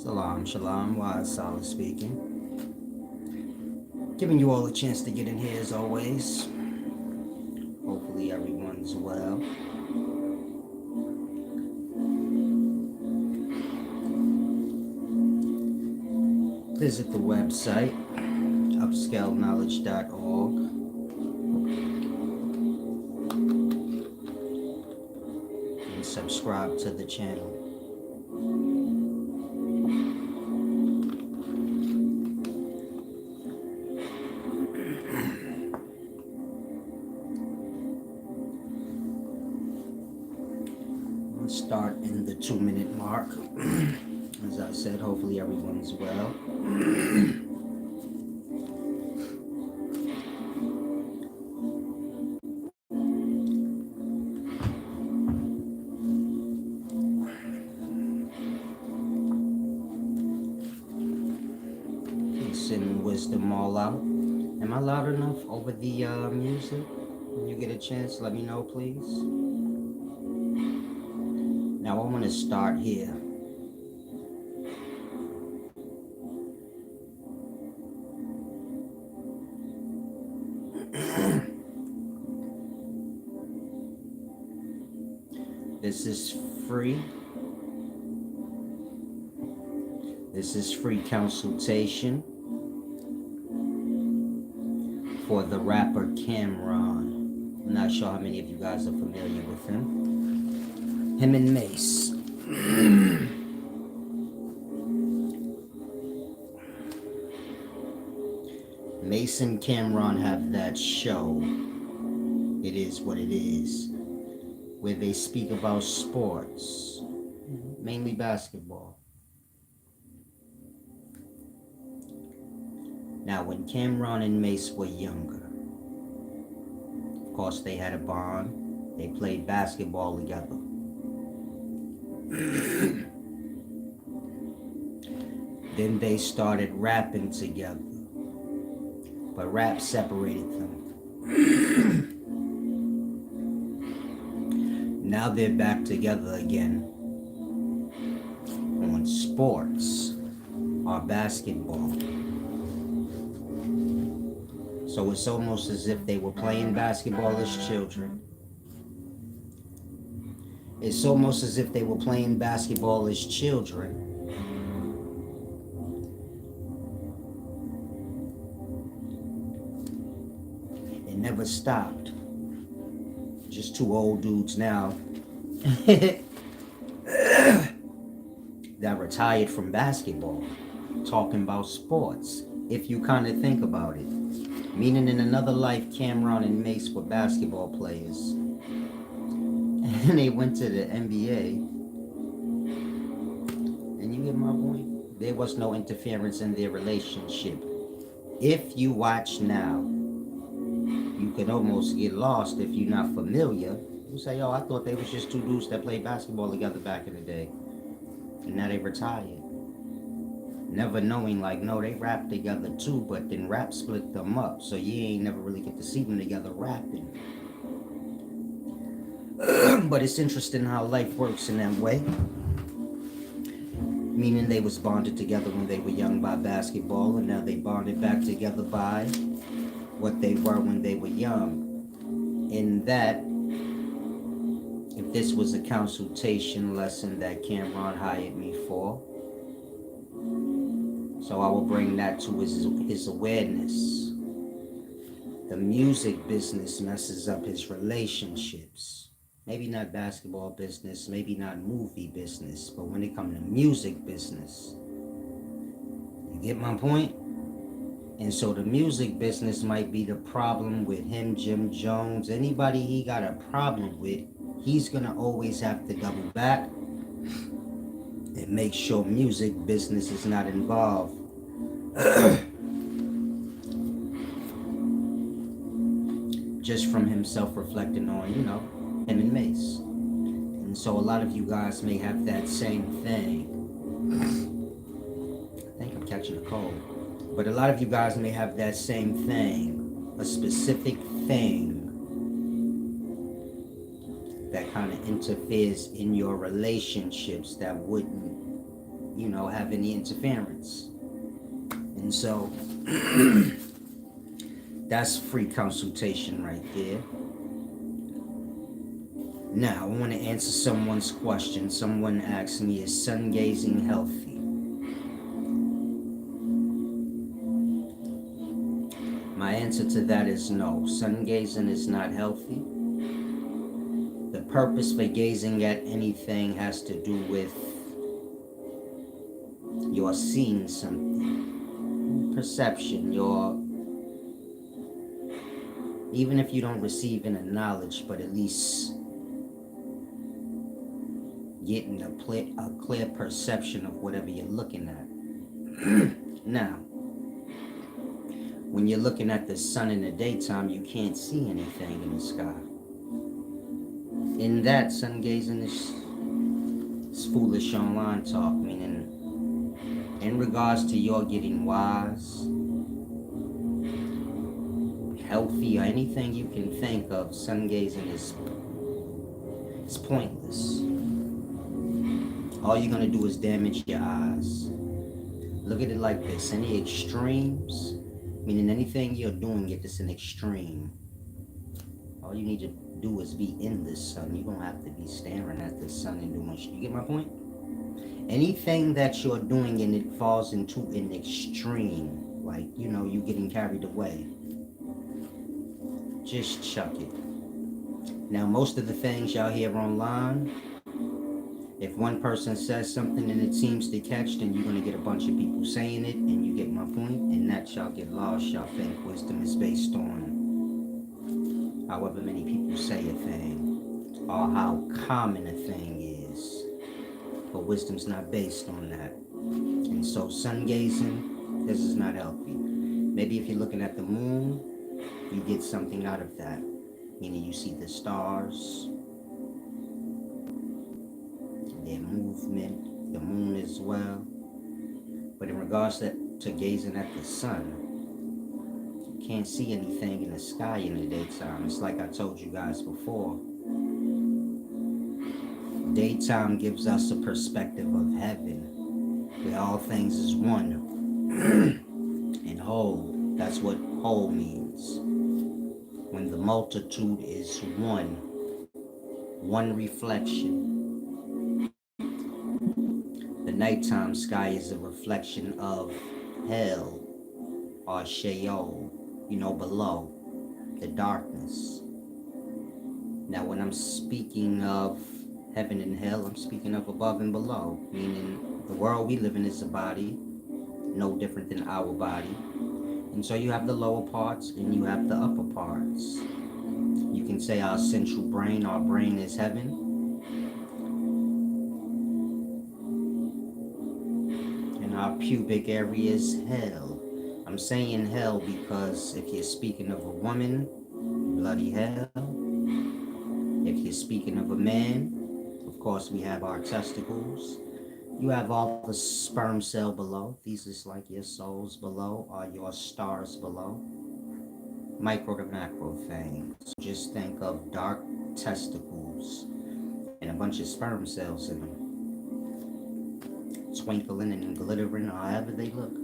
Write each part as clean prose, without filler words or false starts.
Salam, shalom, wise solid speaking. Giving you all a chance to get in here as always. Hopefully everyone's well. Visit the website, upscaleknowledge.org. And subscribe to the channel. Start in the 2-minute mark. As I said, hopefully everyone's well. Peace and wisdom all out. Am I loud enough over the music? When you get a chance, let me know, please. Now I want to start here. This is free. This is free consultation for the rapper Camron. I'm not sure how many of you guys are familiar with him. Him and Mace. Mace and Camron have that show, It Is What It Is, where they speak about sports, mainly basketball. Now, when Camron and Mace were younger, of course they had a bond. They played basketball together. Then they started rapping together, but rap separated them. Now they're back together again on sports or basketball. So it's almost as if they were playing basketball as children. It's almost as if they were playing basketball as children. It never stopped. Just two old dudes now that retired from basketball, talking about sports, if you kind of think about it. Meaning in another life, Camron and Mace were basketball players. And they went to the NBA. And you get my point? There was no interference in their relationship. If you watch now, you could almost get lost if you're not familiar. You say, oh, I thought they was just two dudes that played basketball together back in the day. And now they retired. Never knowing, like, no, they rap together too, but then rap split them up. So you ain't never really get to see them together rapping. But it's interesting how life works in that way. Meaning they was bonded together when they were young by basketball, and now they bonded back together by what they were when they were young. In that, if this was a consultation lesson that Camron hired me for, so I will bring that to his awareness. The music business messes up his relationships. Maybe not basketball business, maybe not movie business, but when it comes to music business, you get my point? And so the music business might be the problem with him, Jim Jones. Anybody he got a problem with, he's gonna always have to double back and make sure music business is not involved. Just from himself reflecting on, him and Mace. And so a lot of you guys may have that same thing. I think I'm catching a cold. But a lot of you guys may have that same thing. A specific thing that kind of interferes in your relationships that wouldn't, have any interference. And so that's free consultation right there. Now, I want to answer someone's question. Someone asked me, is sungazing healthy? My answer to that is no. Sungazing is not healthy. The purpose for gazing at anything has to do with you're seeing something, perception, even if you don't receive any knowledge, but at least getting a clear perception of whatever you're looking at. Now, when you're looking at the sun in the daytime, you can't see anything in the sky. In that, sun gazing is foolish online talk, meaning in regards to your getting wise, healthy, or anything you can think of, sun gazing is pointless. All you're gonna do is damage your eyes. Look at it like this: any extremes, meaning anything you're doing, if it's an extreme, all you need to do is be in the sun. You don't have to be staring at the sun and doing shit. You get my point? Anything that you're doing and it falls into an extreme, like, you getting carried away, just chuck it. Now, most of the things y'all hear online, if one person says something and it seems to catch, then you're going to get a bunch of people saying it, and you get my point, and that y'all get lost. Y'all think wisdom is based on however many people say a thing, or how common a thing is. But wisdom's not based on that. And so sun gazing, this is not healthy. Maybe if you're looking at the moon, you get something out of that. Meaning you see the stars, their movement, the moon as well. But in regards to gazing at the sun, you can't see anything in the sky in the daytime. It's like I told you guys before. Daytime gives us a perspective of heaven, where all things is one and whole. That's what whole means. When the multitude is one reflection. The nighttime sky is a reflection of hell, or Sheol, below, the darkness. Now, when I'm speaking of heaven and hell, I'm speaking of above and below, meaning the world we live in is a body, no different than our body. And so you have the lower parts and you have the upper parts. You can say our central brain, our brain is heaven. And our pubic area is hell. I'm saying hell because if you're speaking of a woman, bloody hell. If you're speaking of a man, of course we have our testicles. You have all the sperm cell below. These is like your souls below, or your stars below. Micro to macro thing. So just think of dark testicles and a bunch of sperm cells in them, twinkling and glittering, however they look.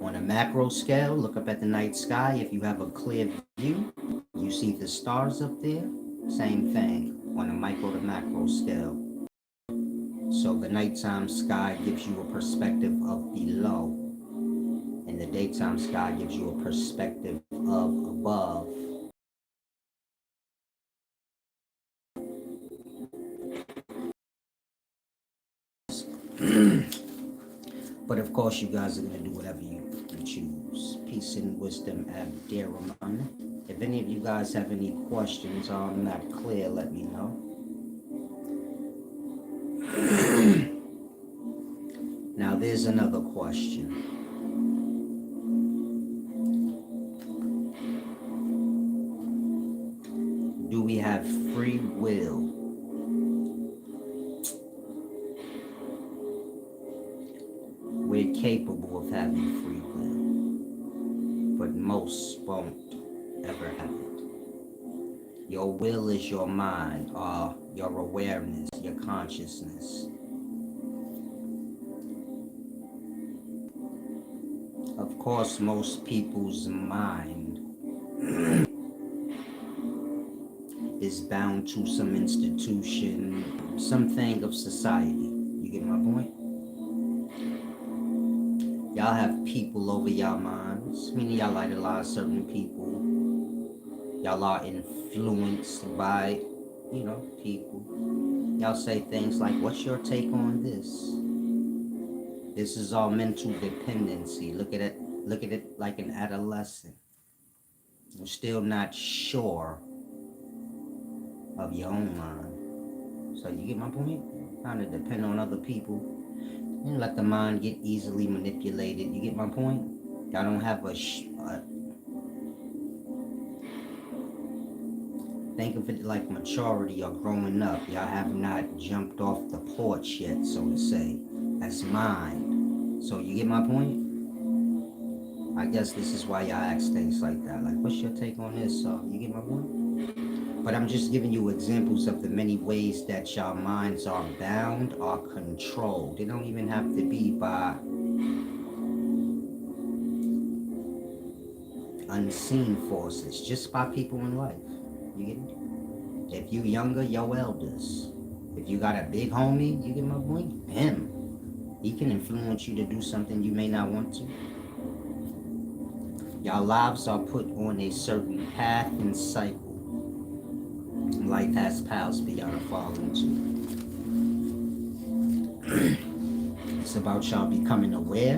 On a macro scale, look up at the night sky. If you have a clear view, you see the stars up there. Same thing on a micro to macro scale. So the nighttime sky gives you a perspective of below, and the daytime sky gives you a perspective of above. But of course, you guys are going to do whatever you choose. Peace and wisdom, Abderrahman. If any of you guys have any questions or I'm not clear, let me know. Now there's another question. Do we have free will? We're capable of having free will, but most won't ever have it. Your will is your mind, or your awareness, your consciousness. Of course, most people's mind is bound to some institution, something of society. You get my point? Y'all have people over y'all minds, meaning y'all idolize certain people. Y'all are influenced by, people. Y'all say things like, what's your take on this? This is all mental dependency. Look at it like an adolescent. You're still not sure of your own mind. So you get my point? Kind of depend on other people. And let the mind get easily manipulated. You get my point? Y'all don't have think of it like maturity or growing up. Y'all have not jumped off the porch yet, so to say. That's mind. So you get my point? I guess this is why y'all ask things like that. Like, what's your take on this? So you get my point? But I'm just giving you examples of the many ways that y'all minds are bound or controlled. It don't even have to be by unseen forces, just by people in life. You get it? If you younger, your elders. If you got a big homie, you get my point? Him. He can influence you to do something you may not want to. Your lives are put on a certain path and cycle. Life has paths for y'all to fall into. It's about y'all becoming aware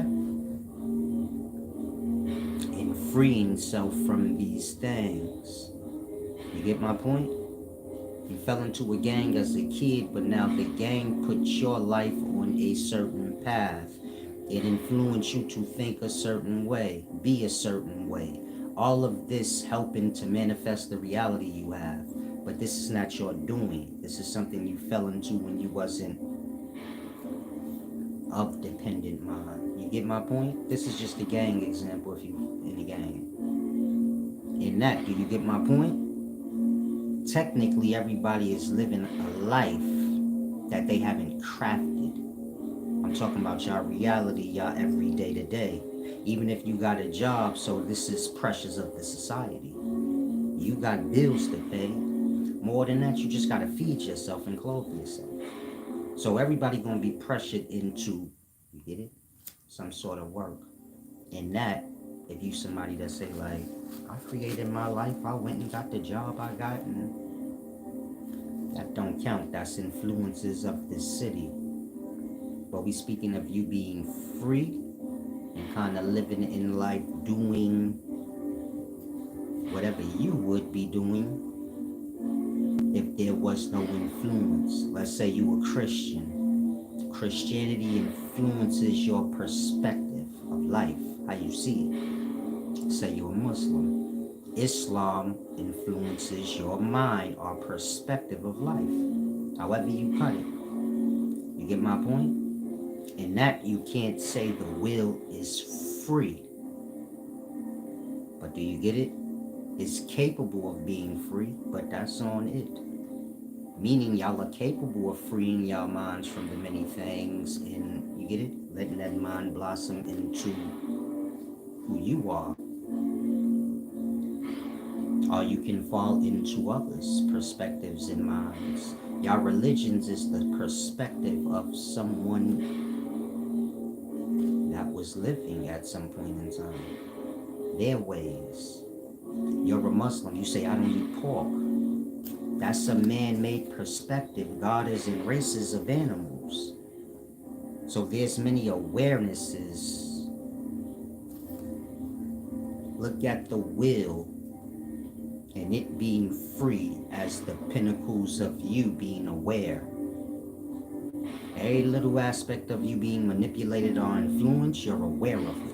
and freeing self from these things. You get my point? You fell into a gang as a kid, but now the gang put your life on a certain path. It influenced you to think a certain way, be a certain way. All of this helping to manifest the reality you have. But this is not your doing. This is something you fell into when you wasn't of dependent mind. You get my point? This is just a gang example if you in the gang. In that, do you get my point? Technically, everybody is living a life that they haven't crafted. I'm talking about y'all reality, y'all every day to day. Even if you got a job, so this is pressures of the society. You got bills to pay. More than that, you just got to feed yourself and clothe yourself. So everybody going to be pressured into, you get it, some sort of work. And that, if you somebody that say like, I created my life, I went and got the job I got, and that don't count. That's influences of this city. But we speaking of you being free and kind of living in life doing whatever you would be doing if there was no influence. Let's say you were Christian. Christianity influences your perspective of life, how you see it. Say you're a Muslim. Islam influences your mind or perspective of life, however you cut it. You get my point? In that, you can't say the will is free. But do you get it? It's capable of being free, but that's on it. Meaning y'all are capable of freeing y'all minds from the many things, and you get it? Letting that mind blossom into who you are. Or you can fall into others' perspectives and minds. Y'all religions is the perspective of someone that was living at some point in time. Their ways. You're a Muslim, you say, I don't eat pork. That's a man-made perspective. God is in races of animals. So there's many awarenesses. Look at the will and it being free as the pinnacles of you being aware. Every little aspect of you being manipulated or influenced, you're aware of it.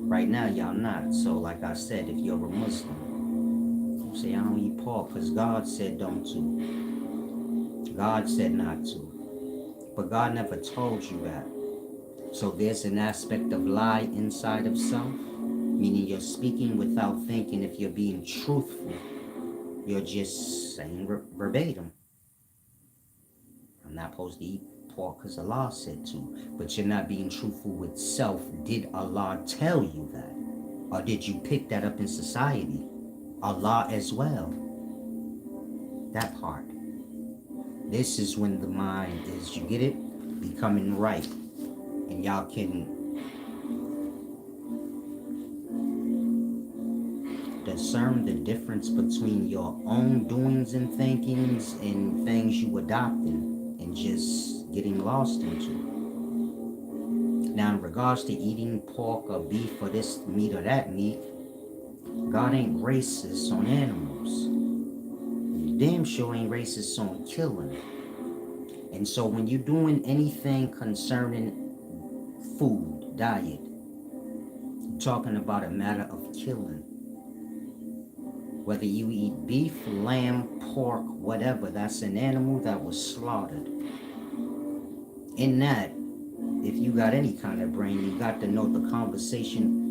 Right now, y'all not. So like I said, if you're a Muslim, you say, I don't eat pork because God said don't to. God said not to. But God never told you that. So there's an aspect of lie inside of self, meaning you're speaking without thinking if you're being truthful. You're just saying verbatim. I'm not supposed to eat pork because Allah said to. But you're not being truthful with self. Did Allah tell you that? Or did you pick that up in society? Allah as well. That part. This is when the mind is, you get it? Becoming right. And y'all can discern the difference between your own doings and thinkings and things you adopting and just getting lost into. Now, in regards to eating pork or beef or this meat or that meat, God ain't racist on animals. Damn sure ain't racist on killing. And so when you're doing anything concerning food, diet, talking about a matter of killing, whether you eat beef, lamb, pork, whatever, that's an animal that was slaughtered. In that, if you got any kind of brain, you got to know the conversation.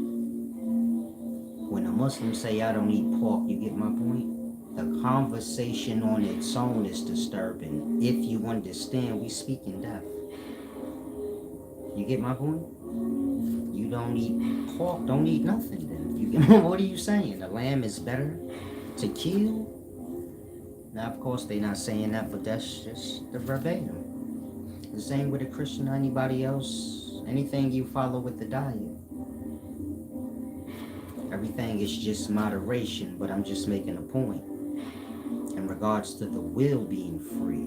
When a Muslim say, I don't eat pork, you get my point? The conversation on its own is disturbing. If you understand, we speak in death. You get my point? You don't eat pork, don't eat nothing then. You get, what are you saying? The lamb is better to kill? Now, of course, they're not saying that, but that's just the verbatim. The same with a Christian or anybody else. Anything you follow with the diet. Everything is just moderation, but I'm just making a point. In regards to the will being free.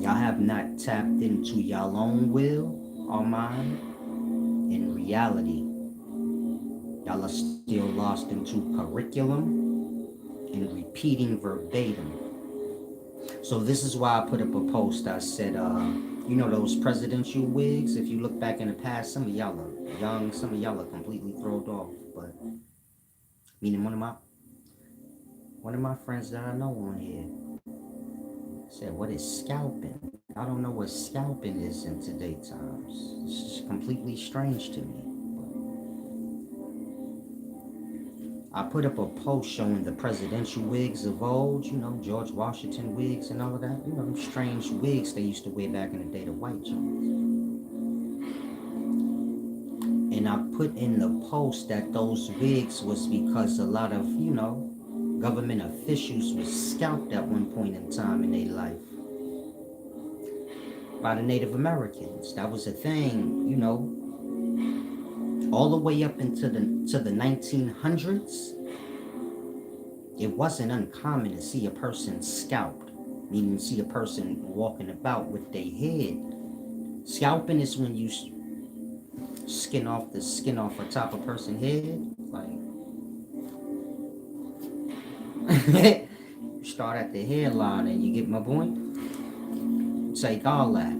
Y'all have not tapped into y'all own will or mind. In reality, y'all are still lost into curriculum and repeating verbatim. So this is why I put up a post. I said, you know those presidential wigs? If you look back in the past, some of y'all are young, some of y'all are completely thrown off. But meaning one of my friends that I know on here said, what is scalping? I don't know what scalping is in today's times. It's just completely strange to me. I put up a post showing the presidential wigs of old, you know, George Washington wigs and all of that. You know, them strange wigs they used to wear back in the day, the white Jones. And I put in the post that those wigs was because a lot of, you know, government officials was scalped at one point in time in their life by the Native Americans. That was a thing, you know, all the way up into the 1900s. It wasn't uncommon to see a person scalped, meaning see a person walking about with their head. Scalping is when you skin off the top of a person's head, like you start at the hairline, and you get my point. Take all that.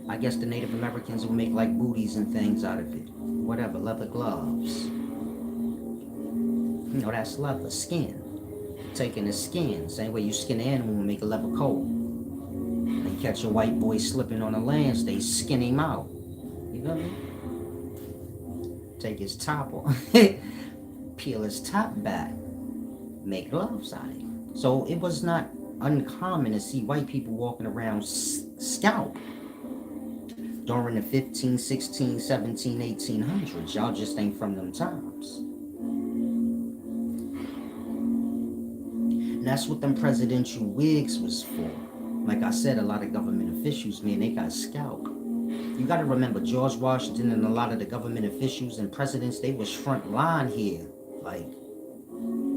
I guess the Native Americans will make like booties and things out of it. Whatever, leather gloves. You know, that's leather, skin. Taking the skin, same way you skin an animal and make a leather coat. They catch a white boy slipping on the lands, they skin him out. You know what I mean? Take his top off, peel his top back, make gloves out of it. So it was not uncommon to see white people walking around scalped during the 15, 16, 17, 1800s. Y'all just ain't from them times. And that's what them presidential wigs was for. Like I said, a lot of government officials, man, they got scalped. You got to remember, George Washington and a lot of the government officials and presidents, they was front line here, like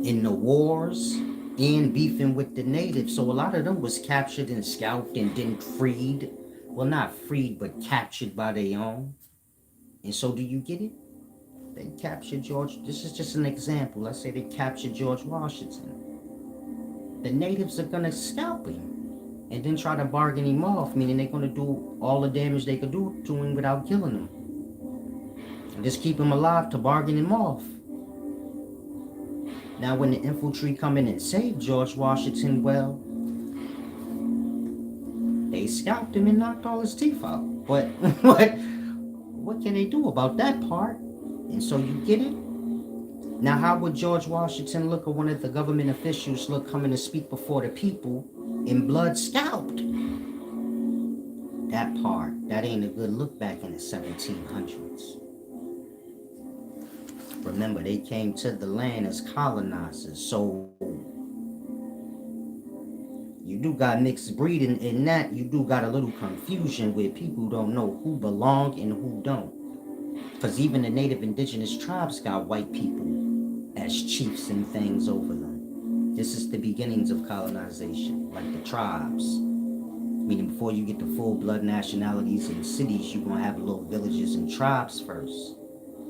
in the wars and beefing with the natives. So a lot of them was captured and scalped and then freed. Well, not freed, but captured by their own. And so do you get it? They captured George. This is just an example. Let's say they captured George Washington. The natives are going to scalp him and then try to bargain him off, meaning they're going to do all the damage they could do to him without killing him. And just keep him alive to bargain him off. Now, when the infantry come in and save George Washington, well, they scalped him and knocked all his teeth out. But what can they do about that part? And so you get it? Now, how would George Washington look, or one of the government officials look, coming to speak before the people in blood scalped? That part, that ain't a good look back in the 1700s. Remember, they came to the land as colonizers, so you do got mixed breeding in that. You do got a little confusion where people don't know who belong and who don't. Because even the native indigenous tribes got white people as chiefs and things over them. This is the beginnings of colonization, like the tribes. Meaning before you get to full-blood nationalities and cities, you're going to have little villages and tribes first.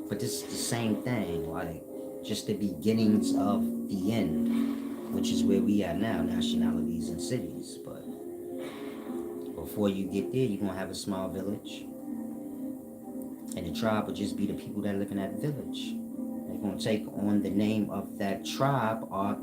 But this is the same thing, like just the beginnings of the end, which is where we are now, nationalities and cities. But before you get there, you're going to have a small village. And the tribe will just be the people that live in that village. They're going to take on the name of that tribe or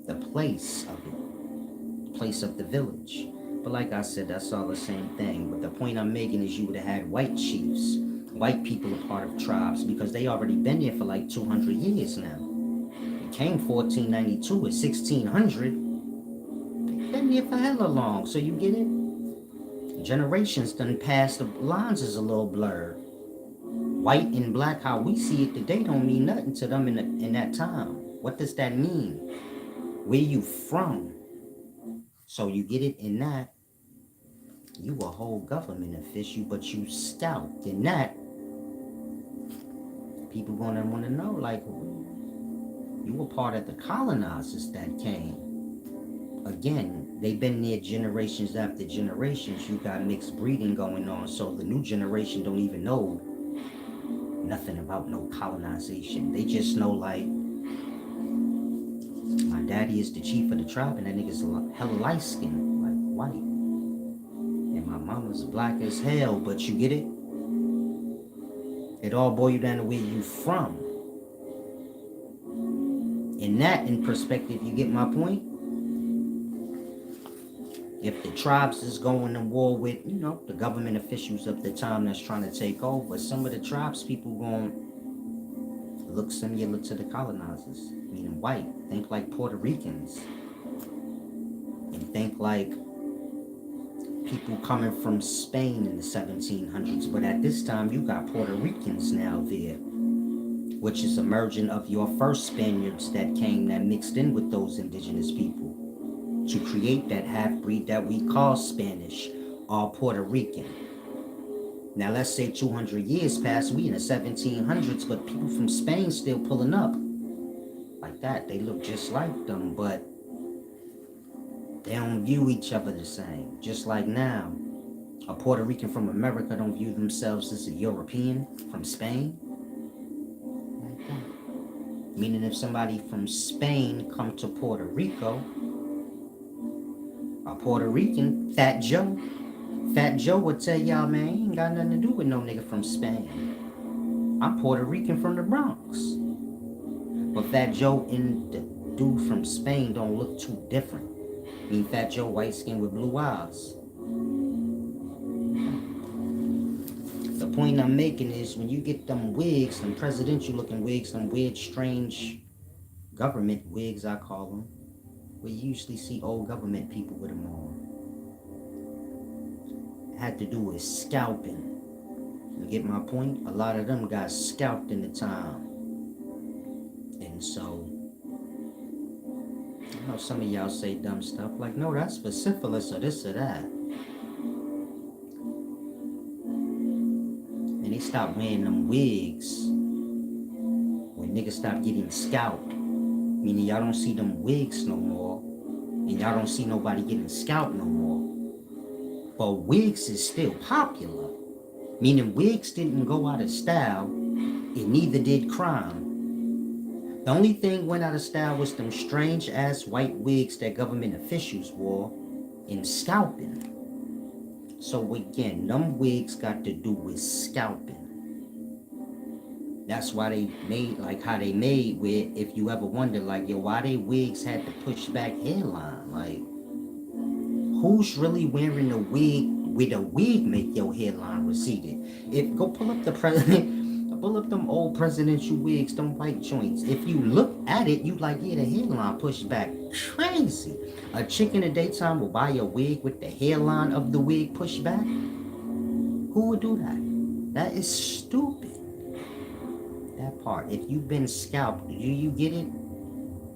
the place of it, the place of the village. But like I said, that's all the same thing. But the point I'm making is you would have had white chiefs, white people a part of tribes, because they already been there for like 200 years now. It came 1492 at 1600. They've been there for hella long, so you get it? Generations done passed, the lines is a little blurred. White and black, how we see it today, don't mean nothing to them in that time. What does that mean? Where you from? So you get it in that. You a whole government official, but you scalped in that. People gonna want to know, like, you were part of the colonizers that came. Again, they've been there generations after generations. You got mixed breeding going on, so the new generation don't even know nothing about no colonization. They just know, like, my daddy is the chief of the tribe, and that nigga's hella light skinned, like white. And my mama's black as hell, but you get it? It all boils down to where you from. In that, in perspective, you get my point? If the tribes is going to war with, you know, the government officials of the time that's trying to take over, some of the tribes people going to look similar to the colonizers, meaning white. Think like Puerto Ricans. And think like people coming from Spain in the 1700s. But at this time, you got Puerto Ricans now there, which is a merging of your first Spaniards that came, that mixed in with those indigenous people to create that half-breed that we call Spanish or Puerto Rican. Now let's say 200 years pass, we in the 1700s, but people from Spain still pulling up like that. They look just like them, but they don't view each other the same. Just like now, a Puerto Rican from America don't view themselves as a European from Spain. Like that. Meaning if somebody from Spain come to Puerto Rico, a Puerto Rican, Fat Joe would tell y'all, man, ain't got nothing to do with no nigga from Spain. I'm Puerto Rican from the Bronx. But Fat Joe and the dude from Spain don't look too different. I mean, Fat Joe, white skin with blue eyes. The point I'm making is when you get them wigs, them presidential looking wigs, them weird, strange government wigs, I call them, we usually see old government people with them on. It had to do with scalping. You get my point? A lot of them got scalped in the time. And so, I know some of y'all say dumb stuff like, no, that's for syphilis or this or that. And they stopped wearing them wigs when niggas stopped getting scalped. Meaning y'all don't see them wigs no more. And y'all don't see nobody getting scalped no more. But wigs is still popular. Meaning wigs didn't go out of style. And neither did crime. The only thing went out of style was them strange ass white wigs that government officials wore in scalping. So again, them wigs got to do with scalping. That's why they made like how they made with, if you ever wonder, like, yo, why they wigs had to push back hairline? Like, who's really wearing a wig with a wig make your hairline receded? If go pull up the president, pull up them old presidential wigs, them white joints. If you look at it, you like, yeah, the hairline pushed back. Crazy. A chick in the daytime will buy a wig with the hairline of the wig pushed back? Who would do that? That is stupid. That part. If you've been scalped, do you get it?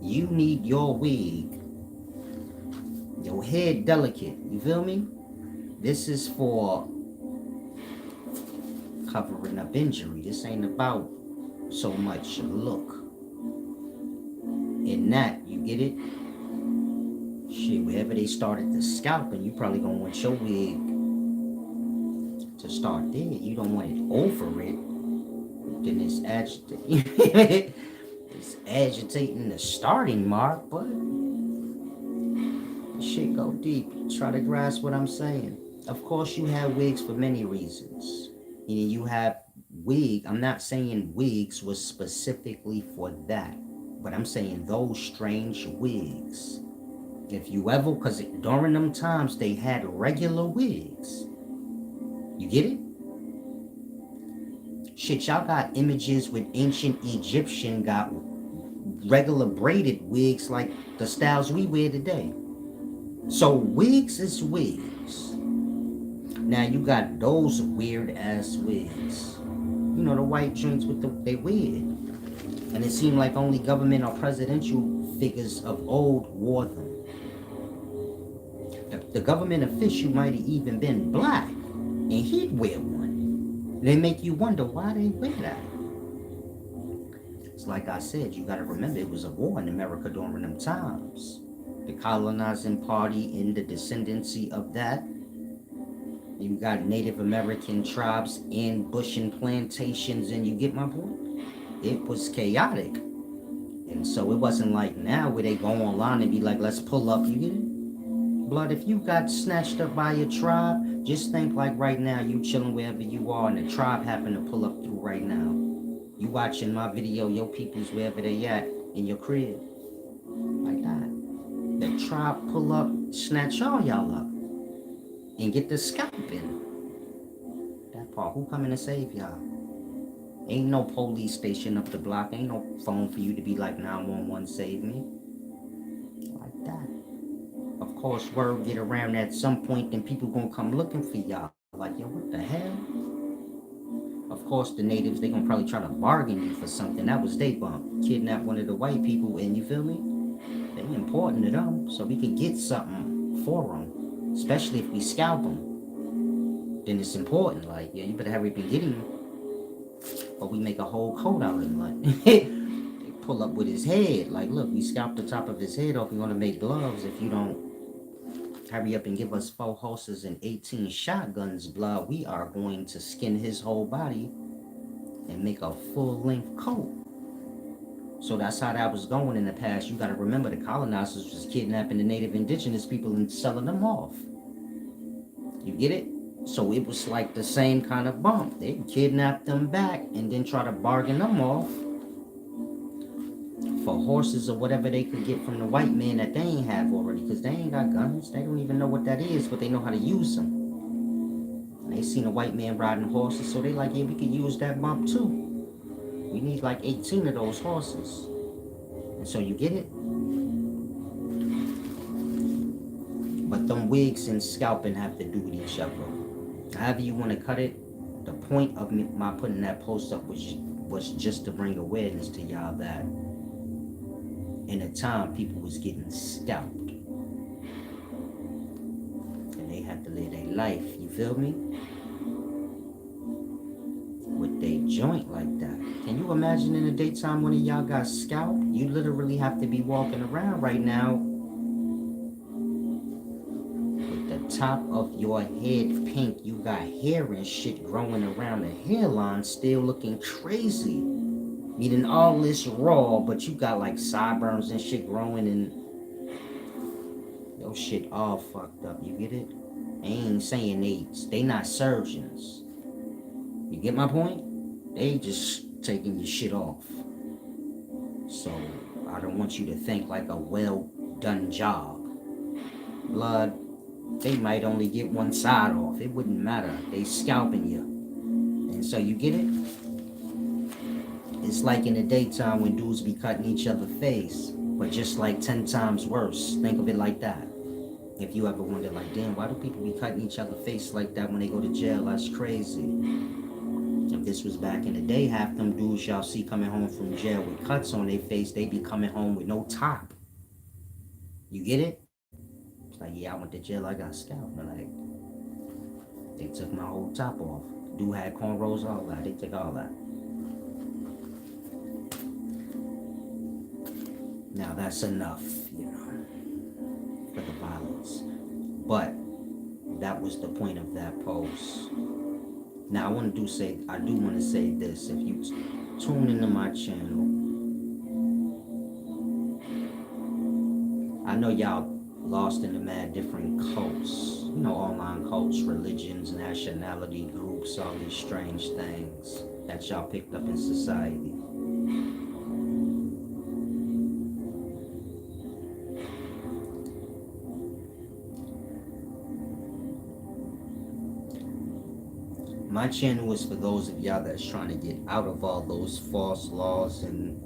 You need your wig. Your head delicate. You feel me? This is for covering up injury. This ain't about so much look. In that, you get it? Shit, wherever they started the scalping, you probably gonna want your wig to start there. You don't want it over it. Then it's agitating. It's agitating the starting mark, but shit go deep. Try to grasp what I'm saying. Of course, you have wigs for many reasons. You have wig. I'm not saying wigs was specifically for that, but I'm saying those strange wigs. If you ever, because during them times they had regular wigs. You get it? Shit, y'all got images with ancient Egyptian got regular braided wigs like the styles we wear today. So wigs is wigs. Now you got those weird ass wigs. You know, the white joints with they weird. And it seemed like only government or presidential figures of old wore them. The government official might have even been black, and he'd wear one. They make you wonder why they wear that. It's like I said, you gotta remember it was a war in America during them times. The colonizing party and the descendancy of that. You got Native American tribes ambushing plantations, and you get my point? It was chaotic. And so it wasn't like now where they go online and be like, let's pull up, you get it? Blood, if you got snatched up by your tribe, just think like right now you chilling wherever you are and the tribe happen to pull up through right now. You watching my video, your people's wherever they at in your crib. Like that. The tribe pull up, snatch y'all up. And get the scalping. That part, who coming to save y'all? Ain't no police station up the block. Ain't no phone for you to be like 911 save me. Like that. Of course, word get around at some point and people gonna come looking for y'all. Like, yo, what the hell? Of course, the natives, they gonna probably try to bargain you for something. That was they bump. Kidnap one of the white people and you feel me? They important to them, so we could get something for them. Especially if we scalp them. Then it's important, like, yeah, you better hurry up and get him. Or we make a whole coat out of him, like. They pull up with his head. Like, look, we scalped the top of his head off. We're gonna make gloves if you don't hurry up and give us 4 horses and 18 shotguns, blood. We are going to skin his whole body and make a full-length coat. So that's how that was going in the past. You gotta remember the colonizers was kidnapping the native indigenous people and selling them off. You get it? So it was like the same kind of bump. They kidnapped them back and then try to bargain them off for horses or whatever they could get from the white man that they ain't have already, because they ain't got guns. They don't even know what that is, but they know how to use them. And they seen a white man riding horses, so they like, yeah, we could use that bump too. We need like 18 of those horses. And so you get it? But them wigs and scalping have to do with each other. However you want to cut it, the point of my putting that post up was just to bring awareness to y'all that in a time people was getting scalped. And they had to live their life, you feel me? With their joint like that. Can you imagine in the daytime when y'all got scalped? You literally have to be walking around right now with the top of your head pink. You got hair and shit growing around the hairline, still looking crazy. Meaning all this raw, but you got like sideburns and shit growing and your shit all fucked up. You get it? I ain't saying they not surgeons. You get my point? They just taking your shit off. So I don't want you to think like a well done job. Blood, they might only get one side off. It wouldn't matter. They scalping you. And so you get it? It's like in the daytime when dudes be cutting each other face, but just like 10 times worse. Think of it like that. If you ever wonder, like, damn, why do people be cutting each other face like that when they go to jail? That's crazy. If this was back in the day, half them dudes y'all see coming home from jail with cuts on their face, they be coming home with no top. You get it? It's like, yeah, I went to jail, I got scalped. But like, they took my whole top off. Dude had cornrows, all that. They took all that. Now that's enough, you know, for the violence. But that was the point of that post. Now I do want to say this. If you tune into my channel, I know y'all lost in the mad different cults, you know, online cults, religions, nationality groups, all these strange things that y'all picked up in society. My channel is for those of y'all that's trying to get out of all those false laws and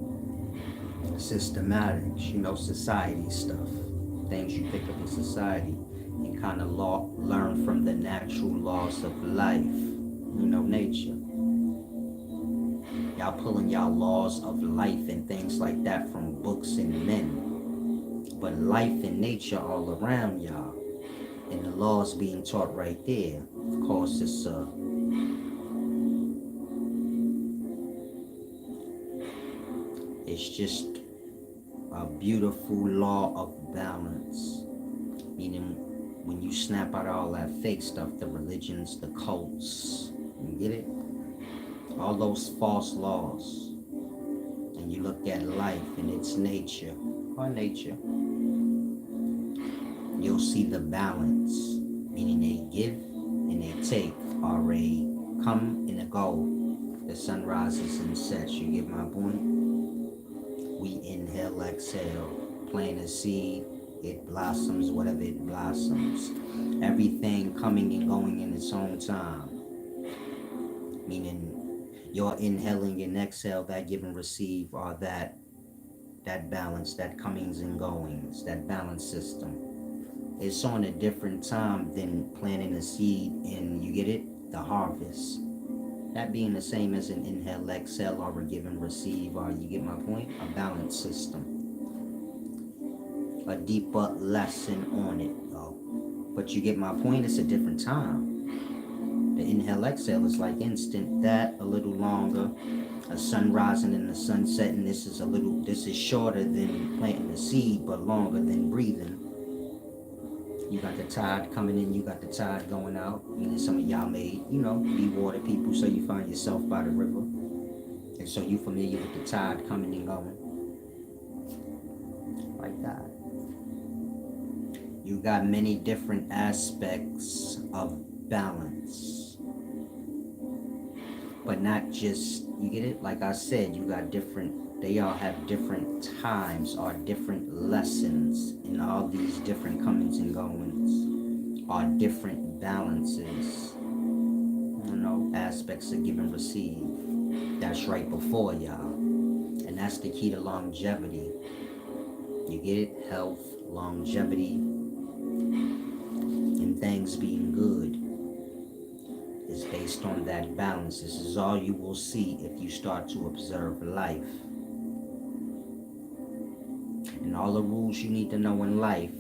systematics, you know, society stuff, things you pick up in society, and kind of learn from the natural laws of life, you know, nature. Y'all pulling y'all laws of life and things like that from books and men, but life and nature all around y'all, and the laws being taught right there. Of course, it's just a beautiful law of balance. Meaning, when you snap out all that fake stuff, the religions, the cults, you get it? All those false laws. And you look at life and its nature, or nature, you'll see the balance. Meaning they give and they take, or a come and a go. The sun rises and sets, you get my point? We inhale, exhale, plant a seed, it blossoms, whatever it blossoms. Everything coming and going in its own time. Meaning, your inhaling and exhale, that give and receive, are that balance, that comings and goings, that balance system. It's on a different time than planting a seed and, you get it, the harvest. That being the same as an inhale, exhale, or a give and receive, or you get my point? A balance system. A deeper lesson on it, though. But you get my point, it's a different time. The inhale, exhale is like instant, that a little longer. A sun rising and the sun setting, this is shorter than planting a seed, but longer than breathing. You got the tide coming in, you got the tide going out. Meaning some of y'all may, you know, be water people, so you find yourself by the river. And so you familiar with the tide coming and going. Like that. You got many different aspects of balance. But not just, you get it? Like I said, you got they all have different times or different lessons in all these different comings and goings, or different balances, you know, aspects of give and receive. That's right before y'all. And that's the key to longevity. You get it? Health, longevity, and things being good is based on that balance. This is all you will see if you start to observe life. And all the rules you need to know in life,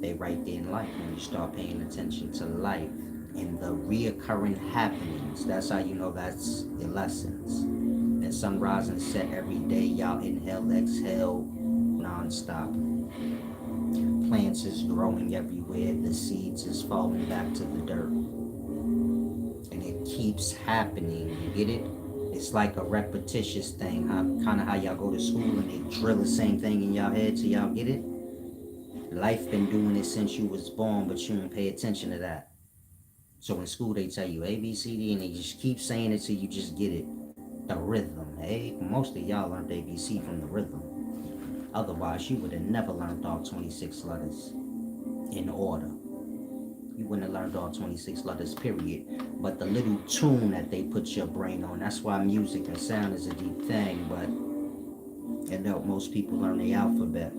they right there in life when you start paying attention to life and the reoccurring happenings. That's how you know that's the lessons. And sunrise and set every day, y'all inhale, exhale, non-stop. Plants is growing everywhere, the seeds is falling back to the dirt. And it keeps happening, you get it? It's like a repetitious thing, kind of how y'all go to school and they drill the same thing in y'all head till y'all get it. Life been doing it since you was born, but you don't pay attention to that. So in school they tell you A, B, C, D, and they just keep saying it till you just get it. The rhythm, hey? Most of y'all learned ABC from the rhythm. Otherwise, you would have never learned all 26 letters in order. You wouldn't have learned all 26 letters, period. But the little tune that they put your brain on, that's why music and sound is a deep thing, but it helped most people learn the alphabet.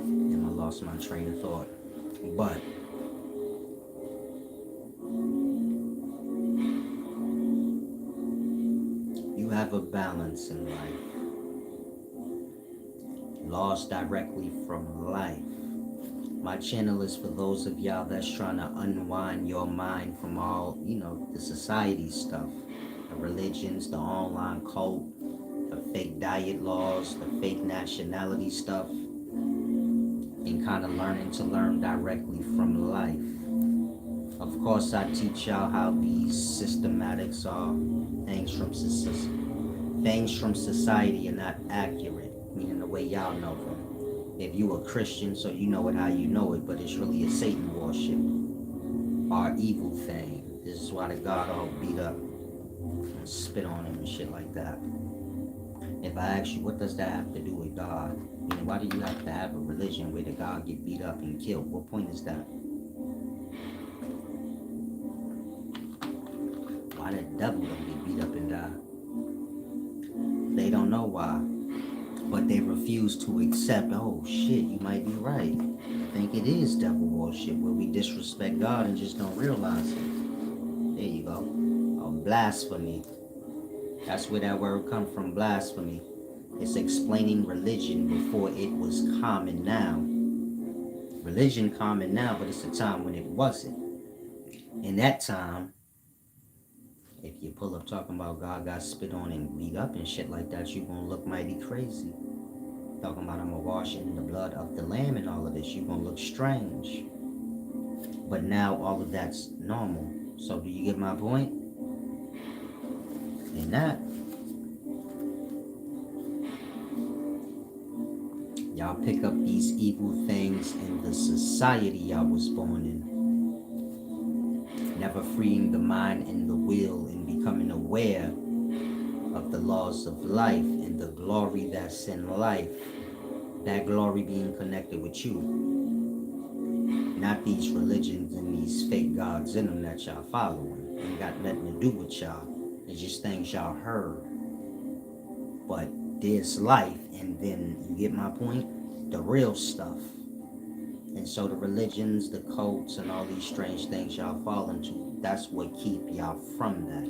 And I lost my train of thought. But you have a balance in life. Laws directly from life. My channel is for those of y'all that's trying to unwind your mind from all, the society stuff, the religions, the online cult, the fake diet laws, the fake nationality stuff, and kind of learning to learn directly from life. Of course, I teach y'all how these systematics are. Things from society are not accurate, meaning the way y'all know them. If you a Christian, so you know it how you know it, but it's really a Satan worship, or evil thing. This is why the God all beat up and spit on him and shit like that. If I ask you, what does that have to do with God? Why do you have to have a religion where the God get beat up and killed? What point is that? Why the devil don't get beat up and die? They don't know why. But they refuse to accept, oh shit, you might be right. I think it is devil worship where we disrespect God and just don't realize it. There you go. Oh, blasphemy. That's where that word comes from, blasphemy. It's explaining religion before it was common now. Religion common now, but it's a time when it wasn't. In that time, if you pull up talking about God got spit on and beat up and shit like that, you gonna look mighty crazy. Talking about I'm gonna wash in the blood of the lamb and all of this, you gonna look strange. But now all of that's normal. So do you get my point? And that, y'all pick up these evil things in the society y'all was born in. Never freeing the mind and the will and becoming aware of the laws of life and the glory that's in life. That glory being connected with you. Not these religions and these fake gods in them that y'all following. Ain't got nothing to do with y'all. It's just things y'all heard. But there's life, and then, you get my point? The real stuff. And so the religions, the cults, and all these strange things y'all fall into, that's what keep y'all from that.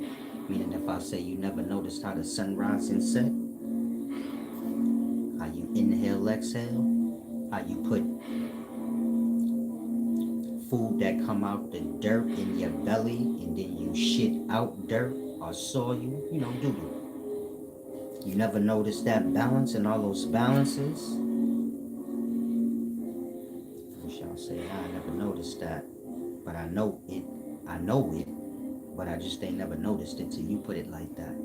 Meaning if I say you never noticed how the sun rises and set, how you inhale, exhale, how you put food that come out the dirt in your belly, and then you shit out dirt or soil, doo-doo. You never noticed that balance and all those balances? Say, I never noticed that, but I know it, but I just ain't never noticed it till you put it like that.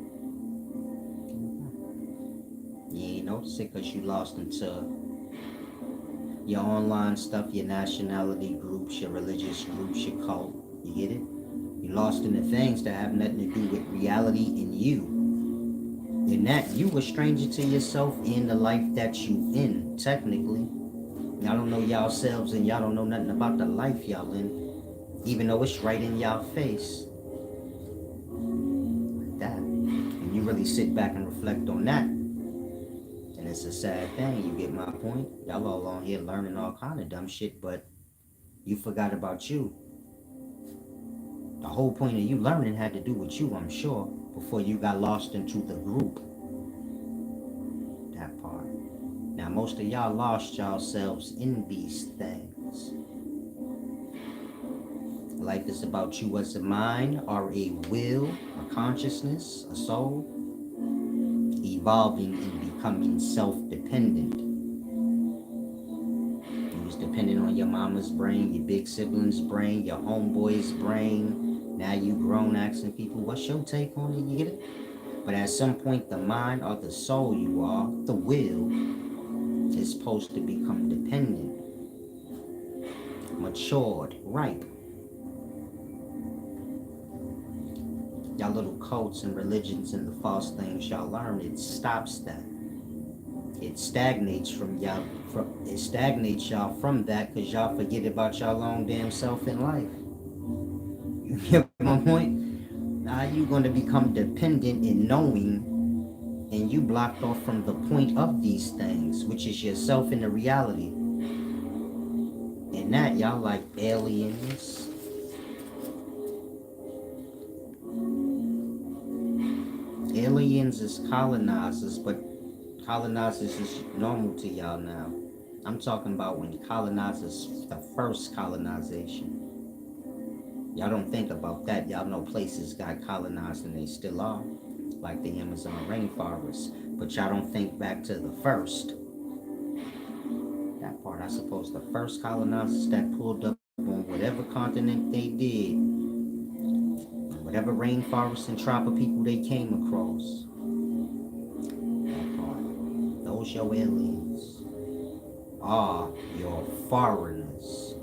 You ain't noticed it because you lost into your online stuff, your nationality groups, your religious groups, your cult, you get it? You lost into things that have nothing to do with reality in you. In that, you a stranger to yourself in the life that you in, technically. Y'all don't know y'all selves and y'all don't know nothing about the life y'all in, even though it's right in y'all face. Like that. And you really sit back and reflect on that. And it's a sad thing, you get my point? Y'all all on here learning all kind of dumb shit, but you forgot about you. The whole point of you learning had to do with you, I'm sure, before you got lost into the group. That part. Now, most of y'all lost yourselves in these things. Life is about you as a mind or a will, a consciousness, a soul, evolving and becoming self-dependent. You was dependent on your mama's brain, your big sibling's brain, your homeboy's brain. Now you grown asking people, what's your take on it? You get it? But at some point, the mind or the soul you are, the will, is supposed to become dependent, matured, ripe. y'all little cults and religions and the false things y'all learn, it stops that. It stagnates from y'all. It stagnates y'all from that because y'all forget about y'all own damn self in life. You get my point? Now you going to become dependent in knowing, and you blocked off from the point of these things, which is yourself in the reality. And that y'all like aliens. Aliens is colonizers, but colonizers is normal to y'all now. I'm talking about when colonizers, the first colonization. Y'all don't think about that. Y'all know places got colonized and they still are, like the Amazon rainforest. But y'all don't think back to the first. That part, I suppose, the first colonizers that pulled up on whatever continent they did, whatever rainforest and tribe of people they came across. That part, those your aliens are your foreigners.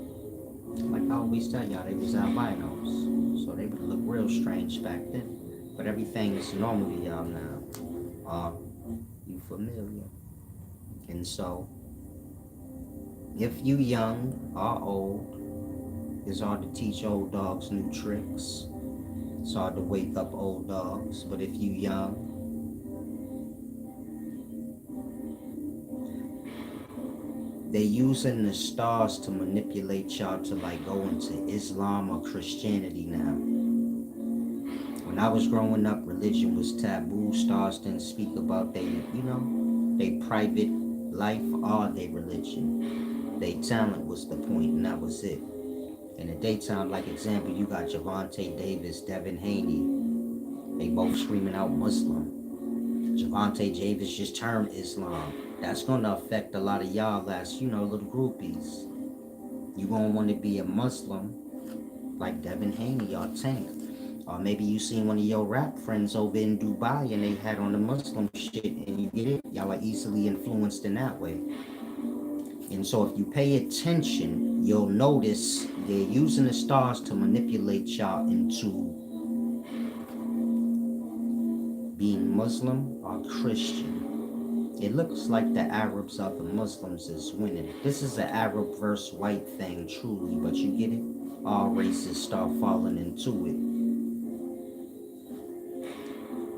Like I always tell y'all, they was albinos, so they would look real strange back then. But everything is normal to y'all now. Are you familiar? And so, if you young or old, it's hard to teach old dogs new tricks. It's hard to wake up old dogs. But if you young, they using the stars to manipulate y'all to like go into Islam or Christianity now. When I was growing up, religion was taboo. Stars didn't speak about they private life or their religion. Their talent was the point, and that was it. In the daytime, like example, you got Javante Davis, Devin Haney. They both screaming out Muslim. Javante Davis just turned Islam. That's going to affect a lot of y'all as, little groupies. You going to want to be a Muslim like Devin Haney or Tank. Or maybe you seen one of your rap friends over in Dubai and they had on the Muslim shit and you get it? Y'all are easily influenced in that way. And so if you pay attention, you'll notice they're using the stars to manipulate y'all into being Muslim or Christian. It looks like the Arabs or the Muslims is winning. This is an Arab versus white thing, truly, but you get it? All races start falling into it.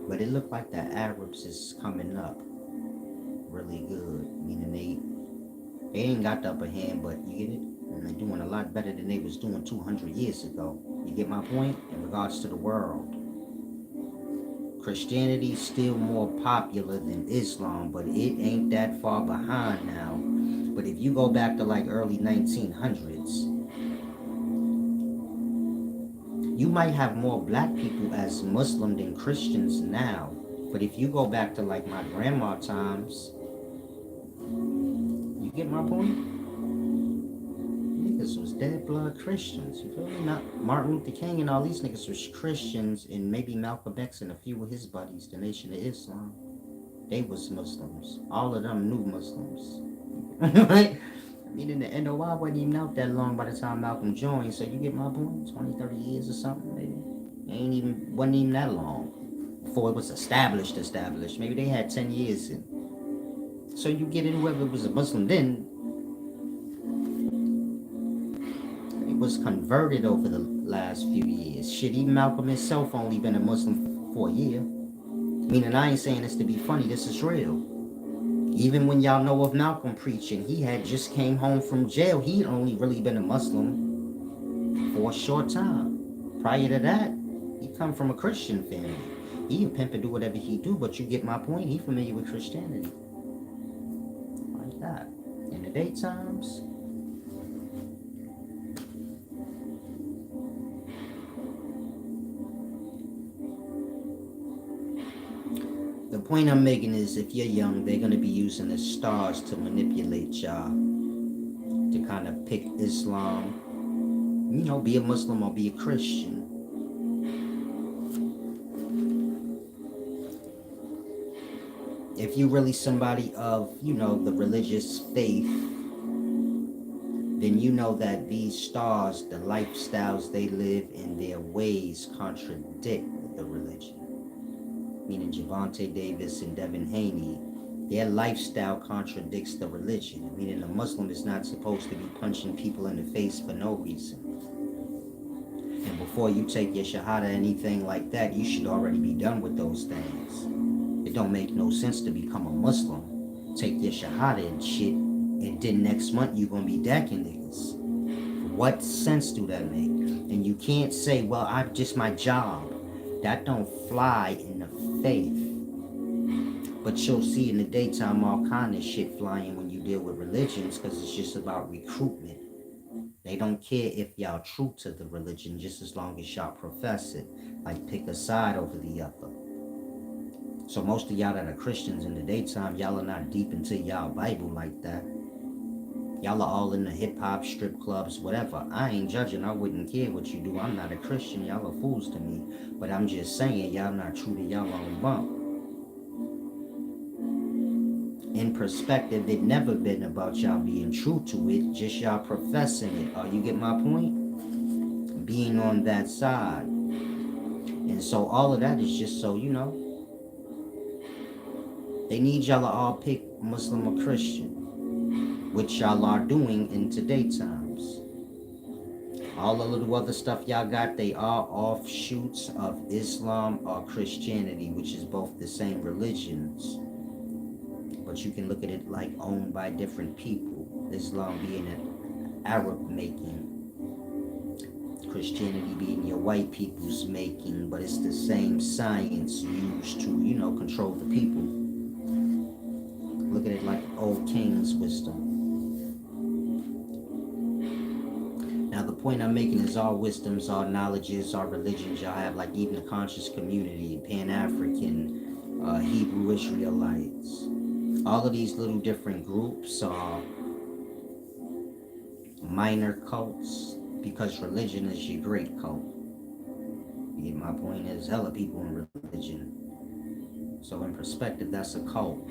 But it looked like the Arabs is coming up really good, meaning they ain't got the upper hand, but you get it? And they're doing a lot better than they was doing 200 years ago. You get my point? In regards to the world. Christianity is still more popular than Islam, but it ain't that far behind now. But if you go back to like early 1900s, you might have more black people as Muslim than Christians now. But if you go back to like my grandma times, you get my point? Niggas was dead blood Christians, you feel me? Not Martin Luther King and all these niggas was Christians, and maybe Malcolm X and a few of his buddies, the Nation of Islam. They was Muslims. All of them new Muslims. Right? I mean, in the NOI wasn't even out that long by the time Malcolm joined, so you get my point? 20, 30 years or something, maybe. Wasn't even that long before it was established. Maybe they had 10 years in. So you get it, whoever was a Muslim then, it was converted over the last few years. Shit, even Malcolm himself only been a Muslim for a year. Meaning, I ain't saying this to be funny, this is real. Even when y'all know of Malcolm preaching, he had just came home from jail. He'd only really been a Muslim for a short time. Prior to that, he come from a Christian family. He can pimp and do whatever he do, but you get my point. He familiar with Christianity. Like that. In the daytimes, the point I'm making is if you're young, they're going to be using the stars to manipulate y'all to kind of pick Islam, be a Muslim or be a Christian. If you really somebody of, the religious faith, then you know that these stars, the lifestyles they live and their ways contradict the religion. Meaning Javante Davis and Devin Haney, their lifestyle contradicts the religion. Meaning a Muslim is not supposed to be punching people in the face for no reason. And before you take your shahada, anything like that, you should already be done with those things. It don't make no sense to become a Muslim, take your shahada and shit, and then next month you gonna be decking niggas. What sense do that make? And you can't say, well, I'm just my job. That don't fly in the faith. But you'll see in the daytime all kind of shit flying when you deal with religions, because it's just about recruitment. They don't care if y'all true to the religion, just as long as y'all profess it. Like pick a side over the other. So most of y'all that are Christians in the daytime, y'all are not deep into y'all Bible like that. Y'all are all in the hip-hop, strip clubs, whatever. I ain't judging. I wouldn't care what you do. I'm not a Christian. Y'all are fools to me. But I'm just saying, y'all not true to y'all own bump. In perspective, it never been about y'all being true to it, just y'all professing it. Oh, you get my point? Being on that side. And so all of that is just so, you know, they need y'all to all pick Muslim or Christian, which y'all are doing in today's times. All the little other stuff y'all got, they are offshoots of Islam or Christianity, which is both the same religions. But you can look at it like owned by different people. Islam being an Arab making, Christianity being your white people's making, but it's the same science used to, you know, control the people. Look at it like old king's wisdom. Now the point I'm making is all wisdoms, all knowledges, all religions y'all have, like even the conscious community, Pan-African, Hebrew Israelites. All of these little different groups are minor cults because religion is your great cult. You get my point? There's hella people in religion. So in perspective, that's a cult.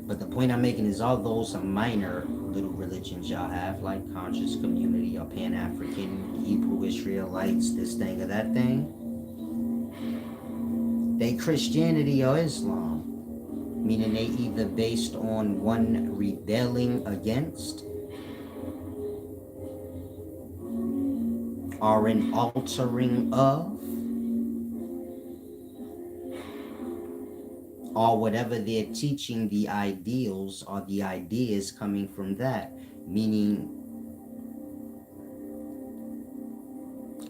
But the point I'm making is all those are minor little religions y'all have, like conscious community or Pan-African, Hebrew Israelites, this thing or that thing. They Christianity or Islam. Meaning they either based on one rebelling against or an altering of, or whatever they're teaching, the ideals or the ideas coming from that. Meaning,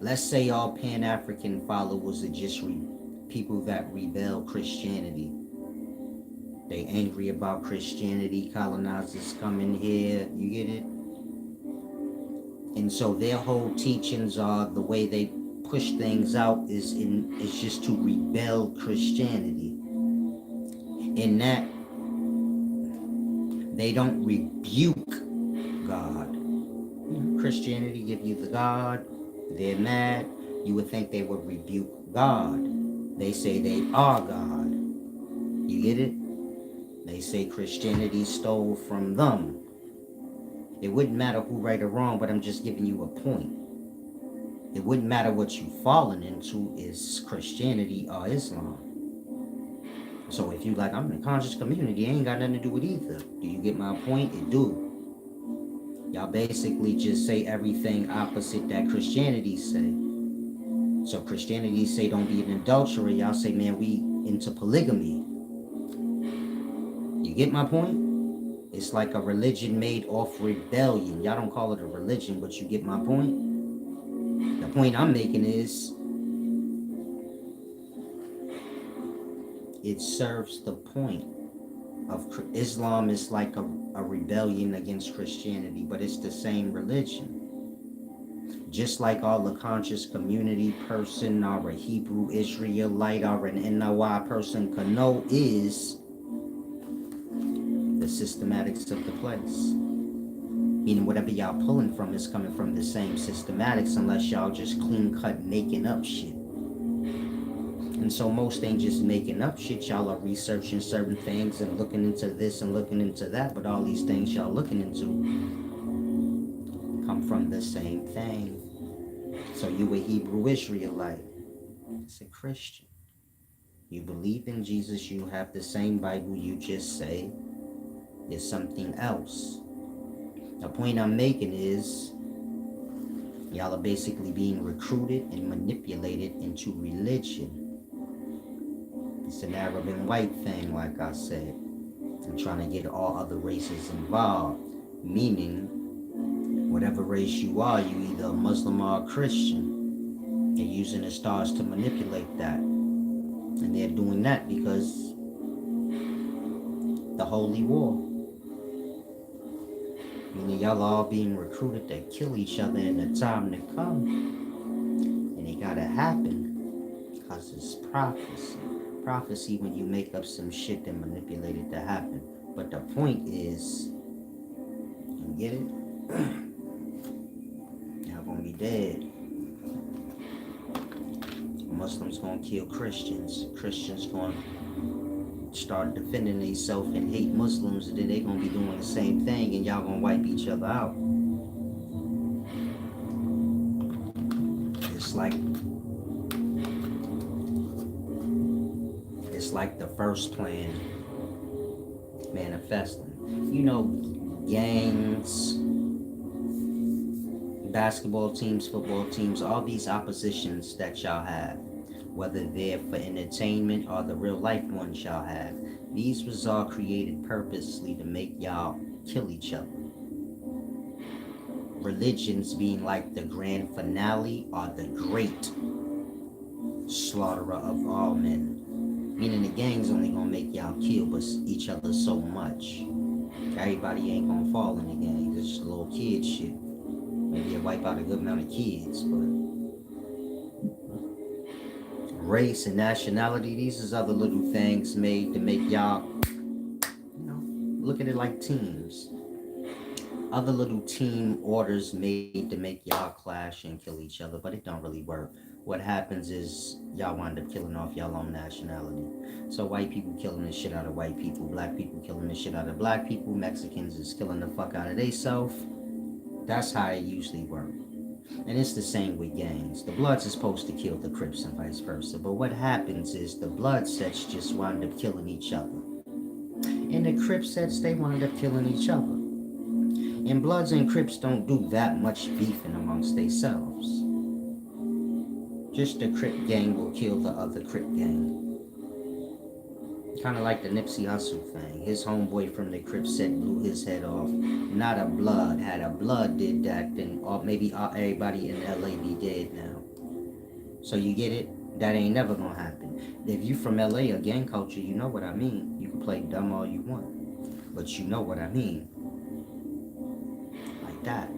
let's say all Pan-African followers are just people that rebel Christianity. They angry about Christianity, colonizers coming here, you get it? And so their whole teachings are, the way they push things out is just to rebel Christianity. In that, they don't rebuke God. Christianity give you the God, they're mad, you would think they would rebuke God. They say they are God. You get it? They say Christianity stole from them. It wouldn't matter who right or wrong, but I'm just giving you a point. It wouldn't matter what you've fallen into, is Christianity or Islam. So if you like, I'm in a conscious community, it ain't got nothing to do with either. Do you get my point? It do. Y'all basically just say everything opposite that Christianity say. So Christianity say don't be an adulterer. Y'all say, man, we into polygamy. You get my point? It's like a religion made off rebellion. Y'all don't call it a religion, but you get my point? The point I'm making is, it serves the point of Islam is like a rebellion against Christianity, but it's the same religion. Just like all the conscious community person or a Hebrew Israelite or an NOI person can know is the systematics of the place. Meaning whatever y'all pulling from is coming from the same systematics, unless y'all just clean cut making up shit. And so most ain't just making up shit. Y'all are researching certain things and looking into this and looking into that, but all these things y'all looking into come from the same thing. So you a Hebrew Israelite. It's a Christian. You believe in Jesus, you have the same Bible, you just say it's something else. The point I'm making is y'all are basically being recruited and manipulated into religion. It's an Arab and white thing, like I said. I'm trying to get all other races involved, meaning whatever race you are, you either a Muslim or a Christian. They're using the stars to manipulate that. And they're doing that because the holy war. Meaning y'all all being recruited to kill each other in the time to come. And it gotta happen because it's prophecy. Prophecy when you make up some shit and manipulate it to happen. But the point is, you get it? Y'all gonna be dead. Muslims gonna kill Christians. Christians gonna start defending themselves and hate Muslims, and then they gonna be doing the same thing, and y'all gonna wipe each other out. It's like the first plan manifesting. You know, gangs, basketball teams, football teams, all these oppositions that y'all have, whether they're for entertainment or the real life ones y'all have, these was all created purposely to make y'all kill each other. Religions being like the grand finale or the great slaughterer of all men. Meaning the gang's only gonna make y'all kill but each other so much. Everybody ain't gonna fall in the gang. It's just a little kid shit. Maybe you wipe out a good amount of kids, but race and nationality, these is other little things made to make y'all, look at it like teams. Other little team orders made to make y'all clash and kill each other, but it don't really work. What happens is y'all wind up killing off y'all own nationality. So white people killing the shit out of white people, black people killing the shit out of black people, Mexicans is killing the fuck out of theyself. That's how it usually works. And it's the same with gangs. The Bloods is supposed to kill the Crips and vice versa. But what happens is the Blood sets just wind up killing each other. And the Crip sets, they wind up killing each other. And Bloods and Crips don't do that much beefing amongst themselves. Just the Crip gang will kill the other Crip gang. Kind of like the Nipsey Hussle thing. His homeboy from the Crip set blew his head off. Not a Blood. Had a Blood did that, then maybe everybody in LA be dead now. So you get it? That ain't never gonna happen. If you from LA or gang culture, you know what I mean. You can play dumb all you want. But you know what I mean. Like that.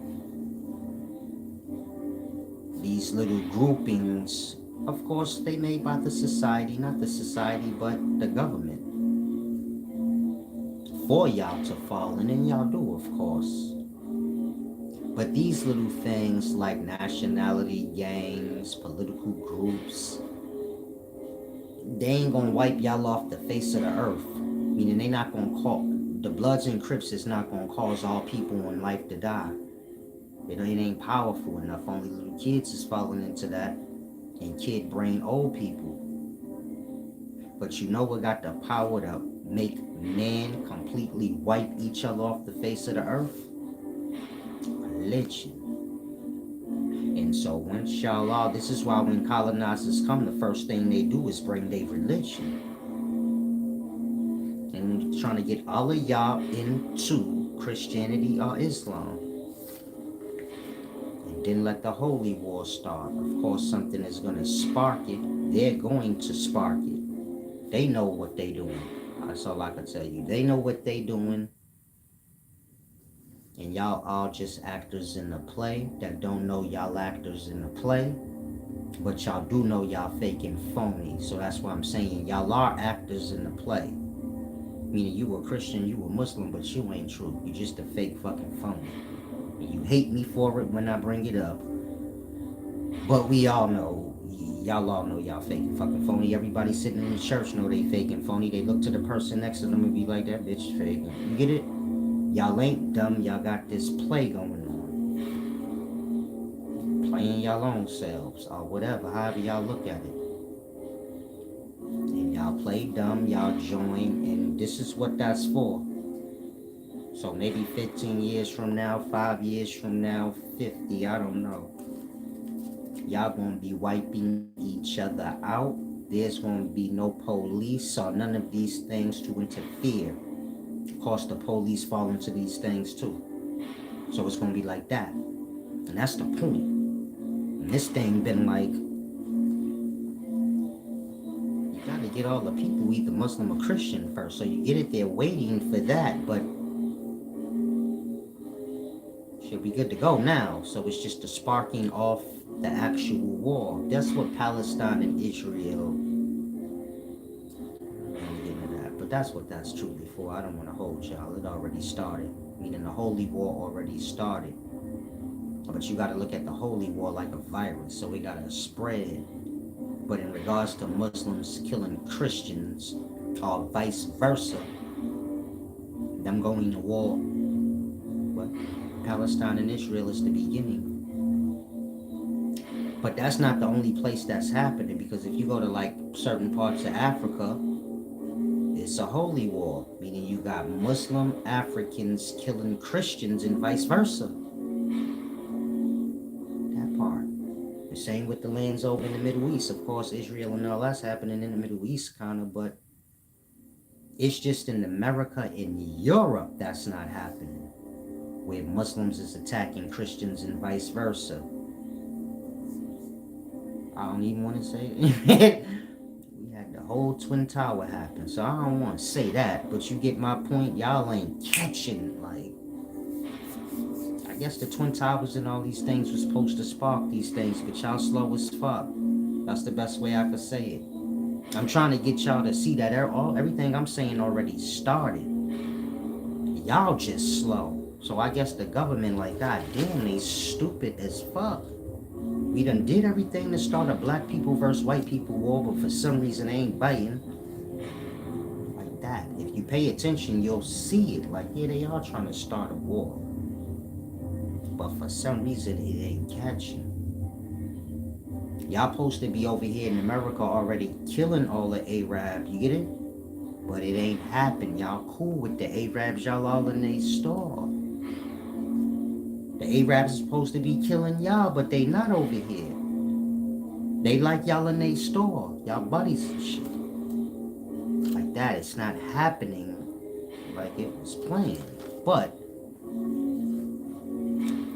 These little groupings, of course, they made by the society, not the society, but the government. For y'all to fall, and then y'all do, of course. But these little things like nationality, gangs, political groups, they ain't gonna wipe y'all off the face of the earth. Meaning they not gonna the Bloods and Crips is not gonna cause all people in life to die. It ain't powerful enough. Only little kids is falling into that. And kid brain old people. But you know what got the power to make man completely wipe each other off the face of the earth? Religion. And so once y'all are, this is why when colonizers come, the first thing they do is bring their religion. And trying to get all of y'all into Christianity or Islam. Then let the holy war start. Of course, something is going to spark it. They're going to spark it. They know what they're doing. That's all I can tell you. They know what they're doing. And y'all all just actors in the play that don't know y'all actors in the play. But y'all do know y'all fake and phony. So that's why I'm saying y'all are actors in the play. Meaning you a Christian, you a Muslim, but you ain't true. You just a fake fucking phony. You hate me for it when I bring it up. But we all know, y'all all know y'all fake and fucking phony. Everybody sitting in the church know they fake and phony. They look to the person next to them and be like, that bitch fake. You get it? Y'all ain't dumb. Y'all got this play going on. Playing y'all own selves or whatever, however y'all look at it. play dumb, y'all join, and this is what that's for. So maybe 15 years from now, 5 years from now, 50, I don't know. Y'all gonna be wiping each other out. There's gonna be no police or none of these things to interfere. Of course, the police fall into these things too. So it's gonna be like that. And that's the point. And this thing been like, you gotta get all the people either Muslim or Christian first. So you get it there waiting for that, but should be good to go now. So it's just the sparking off the actual war. That's what Palestine and Israel, I'm getting into that, but that's what that's truly for. I don't want to hold y'all. It already started. Meaning the holy war already started. But you got to look at the holy war like a virus. So we got to spread. But in regards to Muslims killing Christians or vice versa, them going to war, what? Palestine and Israel is the beginning. But that's not the only place that's happening, because if you go to like certain parts of Africa, it's a holy war, meaning you got Muslim Africans killing Christians and vice versa. That part. The same with the lands over in the Middle East. Of course, Israel and all that's happening in the Middle East kind of, but it's just in America and Europe that's not happening, where Muslims is attacking Christians and vice versa. I don't even want to say it. We had the whole Twin Tower happen, so I don't want to say that, but you get my point. Y'all ain't catching, like, I guess the Twin Towers and all these things was supposed to spark these things, but y'all slow as fuck. That's the best way I could say it. I'm trying to get y'all to see that everything I'm saying already started. Y'all just slow. So I guess the government, like, god damn, they stupid as fuck. We done did everything to start a black people versus white people war, but for some reason they ain't biting. Like that. If you pay attention, you'll see it. Like, yeah, they are trying to start a war. But for some reason, it ain't catching. Y'all supposed to be over here in America already killing all the Arabs. You get it? But it ain't happened. Y'all cool with the Arabs. Y'all all in their store. The Arabs is supposed to be killing y'all, but they not over here. They like y'all in their store. Y'all buddies and shit. Like that. It's not happening like it was planned. But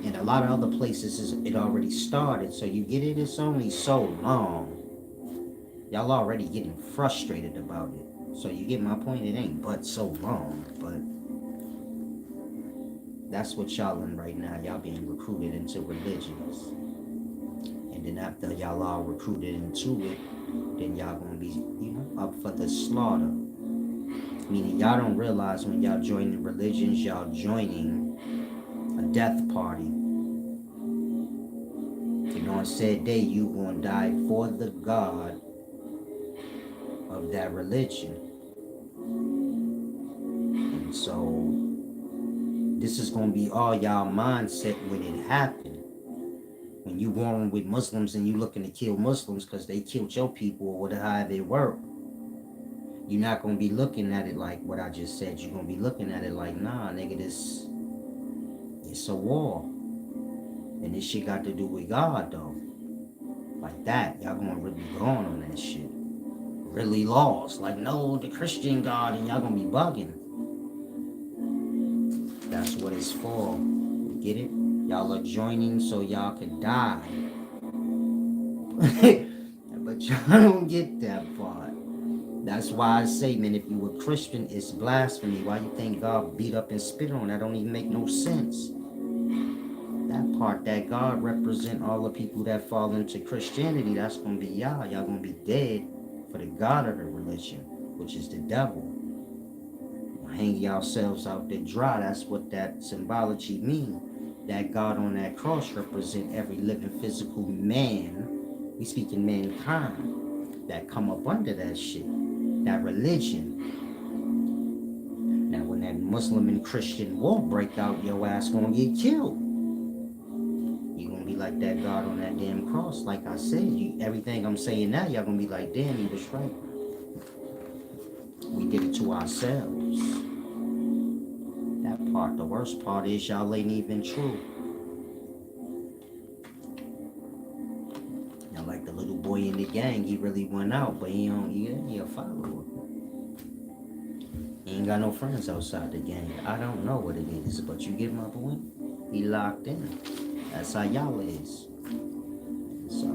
in a lot of other places, it already started. So you get it? It's only so long. Y'all already getting frustrated about it. So you get my point? It ain't but so long. But that's what y'all in right now. Y'all being recruited into religions. And then after y'all all recruited into it, then y'all gonna be, up for the slaughter. Meaning y'all don't realize when y'all joining religions, y'all joining a death party. On said day, you gonna die for the God of that religion. And so this is gonna be all y'all mindset when it happened. When you warring with Muslims and you looking to kill Muslims because they killed your people or whatever it work, you're not gonna be looking at it like what I just said. You're gonna be looking at it like, nah, nigga, it's a war. And this shit got to do with God, though. Like that. Y'all gonna really go on that shit. Really lost. Like, no, the Christian God, and y'all gonna be bugging. That's what it's for. You get it? Y'all are joining so y'all can die. But y'all don't get that part. That's why I say, man, if you a Christian, it's blasphemy. Why you think God beat up and spit on? That don't even make no sense. That part, that God represent all the people that fall into Christianity, that's going to be y'all. Y'all going to be dead for the God of the religion, which is the devil. Hang yourselves out there dry. That's what that symbology means. That God on that cross represent every living physical man. We speaking mankind that come up under that shit, that religion. Now, when that Muslim and Christian war break out, your ass going to get killed. Like that God on that damn cross. Like I said, everything I'm saying now, y'all gonna be like, damn, he was right. We did it to ourselves. That part, the worst part is y'all ain't even true. Now, like the little boy in the gang, he really went out, but he a follower. He ain't got no friends outside the gang. I don't know what it is, but you get my point? He locked in. That's how y'all is. So,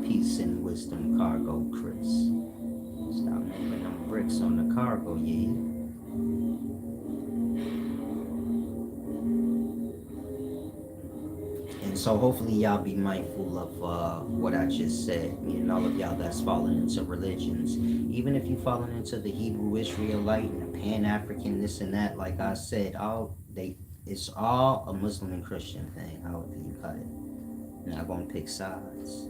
peace and wisdom, cargo, Chris. Stop moving them bricks on the cargo, yeah. And so hopefully y'all be mindful of what I just said. And all of y'all that's falling into religions. Even if you falling into the Hebrew Israelite and the Pan-African, this and that, like I said, it's all a Muslim and Christian thing, however you cut it. You're not gonna pick sides.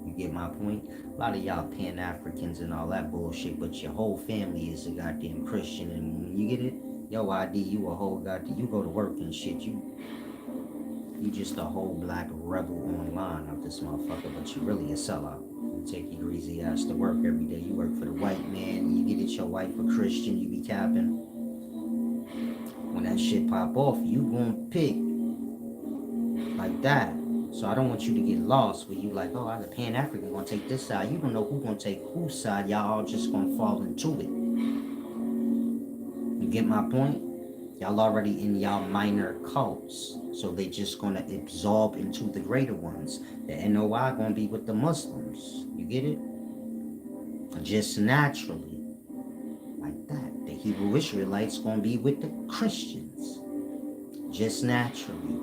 You get my point? A lot of y'all Pan-Africans and all that bullshit, but your whole family is a goddamn Christian, and when you get it, yo ID, you a whole goddamn, you go to work and shit, you just a whole black rebel online of this motherfucker, but you really a sellout. You take your greasy ass to work every day. You work for the white man, you get it, your wife a Christian, you be capping. When that shit pop off, you gonna pick like that. So I don't want you to get lost where you like, oh, I'm a Pan-African gonna take this side. You don't know who gonna take whose side. Y'all all just gonna fall into it. You get my point? Y'all already in y'all minor cults. So they just gonna absorb into the greater ones. The NOI gonna be with the Muslims. You get it? Just naturally. Like that. The Hebrew Israelites gonna be with the Christians. Just naturally.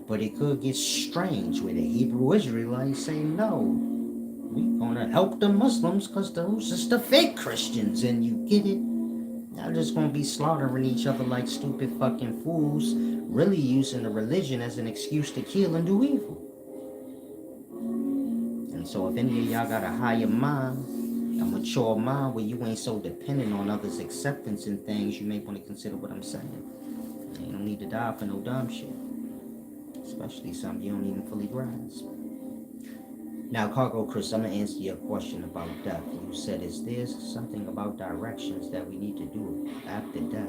But it could get strange where the Hebrew Israelites say, no, we're gonna help the Muslims because those is the fake Christians, and you get it? Y'all just gonna be slaughtering each other like stupid fucking fools, really using the religion as an excuse to kill and do evil. And so if any of y'all got a higher mind, a mature mind where you ain't so dependent on others' acceptance and things, you may want to consider what I'm saying. You don't need to die for no dumb shit. Especially something you don't even fully grasp. Now, Cargo Chris, I'm going to answer your question about death. You said, is there something about directions that we need to do after death?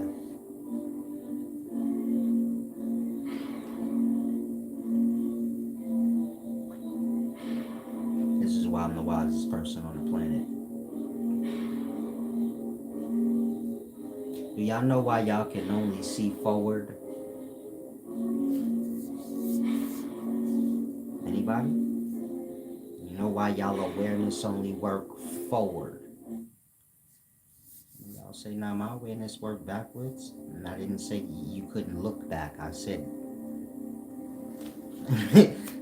This is why I'm the wisest person on the planet. Do y'all know why y'all can only see forward? Anybody? You know why y'all awareness only work forward? Y'all say, nah, my awareness work backwards. And I didn't say you couldn't look back. I said,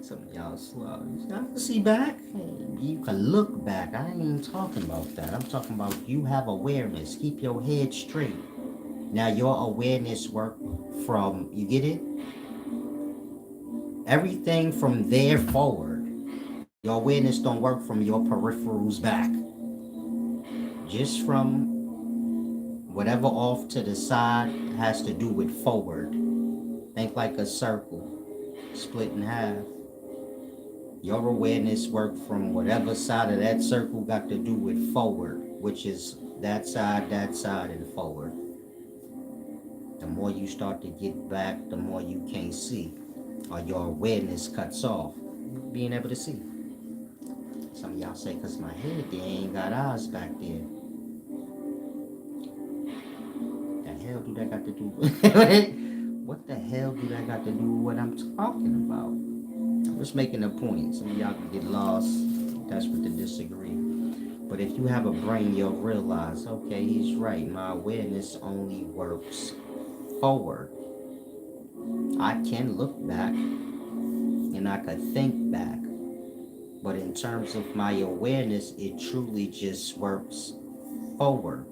some of y'all slow. I can see back. You can look back. I ain't even talking about that. I'm talking about you have awareness. Keep your head straight. Now your awareness work from, you get it? Everything from there forward. Your awareness don't work from your peripherals back. Just from whatever off to the side has to do with forward. Think like a circle, split in half. Your awareness work from whatever side of that circle got to do with forward, which is that side, and forward. The more you start to get back, the more you can't see. Or your awareness cuts off being able to see. Some of y'all say, because my head there ain't got eyes back there. The hell do that got to do with what the hell do that got to do with what I'm talking about? I'm just making a point. Some of y'all can get lost. That's what to disagree. But if you have a brain, you'll realize, okay, he's right. My awareness only works forward. I can look back and I could think back, but in terms of my awareness, it truly just works forward.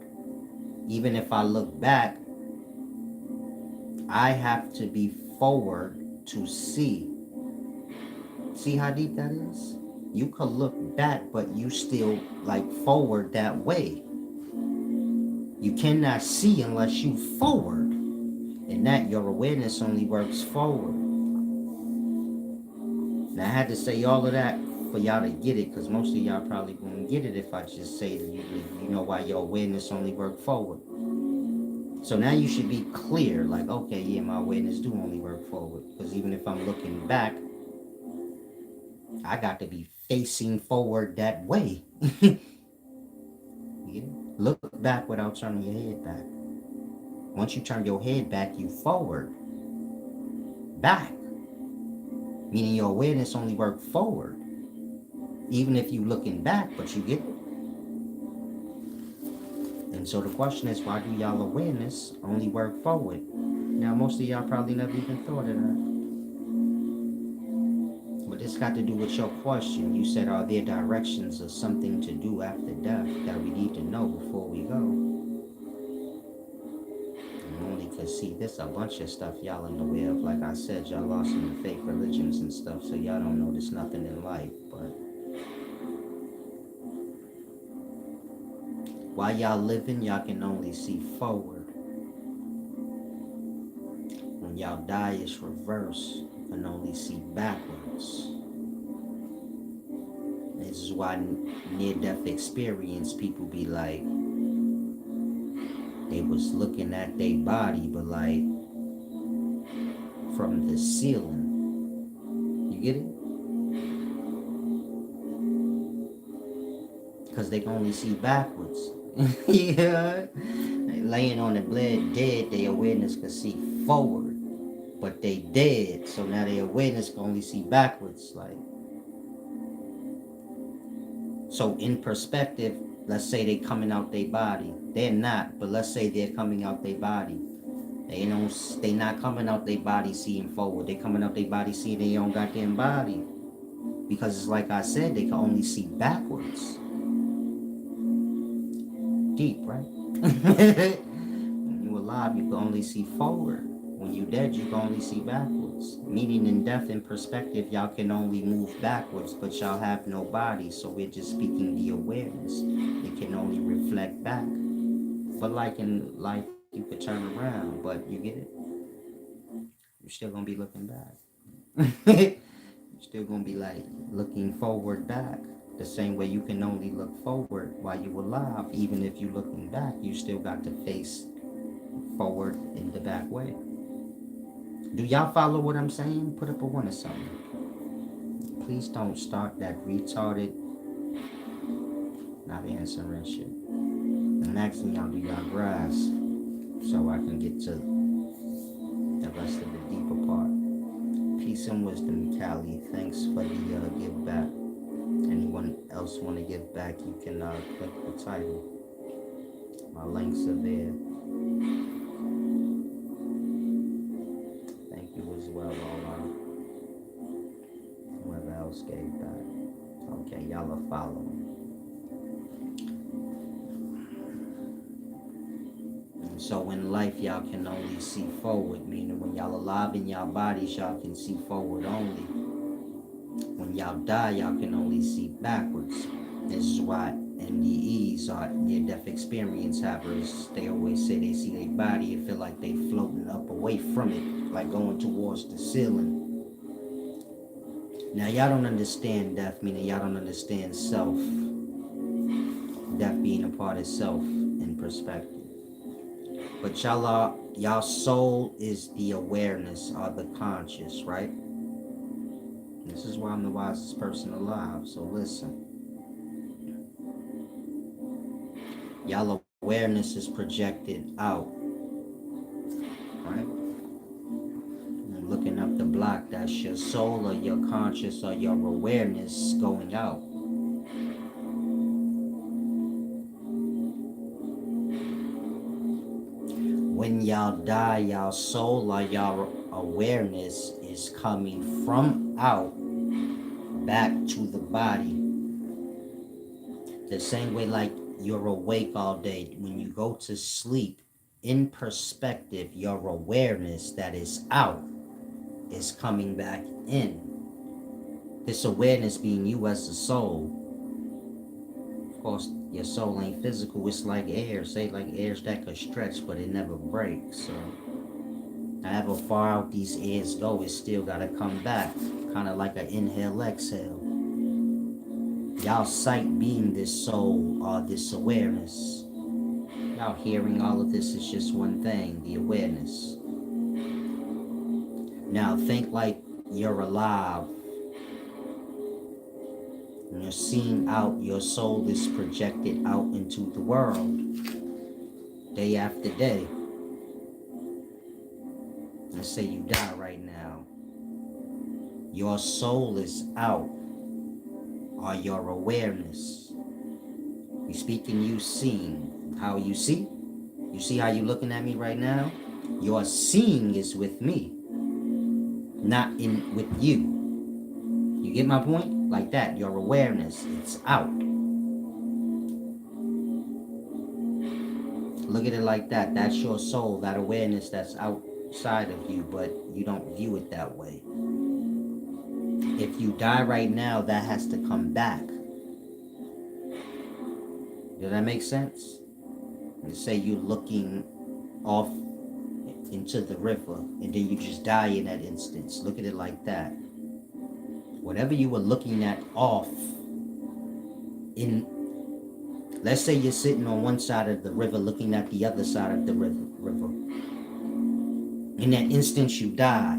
Even if I look back, I have to be forward to see. See how deep that is? You could look back, but you still like forward that way. You cannot see unless you forward. And that your awareness only works forward. Now I had to say all of that for for y'all to get it, because most of y'all probably won't get it if I just say to you, you know why your awareness only work forward. So now you should be clear, like, okay, yeah, my awareness do only work forward. Because even if I'm looking back, I got to be facing forward that way. Yeah. Look back without turning your head back. Once you turn your head back, you forward. Back. Meaning your awareness only work forward. Even if you looking back, but you get it. And so the question is, why do y'all awareness only work forward? Now, most of y'all probably never even thought of that. But this got to do with your question. You said, are there directions or something to do after death that we need to know before we go? And only because, see, there's a bunch of stuff y'all in the way of. Like I said, y'all lost in the fake religions and stuff, so y'all don't notice nothing in life. But while y'all living, y'all can only see forward. When y'all die, it's reverse. You can only see backwards. This is why near-death experience, people be like, they was looking at their body, but like, from the ceiling. You get it? Because they can only see backwards. Yeah. They laying on the bed dead, their awareness can see forward. But they dead, so now their awareness can only see backwards. Like, so in perspective, let's say they coming out their body. They're not, but let's say they're coming out their body. They not coming out their body seeing forward. They coming out their body seeing their own goddamn body. Because it's like I said, they can only see backwards. Deep, right? When you alive, you can only see forward. When you dead, you can only see backwards. Meaning in death and perspective, y'all can only move backwards, but y'all have no body. So we're just speaking the awareness. It can only reflect back. But like in life, you could turn around, but you get it? You're still gonna be looking back. You're still gonna be like looking forward back. The same way you can only look forward while you're alive. Even if you're looking back, you still got to face forward in the back way. Do y'all follow what I'm saying? Put up a one or something. Please don't start that retarded, not answering shit. I'm asking y'all, do y'all grasp so I can get to the rest of the deeper part. Peace and wisdom, Callie. Thanks for the give back. Anyone else want to give back, you can click the title. My links are there. Thank you as well, all whoever else gave back. Okay, y'all are following. And so in life, y'all can only see forward, meaning when y'all alive in y'all bodies, y'all can see forward only. When y'all die, y'all can only see backwards. This is why NDEs are near-death experience havers. They always say they see their body and feel like they floating up away from it, like going towards the ceiling. Now, y'all don't understand death, meaning y'all don't understand self. Death being a part of self in perspective. But y'all soul is the awareness or the conscious, right? This is why I'm the wisest person alive, so listen. Y'all awareness is projected out, right? And looking up the block, that's your soul or your conscious or your awareness going out. When y'all die, y'all soul or y'all awareness is coming from out back to the body. The same way like you're awake all day. When you go to sleep, in perspective, your awareness that is out is coming back in. This awareness being you as a soul. Of course, your soul ain't physical. It's like air. Say like airs that could stretch, but it never breaks. So however far out these airs go, it still got to come back. Kind of like an inhale, exhale. Y'all sight being this soul or this awareness. Y'all hearing all of this is just one thing, the awareness. Now think like you're alive. And you're seeing out, your soul is projected out into the world. Day after day. Let's say you die right now. Your soul is out, or your awareness. We speaking, you seeing. How you see? You see how you looking at me right now? Your seeing is with me, not in with you. You get my point? Like that, your awareness, it's out. Look at it like that. That's your soul, that awareness that's outside of you, but you don't view it that way. If you die right now, that has to come back. Does that make sense? Let's say you're looking off into the river, and then you just die in that instance. Look at it like that. Whatever you were looking at off in, let's say you're sitting on one side of the river looking at the other side of the river. In that instance you die,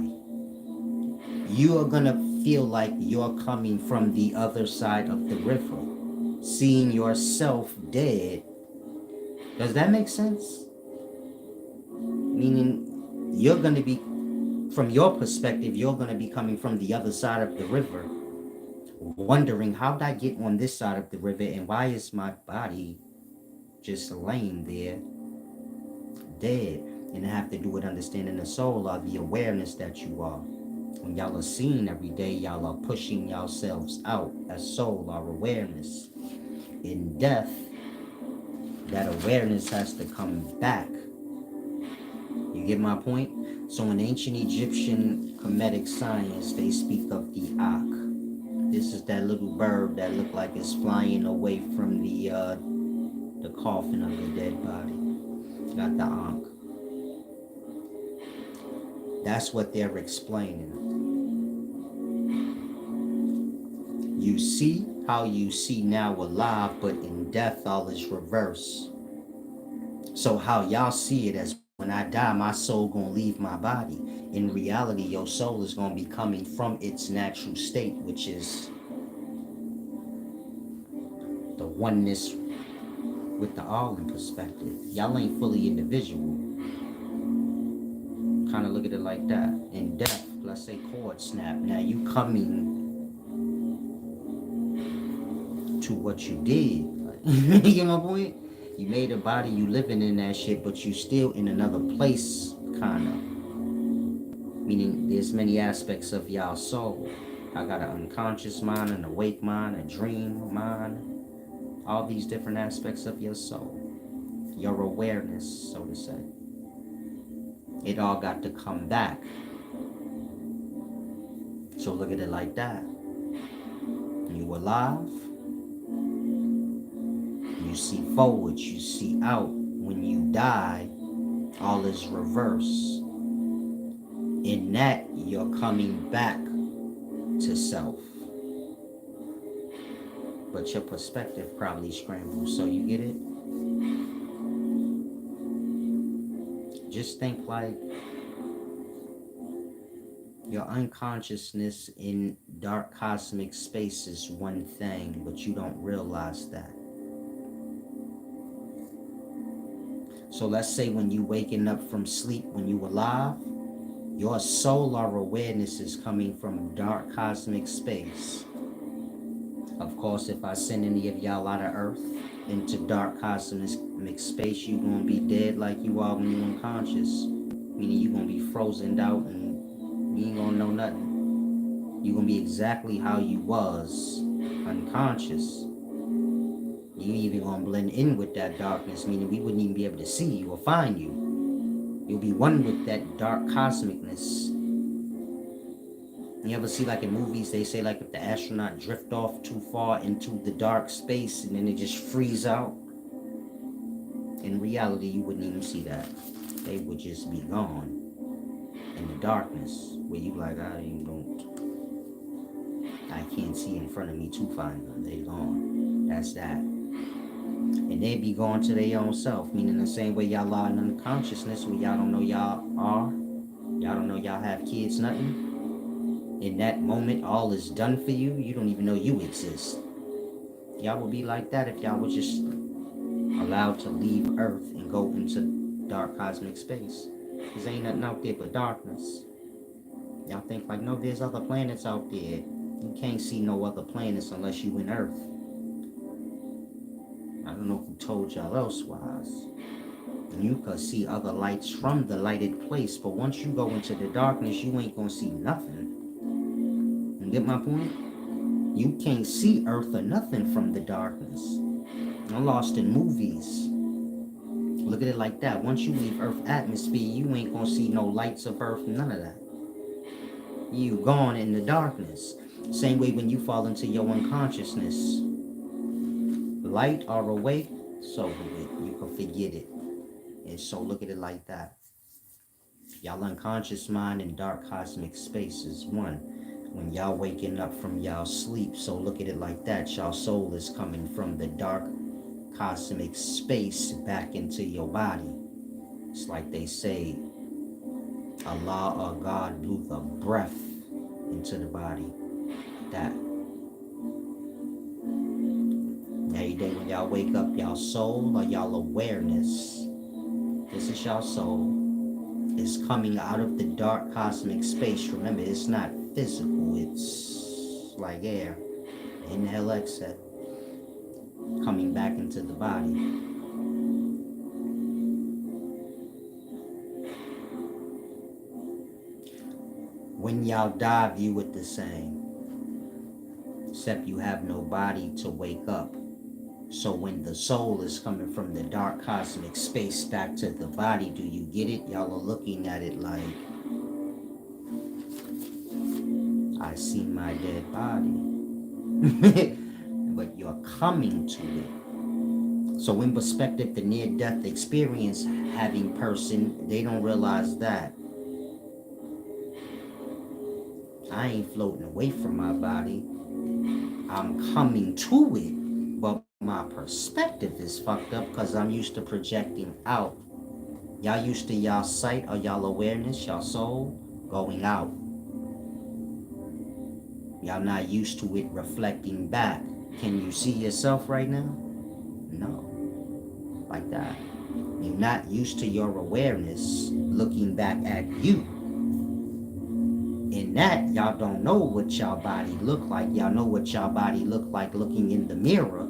you are gonna feel like you're coming from the other side of the river, seeing yourself dead. Does that make sense? Meaning you're gonna be, from your perspective, you're gonna be coming from the other side of the river, wondering, how did I get on this side of the river, and why is my body just laying there dead? And it have to do with understanding the soul, or the awareness that you are. When y'all are seeing every day, y'all are pushing yourselves out as soul or awareness. In death, that awareness has to come back. You get my point? So in ancient Egyptian Kemetic science, they speak of the Akh. This is that little bird that looked like it's flying away from the coffin of the dead body. Got the Ankh. That's what they're explaining. You see how you see now alive, but in death all is reverse. So how y'all see it as, when I die, my soul gonna leave my body. In reality, your soul is gonna be coming from its natural state, which is the oneness with the all in perspective. Y'all ain't fully individual. Kind of look at it like that. In death, let's say cord snap. Now you coming to what you did. You get my point? You made a body, you living in that shit, but you still in another place, kind of. Meaning there's many aspects of y'all soul. I got an unconscious mind, an awake mind, a dream mind. All these different aspects of your soul. Your awareness, so to say. It all got to come back. So look at it like that. You alive. You see forward, you see out. When you die, all is reverse. In that, you're coming back to self. But your perspective probably scrambles, so you get it? Just think like your unconsciousness in dark cosmic space is one thing, but you don't realize that. So let's say when you waking up from sleep, when you alive, your solar awareness is coming from dark cosmic space. Of course, if I send any of y'all out of Earth into dark cosmic space, you gonna be dead like you are when you unconscious. Meaning you gonna be frozen out and you ain't gonna know nothing. You gonna be exactly how you was unconscious. You even gonna blend in with that darkness, meaning we wouldn't even be able to see you or find you. You'll be one with that dark cosmicness. You ever see like in movies, they say like if the astronaut drift off too far into the dark space and then they just freeze out. In reality, you wouldn't even see that. They would just be gone in the darkness where you like, I can't see in front of me to find them. They gone. That's that. And they be going to their own self, meaning the same way y'all are in unconsciousness, where y'all don't know y'all are, y'all don't know y'all have kids, nothing. In that moment, all is done for you. You don't even know you exist. Y'all would be like that if y'all were just allowed to leave Earth and go into dark cosmic space. Because ain't nothing out there but darkness. Y'all think like, no, there's other planets out there. You can't see no other planets unless you in Earth. I don't know who told y'all elsewise. You could see other lights from the lighted place, but once you go into the darkness, you ain't gonna see nothing. You get my point? You can't see Earth or nothing from the darkness. I'm lost in movies. Look at it like that. Once you leave Earth atmosphere, you ain't gonna see no lights of Earth, none of that. You gone in the darkness. Same way when you fall into your unconsciousness. Light or awake, so you can forget it. And so look at it like that. Y'all unconscious mind and dark cosmic space is one. When y'all waking up from y'all sleep, so look at it like that. Y'all soul is coming from the dark cosmic space back into your body. It's like they say, Allah or God blew the breath into the body. That. Every day when y'all wake up, y'all soul or y'all awareness, this is y'all soul, is coming out of the dark cosmic space. Remember, it's not physical, it's like air. Inhale, exhale. Coming back into the body. When y'all die, view it the same. Except you have no body to wake up. So when the soul is coming from the dark cosmic space back to the body, do you get it? Y'all are looking at it like, I see my dead body. But you're coming to it. So in perspective, the near-death experience having person, they don't realize that I ain't floating away from my body. I'm coming to it, but my perspective is fucked up because I'm used to projecting out. Y'all used to y'all sight or y'all awareness, y'all soul, going out. Y'all not used to it reflecting back. Can you see yourself right now? No. Like that. You're not used to your awareness looking back at you. In that, y'all don't know what y'all body look like. Y'all know what y'all body look like looking in the mirror.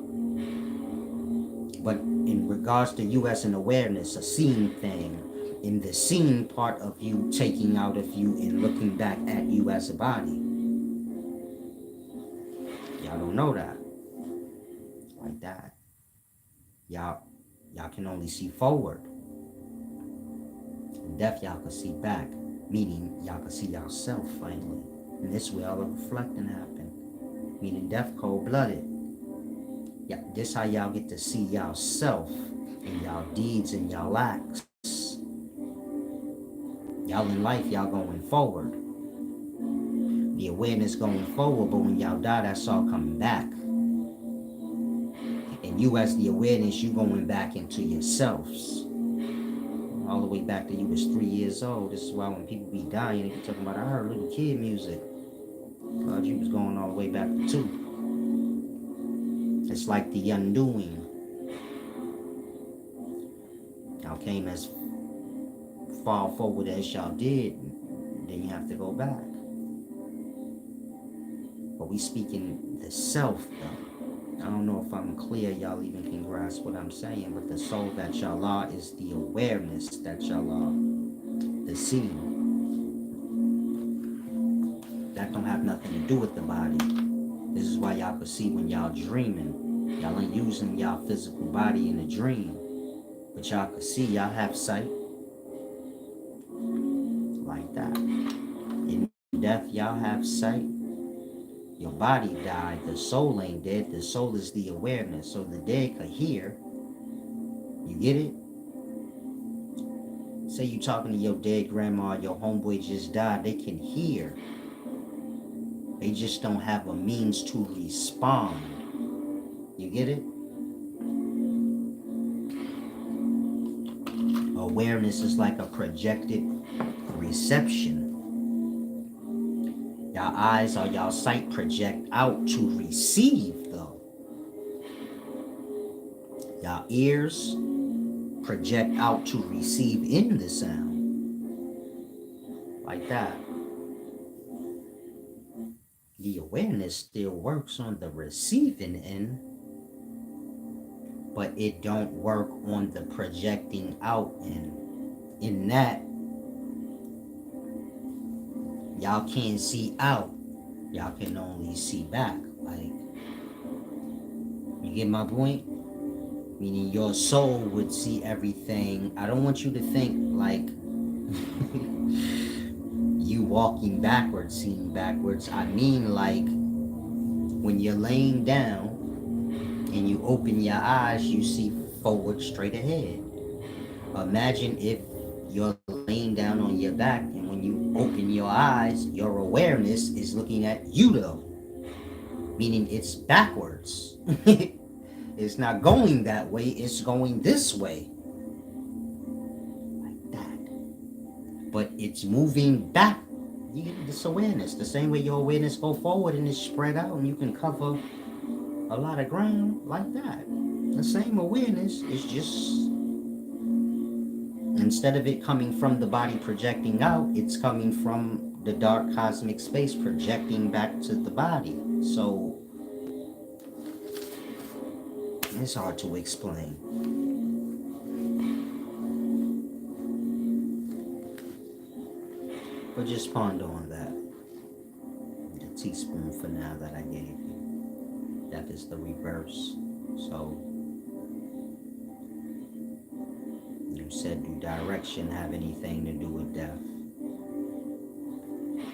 But in regards to you as an awareness, a seeing thing, in the seeing part of you taking out of you and looking back at you as a body. Y'all don't know that. Like that. Y'all can only see forward. In death, y'all can see back. Meaning, y'all can see yourself finally. And this is where all the reflecting happen. Meaning death cold-blooded. Yeah, this how y'all get to see yourself and y'all deeds and y'all acts. Y'all in life, y'all going forward. The awareness going forward, but when y'all die, that's all coming back. And you as the awareness, you going back into yourselves. All the way back to you was 3 years old. This is why when people be dying, they be talking about, I heard little kid music. God, you was going all the way back to 2. It's like the undoing. Y'all came as far forward as y'all did, then you have to go back. But we speaking the self, though. I don't know if I'm clear, y'all even can grasp what I'm saying, but the soul that y'all are is the awareness that y'all are, the seeing. That don't have nothing to do with the body. This is why y'all can see when y'all dreaming. Y'all ain't using y'all physical body in a dream, but y'all can see, y'all have sight. Like that. In death, y'all have sight. Your body died, the soul ain't dead, the soul is the awareness. So the dead could hear. You get it? Say you talking to your dead grandma, your homeboy just died, they can hear. They just don't have a means to respond. You get it? Awareness is like a projected reception. Y'all eyes or y'all sight project out to receive, though. Y'all ears project out to receive in the sound. Like that. The awareness still works on the receiving end, but it don't work on the projecting out end. In that, y'all can't see out. Y'all can only see back. Like, you get my point? Meaning your soul would see everything. I don't want you to think like you walking backwards, seeing backwards. I mean like when you're laying down and you open your eyes, you see forward straight ahead. Imagine if you're laying down on your back and when you open your eyes, your awareness is looking at you though. Meaning it's backwards. It's not going that way, it's going this way. Like that. But it's moving back. You get this awareness. The same way your awareness go forward and it's spread out and you can cover a lot of ground like that. The same awareness is just, instead of it coming from the body projecting out, it's coming from the dark cosmic space projecting back to the body. So it's hard to explain. But just ponder on that. The teaspoon for now that I gave you. Death is the reverse. So you said, do direction have anything to do with death?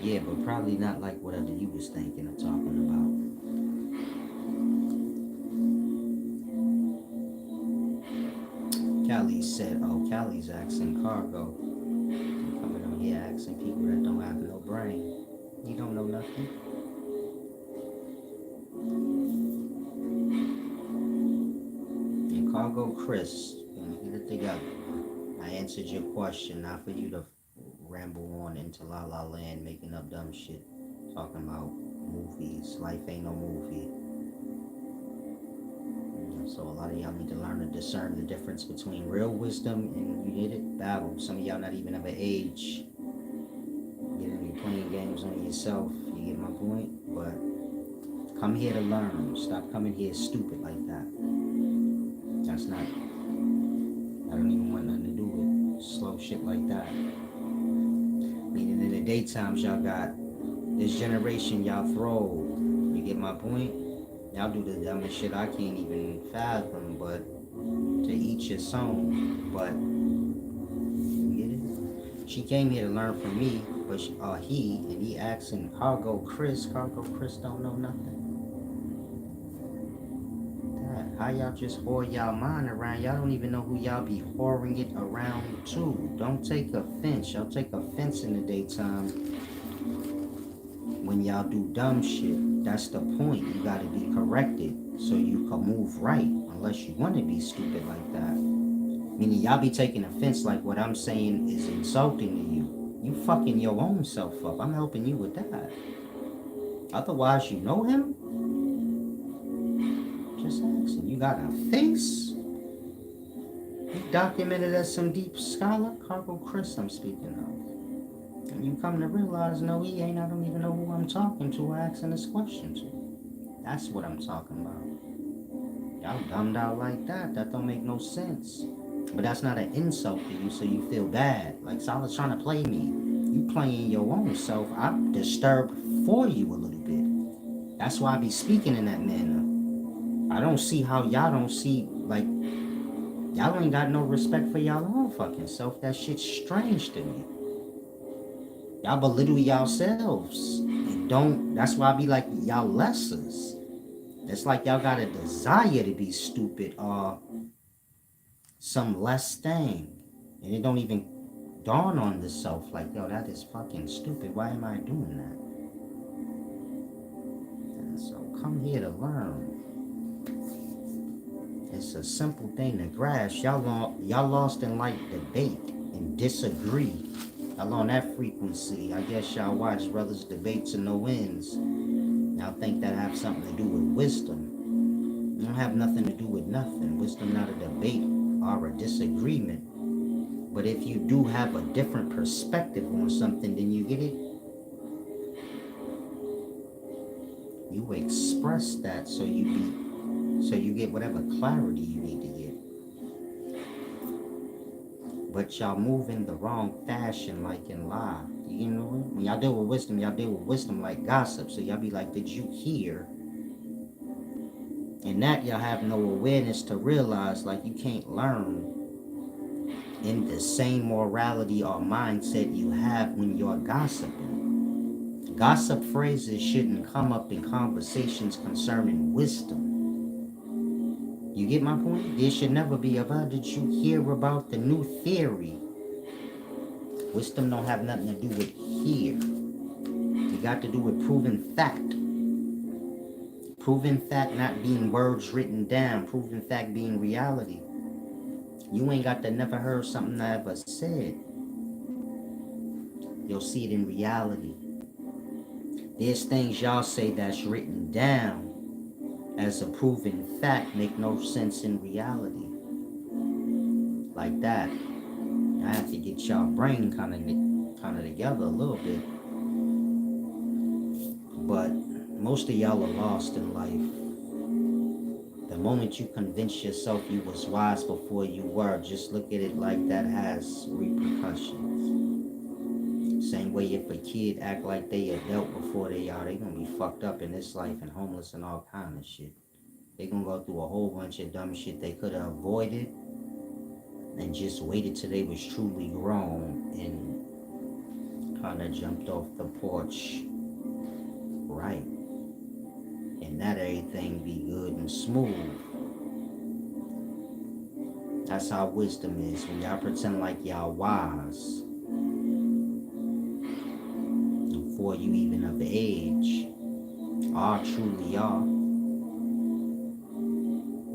Yeah, but probably not like whatever you was thinking or talking about. Callie said, oh, Callie's asking cargo. Coming on here asking people that don't have no brain. You don't know nothing. And cargo Chris, get it together. I answered your question, not for you to ramble on into La La Land, making up dumb shit, talking about movies. Life ain't no movie. So a lot of y'all need to learn to discern the difference between real wisdom and, you get it, battle. Some of y'all not even of an age. You're playing games on yourself. You get my point? But come here to learn. Stop coming here stupid like that. That's not, I don't even want nothing to do with slow shit like that. Meaning in the daytimes y'all got this generation y'all throw. You get my point? Y'all do the dumbest shit I can't even fathom, but to each his own. But you get it? She came here to learn from me, but he asking Cargo Chris don't know nothing. How y'all just whore y'all mind around? Y'all don't even know who y'all be whoring it around to. Don't take offense. Y'all take offense in the daytime when y'all do dumb shit. That's the point. You gotta be corrected so you can move right, unless you want to be stupid like that. Meaning y'all be taking offense like what I'm saying is insulting to you. You fucking your own self up. I'm helping you with that. Otherwise, you know him? Just asking. You got a face? You documented as some deep scholar? Cargo Chris I'm speaking of. And you come to realize, no, he ain't. I don't even know who I'm talking to or asking this question to. That's what I'm talking about. Y'all dumbed out like that. That don't make no sense. But that's not an insult to you, so you feel bad. Like Salah's trying to play me. You playing your own self. I'm disturbed for you a little bit. That's why I be speaking in that manner. I don't see how y'all don't see, like, y'all ain't got no respect for y'all own fucking self. That shit's strange to me. Y'all belittle yourselves. And don't, that's why I be like, y'all lessers. It's like y'all got a desire to be stupid or some less thing. And it don't even dawn on the self like, yo, that is fucking stupid. Why am I doing that? come here to learn. It's a simple thing to grasp. Y'all lost in like debate and disagree. Y'all on that frequency. I guess y'all watch brothers debate to no ends. Y'all think that have something to do with wisdom. It don't have nothing to do with nothing. Wisdom not a debate or a disagreement. But if you do have a different perspective on something, then you get it. You express that so you get whatever clarity you need to get. But y'all move in the wrong fashion, like in lie. You know, when y'all deal with wisdom like gossip. So y'all be like, did you hear? And that y'all have no awareness to realize, like, you can't learn in the same morality or mindset you have when you're gossiping. Gossip phrases shouldn't come up in conversations concerning wisdom. You get my point? There should never be about, did you hear about the new theory? Wisdom don't have nothing to do with hear. It got to do with proven fact. Proven fact not being words written down. Proven fact being reality. You ain't got to never heard something I ever said. You'll see it in reality. There's things y'all say that's written down as a proven fact make no sense in reality. Like that. I have to get y'all brain kind of together a little bit. But most of y'all are lost in life. The moment you convince yourself you was wise before you were, just look at it like that has repercussions. Same way if a kid act like they adult before they are, they gonna be fucked up in this life and homeless and all kind of shit. They gonna go through a whole bunch of dumb shit they could have avoided and just waited till they was truly grown and kind of jumped off the porch right. And that everything be good and smooth. That's how wisdom is. When y'all pretend like y'all wise before you even of age, or truly are.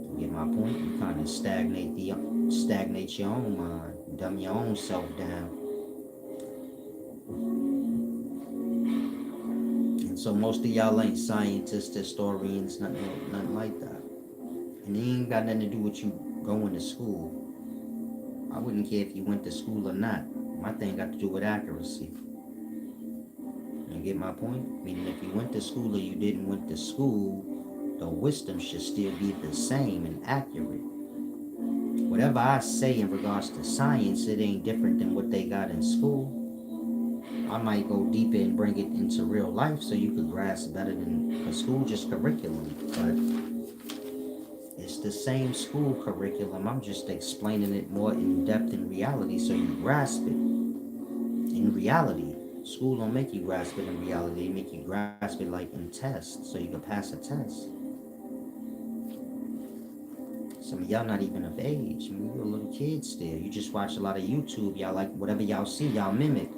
You get my point? You kind of stagnate your own mind, dumb your own self down. So most of y'all ain't scientists, historians, nothing like that. And it ain't got nothing to do with you going to school. I wouldn't care if you went to school or not. My thing got to do with accuracy. You get my point? Meaning if you went to school or you didn't went to school, the wisdom should still be the same and accurate. Whatever I say in regards to science, it ain't different than what they got in school. I might go deeper and bring it into real life so you could grasp better than the school just curriculum. But it's the same school curriculum. I'm just explaining it more in depth in reality so you grasp it. In reality, school don't make you grasp it in reality. They make you grasp it like in tests so you can pass a test. Some of y'all not even of age. I mean, you're a little kid still. You just watch a lot of YouTube. Y'all like whatever y'all see, y'all mimic.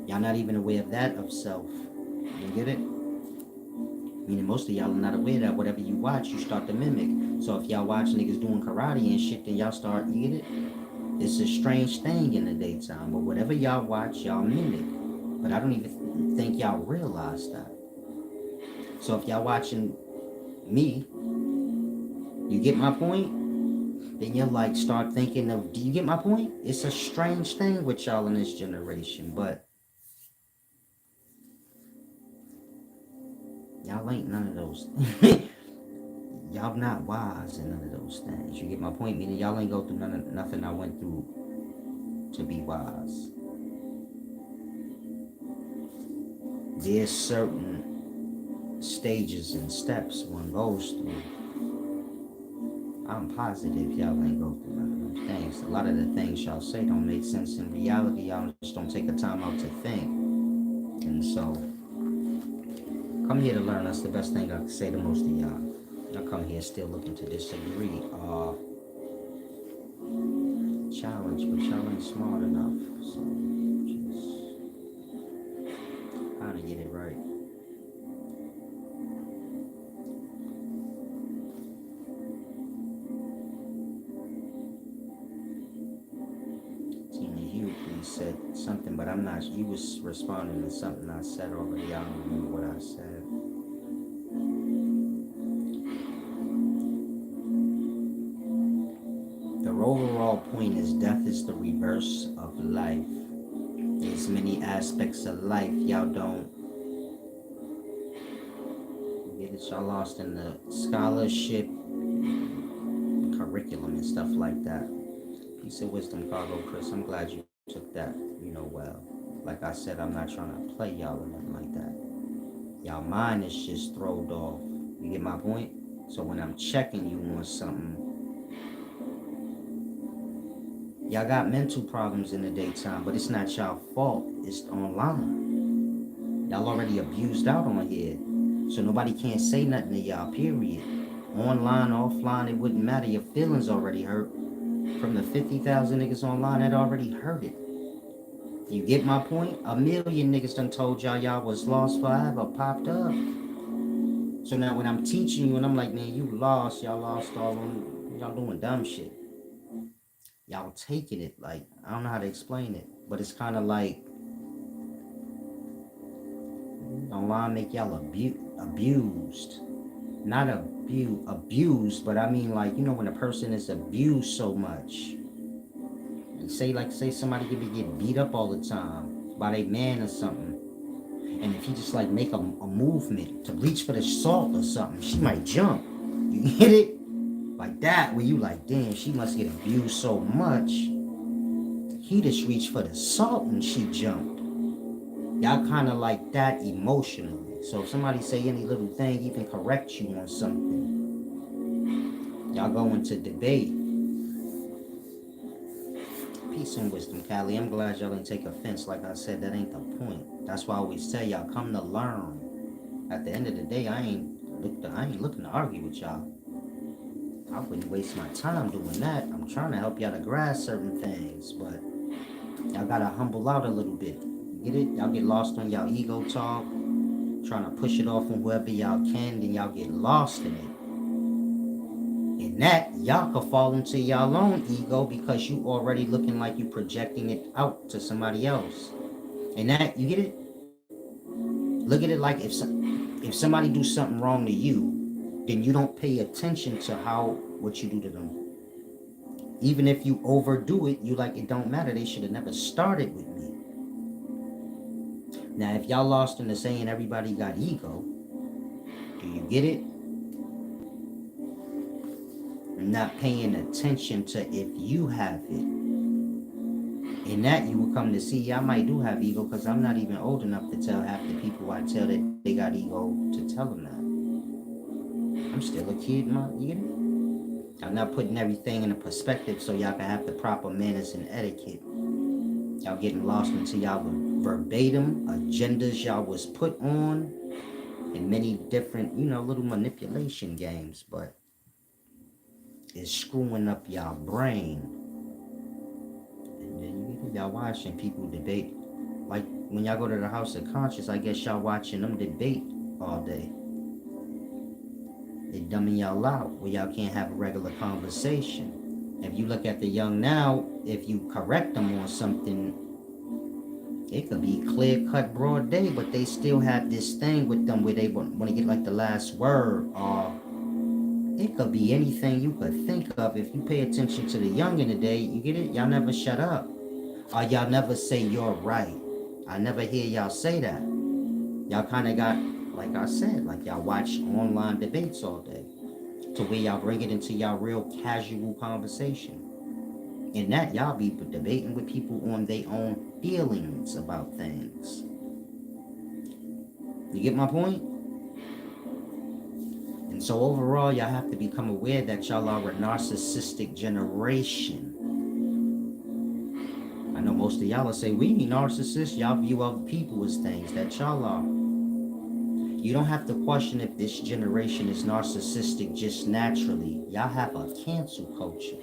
Y'all not even aware of that of self. You get it? Meaning most of y'all are not aware that whatever you watch, you start to mimic. So if y'all watch niggas doing karate and shit, then y'all start, you get it? It's a strange thing in the daytime. But whatever y'all watch, y'all mimic. But I don't even think y'all realize that. So if y'all watching me, you get my point? Then you'll like start thinking of, do you get my point? It's a strange thing with y'all in this generation, but y'all ain't none of those. Y'all not wise in none of those things. You get my point? Meaning y'all ain't go through nothing I went through to be wise. There's certain stages and steps one goes through. I'm positive y'all ain't go through none of those things. A lot of the things y'all say don't make sense in reality. Y'all just don't take the time out to think. And so, come here to learn. That's the best thing I can say to most of y'all. I come here still looking to disagree. Challenge, but y'all ain't smart enough. So, just how to get it right. said something, but I'm not. You was responding to something I said already. I don't remember what I said. The overall point is death is the reverse of life. There's many aspects of life y'all don't get it. Y'all lost in the scholarship, curriculum, and stuff like that. Piece of wisdom, Cargo Chris. I'm glad you took that, well. Like I said, I'm not trying to play y'all or nothing like that. Y'all mind is just thrown off. You get my point? So when I'm checking you on something, y'all got mental problems in the daytime, but it's not y'all fault. It's online. Y'all already abused out on here. So nobody can't say nothing to y'all, period. Online, offline, it wouldn't matter. Your feelings already hurt. From the 50,000 niggas online that already heard it. You get my point? A million niggas done told y'all was lost forever, popped up. So now when I'm teaching you and I'm like, man, you lost, y'all lost all them, y'all doing dumb shit. Y'all taking it, like, I don't know how to explain it, but it's kind of like, online make y'all abused. Not abused, but I mean like, when a person is abused so much. Say somebody could get beat up all the time by a man or something. And if you just like make a movement to reach for the salt or something, she might jump. You get it? Like that, where you like, damn, she must get abused so much. He just reached for the salt and she jumped. Y'all kind of like that emotionally. So if somebody say any little thing, even correct you on something, y'all go into debate. Peace and wisdom, Callie. I'm glad y'all didn't take offense. Like I said, that ain't the point. That's why I always tell y'all, come to learn. At the end of the day, I ain't looking to argue with y'all. I wouldn't waste my time doing that. I'm trying to help y'all to grasp certain things, but y'all gotta humble out a little bit. Get it? Y'all get lost on y'all ego talk, trying to push it off on whoever y'all can, then y'all get lost in it. And that, y'all could fall into y'all own ego because you already looking like you projecting it out to somebody else. And that, you get it? Look at it like if somebody do something wrong to you, then you don't pay attention to what you do to them. Even if you overdo it, you like, it don't matter. They should have never started with me. Now, if y'all lost in the saying everybody got ego, do you get it? Not paying attention to if you have it. In that, you will come to see, I might do have ego because I'm not even old enough to tell half the people I tell that they got ego to tell them that. I'm still a kid, you get it? I'm not putting everything in a perspective so y'all can have the proper manners and etiquette. Y'all getting lost into y'all verbatim agendas y'all was put on in many different, little manipulation games, but it's screwing up y'all brain. And then y'all watching people debate. Like when y'all go to the House of Conscience, I guess y'all watching them debate all day. They dumbing y'all out where y'all can't have a regular conversation. If you look at the young now, if you correct them on something, it could be clear cut broad day, but they still have this thing with them where they want to get like the last word, or it could be anything you could think of. If you pay attention to the young in the day, you get it? Y'all never shut up. Or y'all never say you're right. I never hear y'all say that. Y'all kind of got, like I said, like y'all watch online debates all day to where y'all bring it into y'all real casual conversation. In that, y'all be debating with people on their own feelings about things. You get my point? And so overall, y'all have to become aware that y'all are a narcissistic generation. I know most of y'all will say, we ain't narcissists. Y'all view other people as things that y'all are. You don't have to question if this generation is narcissistic just naturally. Y'all have a cancel culture.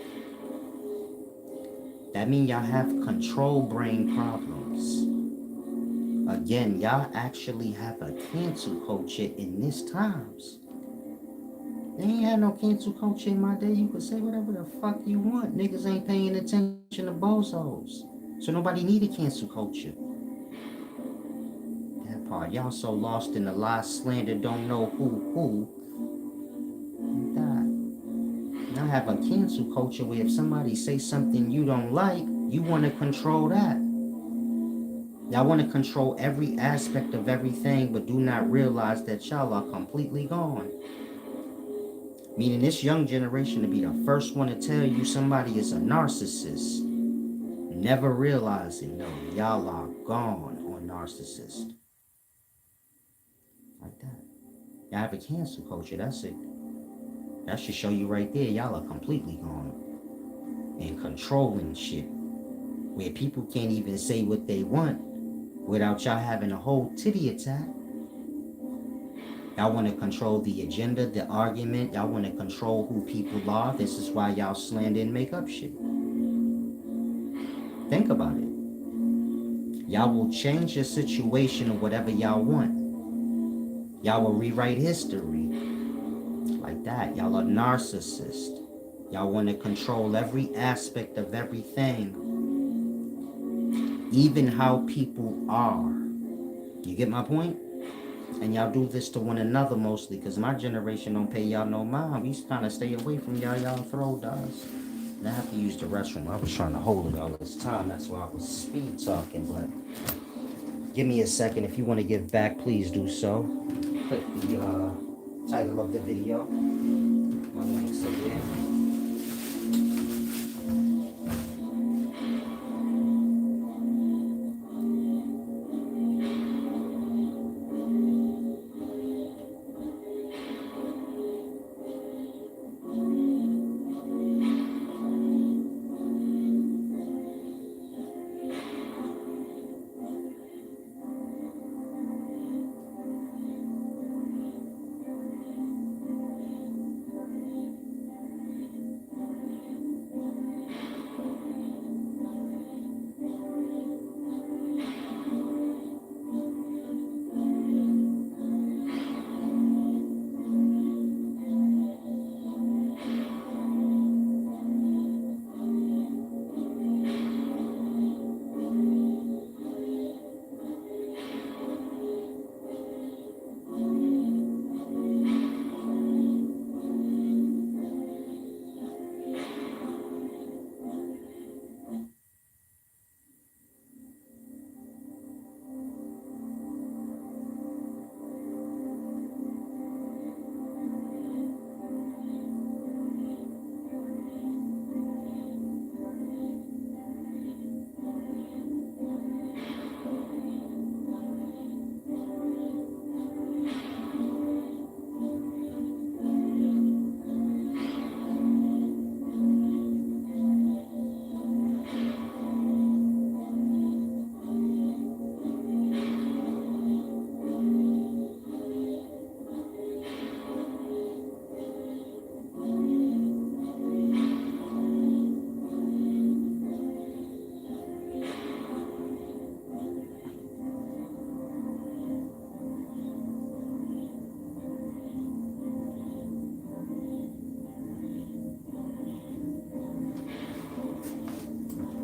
That means y'all have control brain problems. Again, y'all actually have a cancel culture in this times. They ain't had no cancel culture in my day. You could say whatever the fuck you want. Niggas ain't paying attention to bozos. So nobody need a cancel culture. That part. Y'all so lost in the lie, slander, don't know who. Like that. Now have a cancel culture where if somebody say something you don't like, you want to control that. Y'all want to control every aspect of everything, but do not realize that y'all are completely gone. Meaning this young generation to be the first one to tell you somebody is a narcissist, never realizing, no, y'all are gone on narcissist. Like that. Y'all have a cancel culture, that's it. That should show you right there, y'all are completely gone. And controlling shit. Where people can't even say what they want without y'all having a whole titty attack. Y'all want to control the agenda, the argument. Y'all want to control who people are. This is why y'all slander and make up shit. Think about it. Y'all will change your situation or whatever y'all want. Y'all will rewrite history. Like that. Y'all are narcissists. Y'all want to control every aspect of everything. Even how people are. You get my point? And y'all do this to one another mostly, because my generation don't pay y'all no mind. We kind of stay away from y'all. Y'all throw does. And I have to use the restroom. I was trying to hold it all this time. That's why I was speed talking. But give me a second. If you want to give back, please do so. Click the title of the video. My links are there.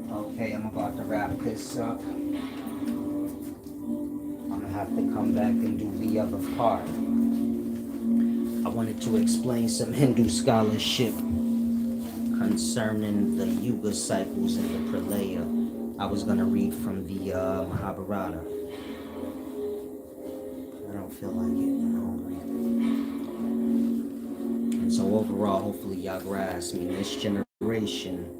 Okay, I'm about to wrap this up. I'm gonna have to come back and do the other part. I wanted to explain some Hindu scholarship concerning the Yuga cycles and the Pralaya. I was gonna read from the Mahabharata. I don't feel like it. I'm hungry. And so overall, hopefully y'all grasp me. This generation,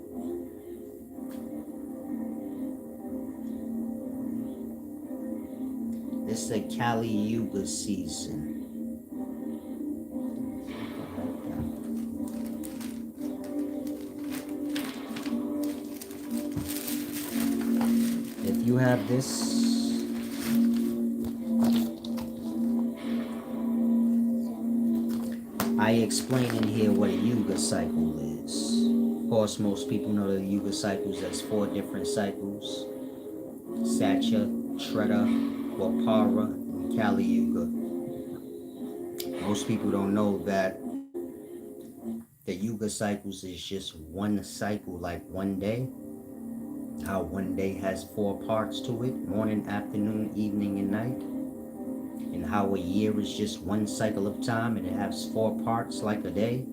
it's the Kali Yuga season. If you have this, I explain in here what a Yuga cycle is. Of course, most people know the Yuga cycles as 4 different cycles. Satya, Treta, Dwapara, and Kali Yuga. Most people don't know that the Yuga cycles is just one cycle, like one day. How one day has 4 parts to it: morning, afternoon, evening, and night. And how a year is just one cycle of time and it has 4 parts like a day,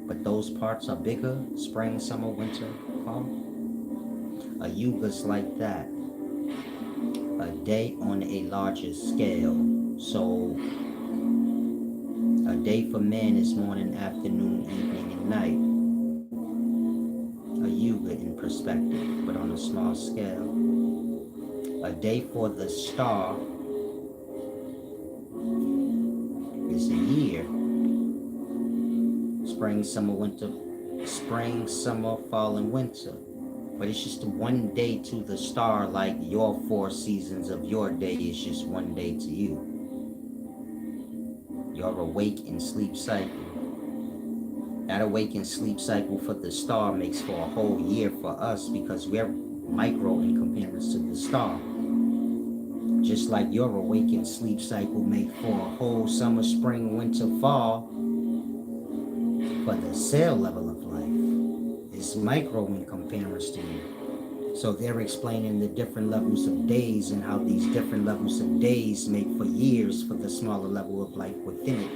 but those parts are bigger: spring, summer, winter, fall. A yuga's like that, a day on a larger scale. So a day for man is morning, afternoon, evening, and night. A yuga in perspective, but on a small scale. A day for the star is a year. Spring, summer, winter, spring, summer, fall, and winter. But it's just one day to the star, like your 4 seasons of your day is just one day to you. Your awake and sleep cycle. That awake and sleep cycle for the star makes for a whole year for us because we're micro in comparison to the star. Just like your awake and sleep cycle make for a whole summer, spring, winter, fall, for the cell level of life is micro in comparison to you. So they're explaining the different levels of days and how these different levels of days make for years for the smaller level of life within it.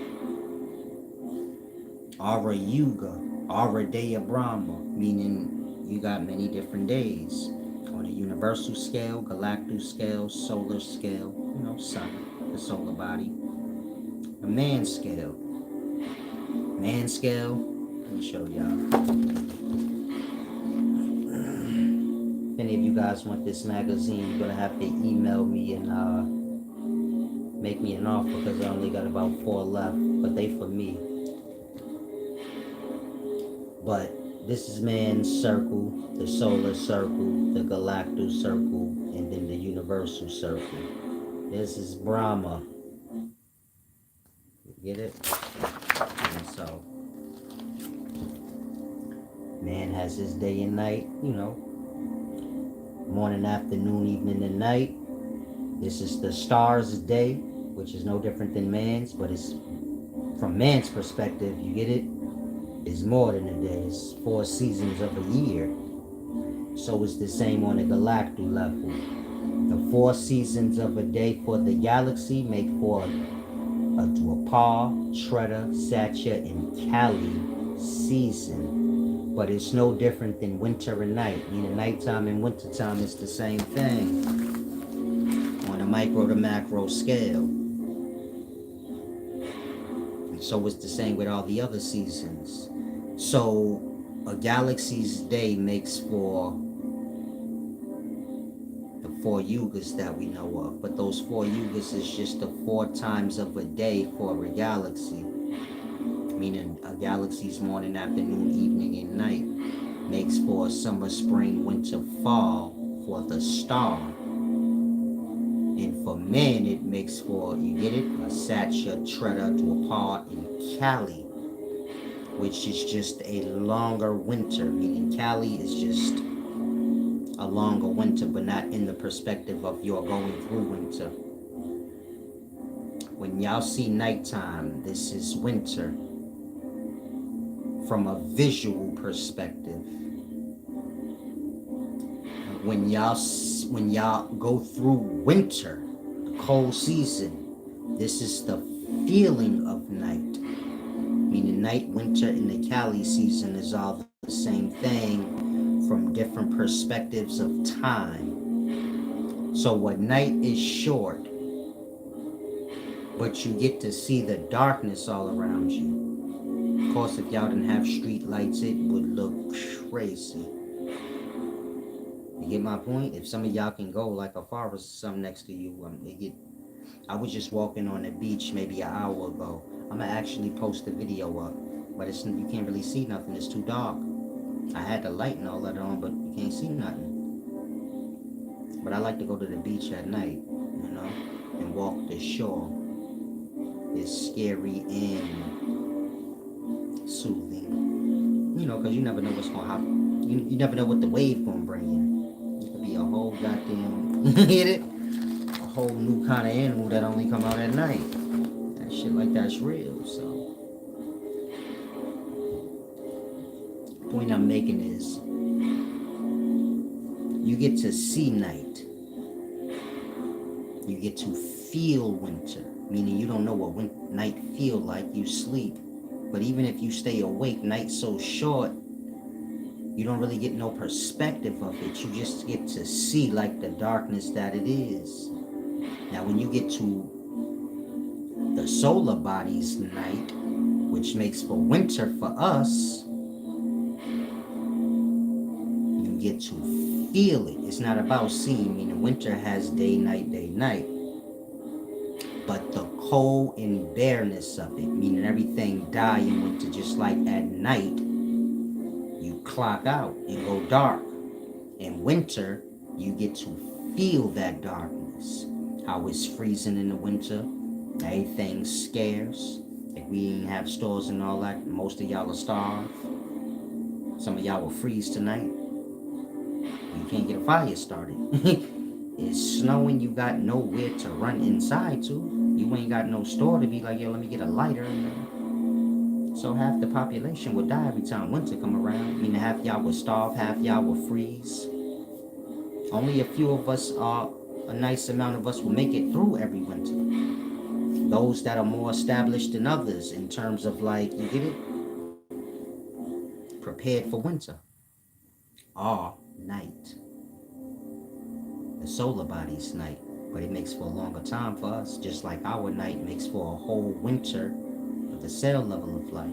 Aura Yuga, Aura Daya Brahma, meaning you got many different days. On a universal scale, galactic scale, solar scale, sun, the solar body. A man scale. Man scale, let me show y'all. If any of you guys want this magazine, you're gonna have to email me and make me an offer because I only got about 4 left, but they for me. But this is man's circle, the solar circle, the galactic circle, and then the universal circle. This is Brahma. You get it? And so, man has his day and night, morning, afternoon, evening, and night. This is the stars' day, which is no different than man's, but it's from man's perspective, you get it? It's more than a day. It's 4 seasons of a year. So it's the same on a galactic level. The 4 seasons of a day for the galaxy make for a Dwapar, Treta, Satya, and Kali season. But it's no different than winter and night. Meaning nighttime and wintertime is the same thing on a micro to macro scale. And so it's the same with all the other seasons. So a galaxy's day makes for the 4 yugas that we know of. But those 4 yugas is just the 4 times of a day for a galaxy. Meaning a galaxy's morning, afternoon, evening, and night makes for summer, spring, winter, fall for the star. And for men, it makes for, you get it? A Satya, Treta, Dwapar, and Kali, which is just a longer winter, meaning Kali is just a longer winter, but not in the perspective of you're going through winter. When y'all see nighttime, this is winter from a visual perspective. When y'all go through winter, the cold season, this is the feeling of night. Meaning night, winter, and the Kali season is all the same thing from different perspectives of time. So what night is short, but you get to see the darkness all around you. Of course, if y'all didn't have street lights, it would look crazy. You get my point? If some of y'all can go like a forest or something next to you, I was just walking on the beach maybe an hour ago. I'm gonna actually post the video up, but you can't really see nothing. It's too dark. I had the light and all that on, but you can't see nothing. But I like to go to the beach at night, and walk the shore. It's scary and soothing, because you never know what's gonna happen. You never know what the wave gonna bring you. It could be a whole goddamn, get it? A whole new kind of animal that only come out at night. Shit like that's real. So the point I'm making is You get to see night. You get to feel winter, meaning you don't know what night feel like. You sleep. But even if you stay awake, night's so short, you don't really get no perspective of it. You just get to see like the darkness that it is. Now, when you get to the solar body's night, which makes for winter for us, you get to feel it. It's not about seeing, meaning winter has day, night, day, night. But the cold and bareness of it, meaning everything die in winter, just like at night, you clock out and go dark. In winter, you get to feel that darkness. How it's freezing in the winter, everything's scarce. If we didn't have stores and all that, most of y'all will starve. Some of y'all will freeze tonight. You can't get a fire started. It's snowing, you got nowhere to run inside to. You ain't got no store to be like, yo, let me get a lighter. So half the population would die every time winter come around. I mean, half y'all would starve, half y'all would freeze. Only a few of us a nice amount of us will make it through every winter. Those that are more established than others in terms of like, you get it? Prepared for winter. All night. The solar body's night, but it makes for a longer time for us, just like our night makes for a whole winter of the cell level of life,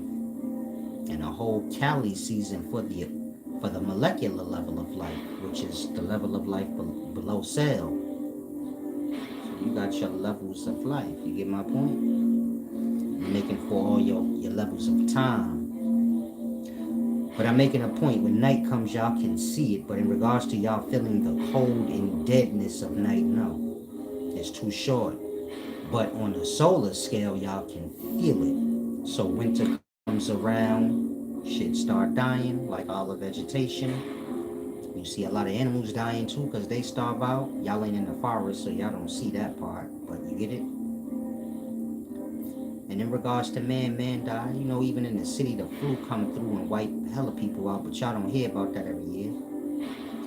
and a whole Cali season for the molecular level of life, which is the level of life below cell. So you got your levels of life. You get my point? You're making for all your levels of time. But I'm making a point, when night comes, y'all can see it. But in regards to y'all feeling the cold and deadness of night, no. It's too short. But on the solar scale, y'all can feel it. So winter comes around, shit start dying, like all the vegetation. You see a lot of animals dying too, because they starve out. Y'all ain't in the forest, so y'all don't see that part. But you get it? And in regards to man die. You know, even in the city, the flu come through and wipe hella people out, but y'all don't hear about that every year.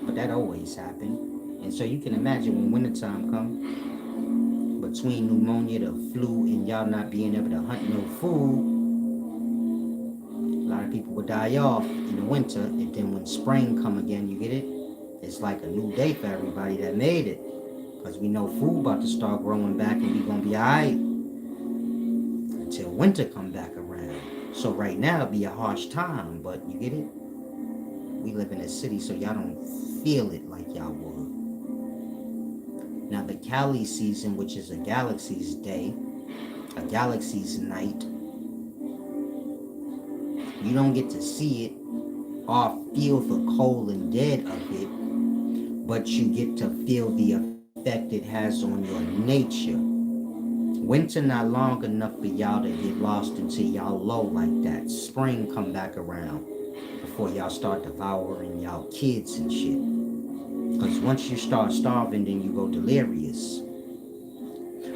But that always happen. And so you can imagine when wintertime come, between pneumonia, the flu, and y'all not being able to hunt no food, a lot of people will die off in the winter. And then when spring come again, you get it? It's like a new day for everybody that made it. Because we know food about to start growing back and we gonna be alright until winter come back around. So right now it'll be a harsh time, but you get it? We live in a city, so y'all don't feel it like y'all would. Now the Cali season, which is a galaxy's day, a galaxy's night, you don't get to see it or feel the cold and dead of it, but you get to feel the effect it has on your nature. Winter not long enough for y'all to get lost until y'all low like that. Spring come back around before y'all start devouring y'all kids and shit. Because once you start starving, then you go delirious.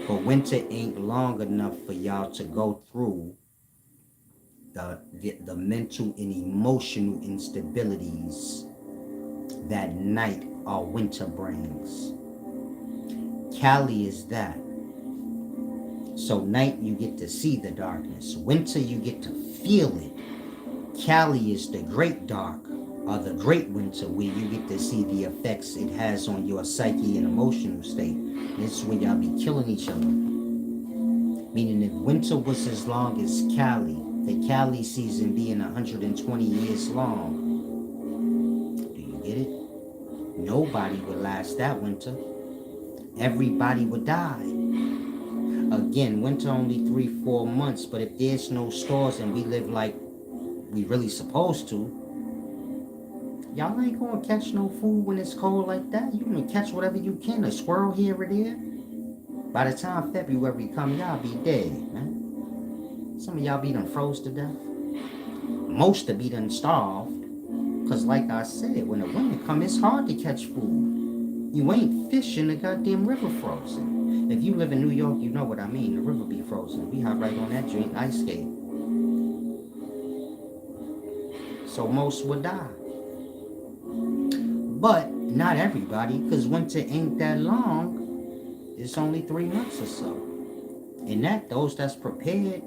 But winter ain't long enough for y'all to go through the mental and emotional instabilities that night or winter brings. Cali is that. So night you get to see the darkness. Winter you get to feel it. Cali is the great dark or the great winter, where you get to see the effects it has on your psyche and emotional state. This is when y'all be killing each other. Meaning if winter was as long as Cali, the Cali season being 120 years long, do you get it? Nobody would last that winter. Everybody would die. Again, winter only 3-4 months, but if there's no stores and we live like we really supposed to, y'all ain't gonna catch no food when it's cold like that. You can catch whatever you can, a squirrel here or there. By the time February come, y'all be dead, man. Some of y'all be done froze to death. Most of be done starved. Cause like I said, when the winter come, it's hard to catch food. You ain't fishing, the goddamn river frozen. If you live in New York, you know what I mean. The river be frozen. We hop right on that joint, ice skate. So most would die. But Not everybody, because winter ain't that long. It's only 3 months or so. And those that's prepared,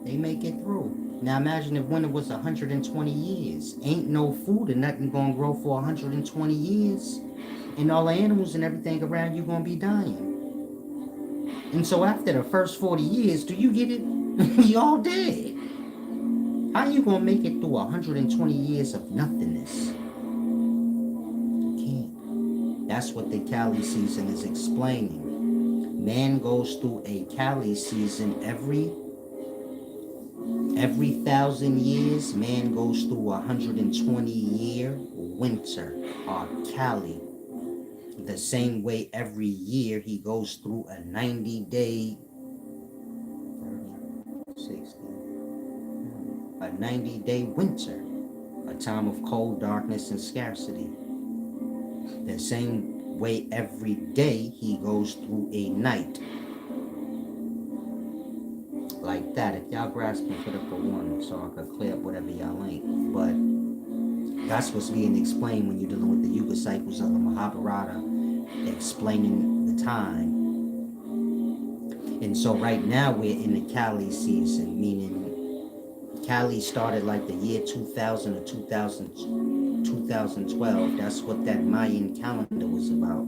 they make it through. Now imagine if winter was 120 years. Ain't no food and nothing gonna grow for 120 years. And all the animals and everything around you gonna be dying. And so after the first 40 years, do you get it? Y'all dead. How you gonna make it through 120 years of nothingness? You can't. That's what the Cali season is explaining. Man goes through a Cali season every 1,000 years. Man goes through 120-year winter or Cali. The same way every year he goes through a 90-day, 90-day winter, a time of cold, darkness, and scarcity. The same way every day he goes through a night. Like that. If y'all grasp and put up a one so I could clear up whatever y'all ain't. But that's what's being explained when you're dealing with the Yuga cycles of the Mahabharata, explaining the time. And so right now we're in the Kali season, meaning Kali started like the year 2000 or 2012. That's what that Mayan calendar was about.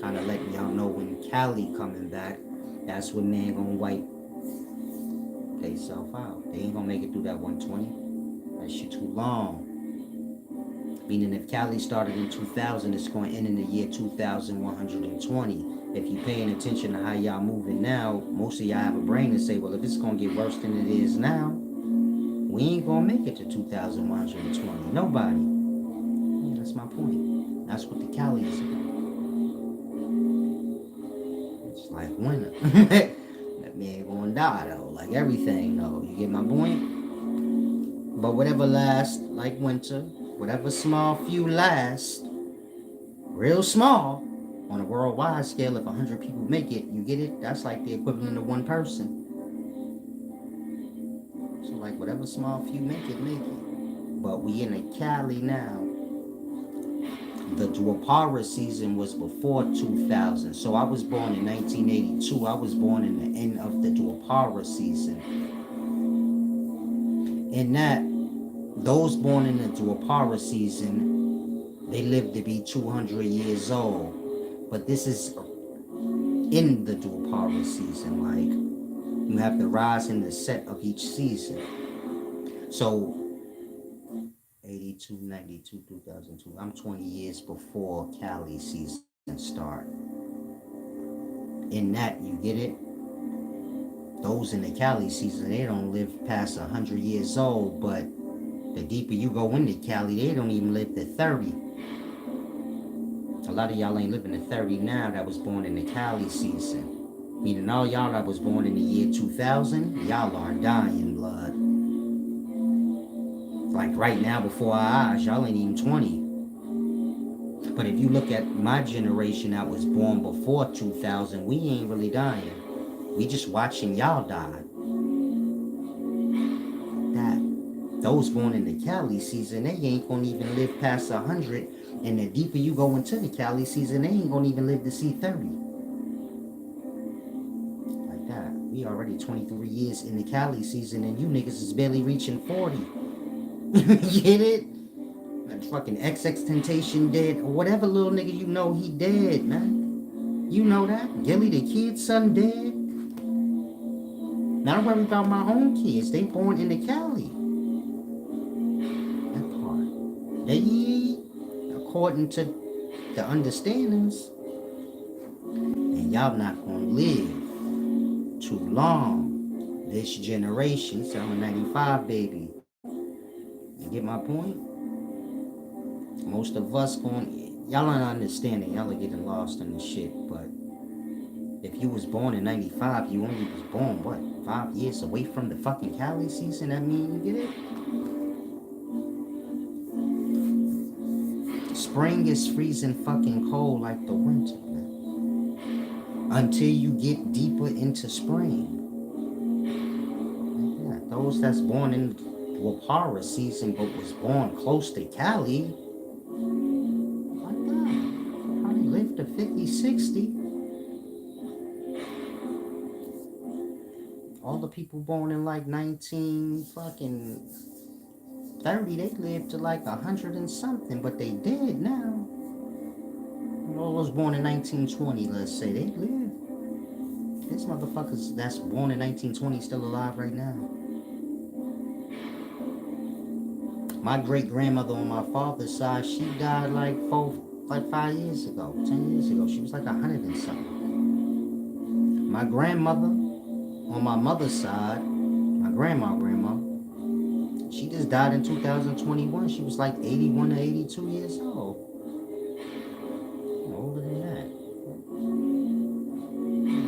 Kind of letting y'all know when Kali coming back, that's when man gonna wipe theyself out. They ain't gonna make it through that 120. That shit too long. Meaning if Kali started in 2000, it's going to end in the year 2120. If you're paying attention to how y'all moving now, most of y'all have a brain and say, well, if it's going to get worse than it is now, we ain't going to make it to 2120. Nobody. Yeah, that's my point. That's what the Kali is about. It's like winter. That man going to die, though. Like everything, though. You get my point? But whatever lasts, like winter, whatever small few last, real small, on a worldwide scale, if 100 people make it, you get it? That's like the equivalent of one person. So like whatever small few make it, make it. But we in a Cali now. The Dwapara season was before 2000. So I was born in 1982. I was born in the end of the Dwapara season. And that, those born in the Dwapara season, they live to be 200 years old. But this is in the Dwapara season. Like, you have the rise and the set of each season. So, 82, 92, 2002. I'm 20 years before Cali season start. In that, you get it? Those in the Cali season, they don't live past 100 years old, but the deeper you go into Cali, they don't even live to 30. A lot of y'all ain't living to 30 now that was born in the Cali season. Meaning all y'all that was born in the year 2000, y'all are dying, blood. Like right now before our eyes, y'all ain't even 20. But if you look at my generation that was born before 2000, we ain't really dying. We just watching y'all die. Those born in the Cali season, they ain't gonna even live past 100. And the deeper you go into the Cali season, they ain't gonna even live to see 30. Like that. We already 23 years in the Cali season, and you niggas is barely reaching 40. Get it? That fucking XX dead, or whatever little nigga you know, he dead, man. You know that? Gilly the kid's son dead. Now don't worry about my own kids. They born in the Cali. They, according to the understandings, and y'all not gonna live too long. This generation, so I'm a 95 baby. You get my point? Most of us y'all aren't understanding, y'all are getting lost in this shit, but if you was born in 95, you only was born, what, 5 years away from the fucking Cali season? That mean, you get it? Spring is freezing fucking cold like the winter, man. Until you get deeper into spring. Yeah, those that's born in Dwapara season but was born close to Cali, Like that. Probably lived to 50, 60. All the people born in like 19 fucking 30, they lived to like 100 and something, but they dead now. All those born in 1920, let's say, they live. This motherfuckers that's born in 1920 still alive right now. My great grandmother on my father's side, she died like 5 years ago, 10 years ago. She was like 100 and something. My grandmother on my mother's side, my grandma, she just died in 2021. She was like 81 to 82 years old. Older than that.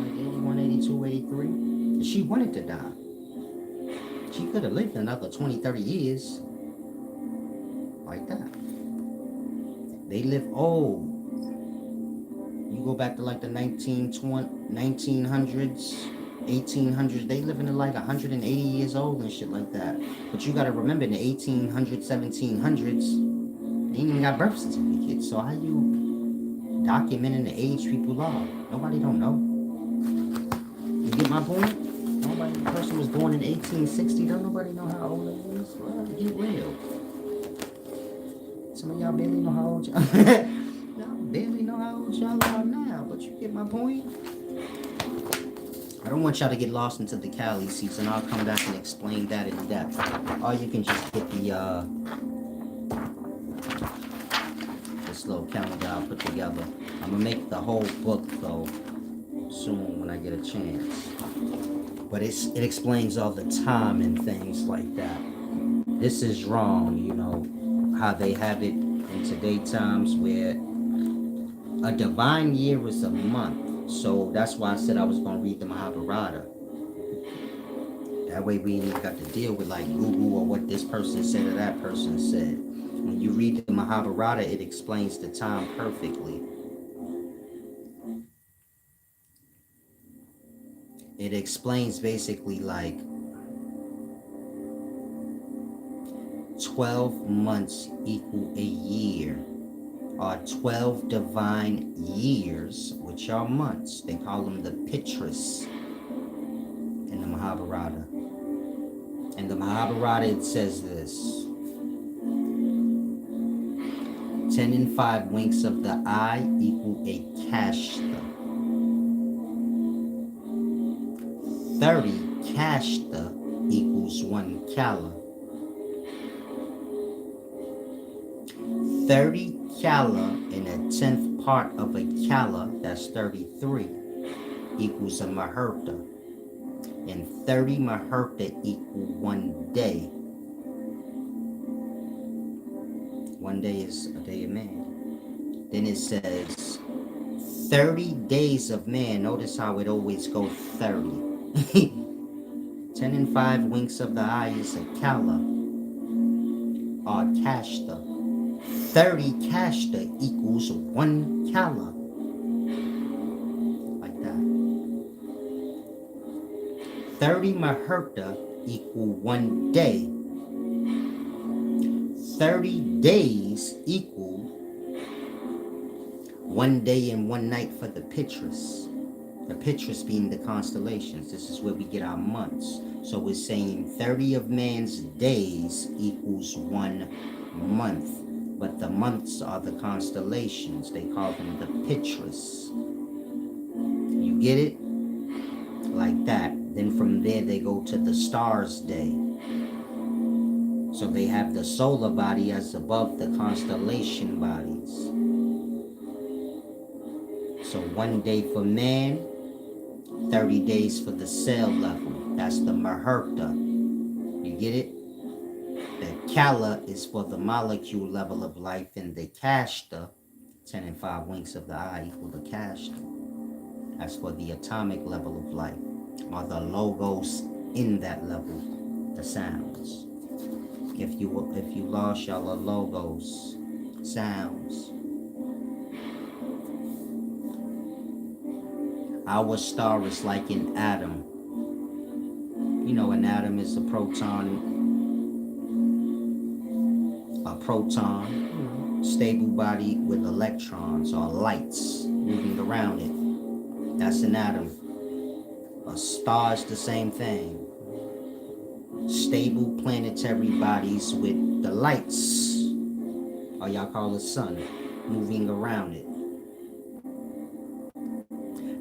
Like 81, 82, 83. She wanted to die. She could have lived another 20, 30 years. Like that. They live old. You go back to like the 1900s, 1800s, they living in like 180 years old and shit like that. But you gotta remember, in the 1800s, 1700s, they ain't even got birth certificates. So how you documenting the age people are? Nobody don't know. You get my point? Nobody, the person was born in 1860, don't nobody know how old it is. Well, get real. Some of y'all barely know how old y'all y'all barely know how old y'all are now, but you get my point? I don't want y'all to get lost into the Cali season. I'll come back and explain that in depth. Or you can just get the this little calendar I'll put together. I'm gonna make the whole book though soon when I get a chance. But it explains all the time and things like that. This is wrong, you know, how they have it in today's times where a divine year is a month. So that's why I said I was going to read the Mahabharata. That way we ain't got to deal with like Google or what this person said or that person said. When you read the Mahabharata, it explains the time perfectly. It explains basically like 12 months equal a year, or 12 divine years, which are months. They call them the Pitras in the Mahabharata. In the Mahabharata, it says this: 10 and 5 winks of the eye equal a kashta. 30 kashta equals 1 kala. 30 kala in a 10th part of a kala, that's 33, equals a muhurta. And 30 muhurta equal 1 day. 1 day is a day of man. Then it says 30 days of man. Notice how it always goes 30. 10 and 5 winks of the eye is a kala, or kashta. 30 kashta equals 1 kala. Like that. 30 muhurta equal 1 day. 30 days equal 1 day and 1 night for the Pitras. The Pitras being the constellations. This is where we get our months. So we're saying 30 of man's days equals 1 month. But the months are the constellations. They call them the Pitras. You get it? Like that. Then from there they go to the stars' day. So they have the solar body as above the constellation bodies. So 1 day for man, 30 days for the cell level. That's the Muhurta. You get it? The Kala is for the molecule level of life, and the Kashta, 10 and 5 winks of the eye equal the Kashta. That's for the atomic level of life, or the logos in that level, the sounds. If you lost y'all are logos, sounds. Our star is like an atom. You know, an atom is a proton, stable body with electrons or lights moving around it. That's an atom. A star is the same thing. Stable planetary bodies with the lights, or y'all call the sun, moving around it.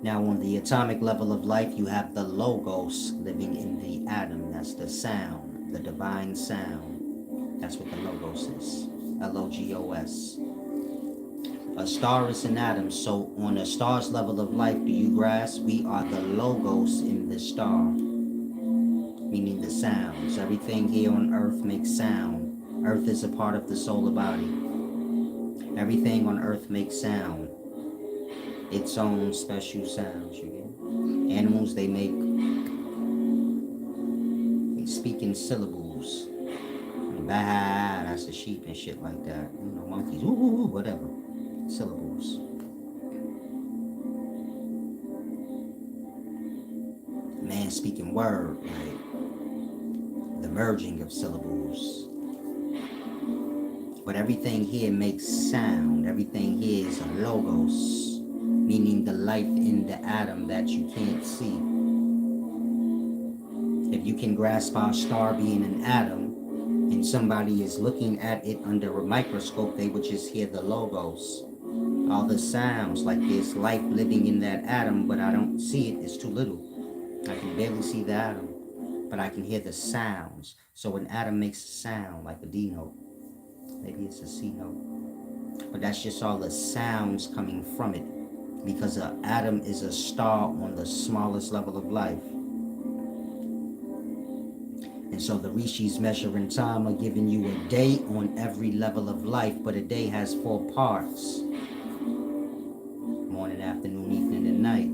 Now on the atomic level of life, you have the logos living in the atom. That's the sound, the divine sound. That's what the logos is. Logos. A star is an atom, so on a star's level of life, do you grasp? We are the logos in the star, meaning the sounds. Everything here on Earth makes sound. Earth is a part of the solar body. Everything on Earth makes sound. Its own special sounds, you get? Animals, they speak in syllables. Bah, that's a sheep and shit like that. You know, monkeys, ooh, whatever. Syllables. Man speaking word, like the merging of syllables. But everything here makes sound. Everything here is a logos, meaning the life in the atom that you can't see. If you can grasp our star being an atom, and somebody is looking at it under a microscope, they would just hear the logos. All the sounds, like there's life living in that atom, but I don't see it, it's too little. I can barely see the atom, but I can hear the sounds. So an atom makes a sound, like a D note. Maybe it's a C note. But that's just all the sounds coming from it, because an atom is a star on the smallest level of life. And so the rishis measuring time are giving you a day on every level of life, but a day has 4 parts. Morning, afternoon, evening, and night.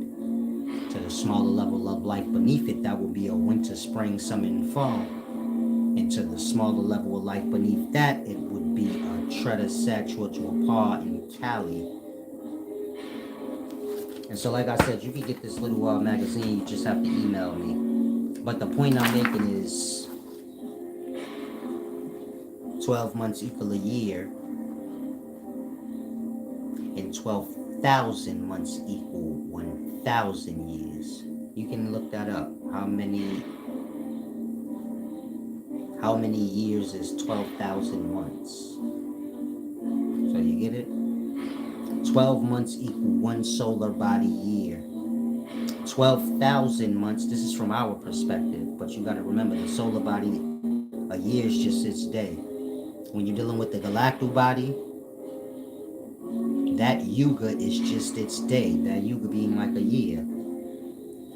To the smaller level of life beneath it, that will be a winter, spring, summer, and fall. And to the smaller level of life beneath that, it would be a Treta, Satura, to a Par, and Cali. And so like I said, you can get this little magazine, you just have to email me. But the point I'm making is 12 months equal a year, and 12,000 months equal 1,000 years. You can look that up. How many years is 12,000 months? So you get it? 12 months equal 1 solar body year. 12,000 months, this is from our perspective, but you got to remember the solar body, a year is just its day. When you're dealing with the galactic body, that yuga is just its day. That yuga being like a year,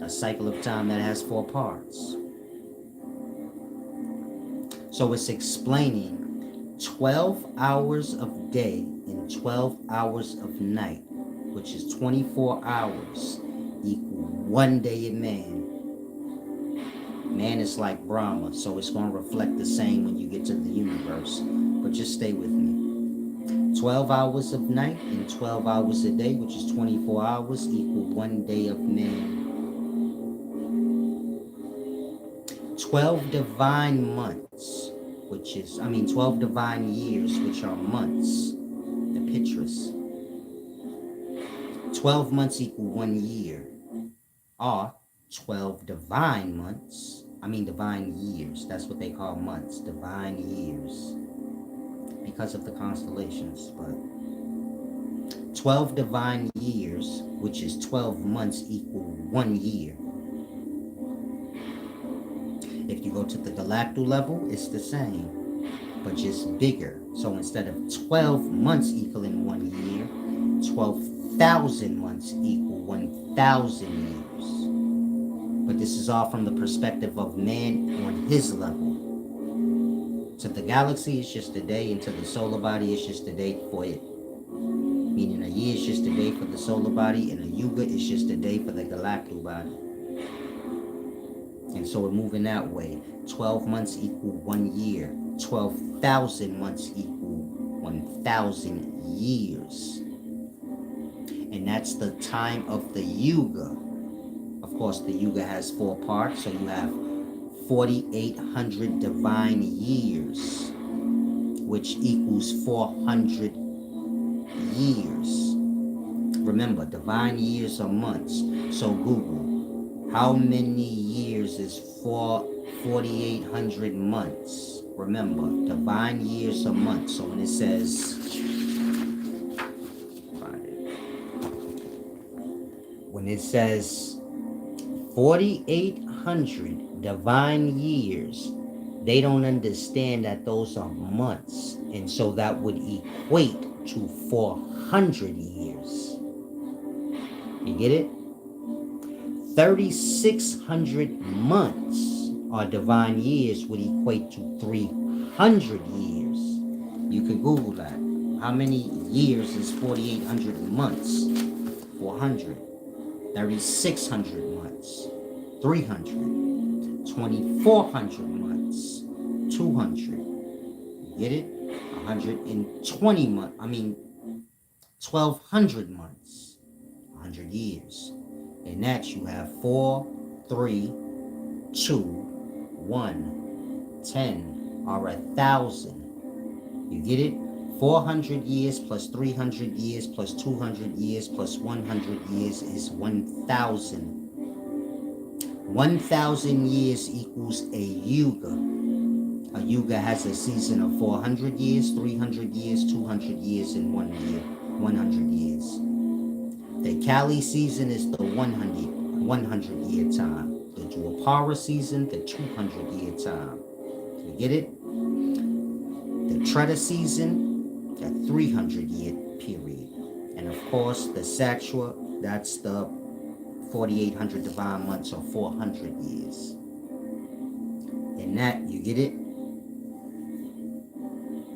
a cycle of time that has 4 parts. So it's explaining 12 hours of day and 12 hours of night, which is 24 hours, equal 1 day in man. Man is like Brahma, so it's going to reflect the same when you get to the universe. But just stay with me. 12 hours of night and 12 hours a day, which is 24 hours, equal 1 day of man. 12 divine months, 12 divine years, which are months, the Pitras. 12 months equal 1 year, or 12 divine months. Divine years. That's what they call months, divine years, because of the constellations. But 12 divine years, which is 12 months, equal 1 year. If you go to the galactic level, it's the same, but just bigger. So instead of 12 months equaling 1 year, 12,000 months equal 1,000 years. But this is all from the perspective of man on his level. To the galaxy, it's just a day, and to the solar body, it's just a day for it. Meaning a year is just a day for the solar body, and a yuga is just a day for the galactic body. And so we're moving that way. 12 months equal 1 year. 12,000 months equal 1,000 years. And that's the time of the yuga. Of course, the yuga has 4 parts, so you have 4,800 divine years, which equals 400 years. Remember, divine years are months. So Google, how many years is 4,800 months? Remember, divine years are months. So when it says, when it says 4,800 divine years, they don't understand that those are months. And so that would equate to 400 years. You get it? 3,600 months or divine years would equate to 300 years. You could Google that. How many years is 4,800 months? 400. 3,600 months. 300. 2,400 months. 200. You get it? 120 months. 1,200 months. 100 years. In that you have 4, 3, 2, 1, 10, or 1,000. You get it? 400 years plus 300 years plus 200 years plus 100 years is 1,000. 1,000 years equals a yuga. A yuga has a season of 400 years, 300 years, 200 years, and 1 year, 100 years. The Kali season is the 100 year time. The Dwapara season, the 200 year time. You get it? The Treta season, the 300 year period. And of course, the Sattva, that's the 4,800 divine months or 400 years. In that, you get it?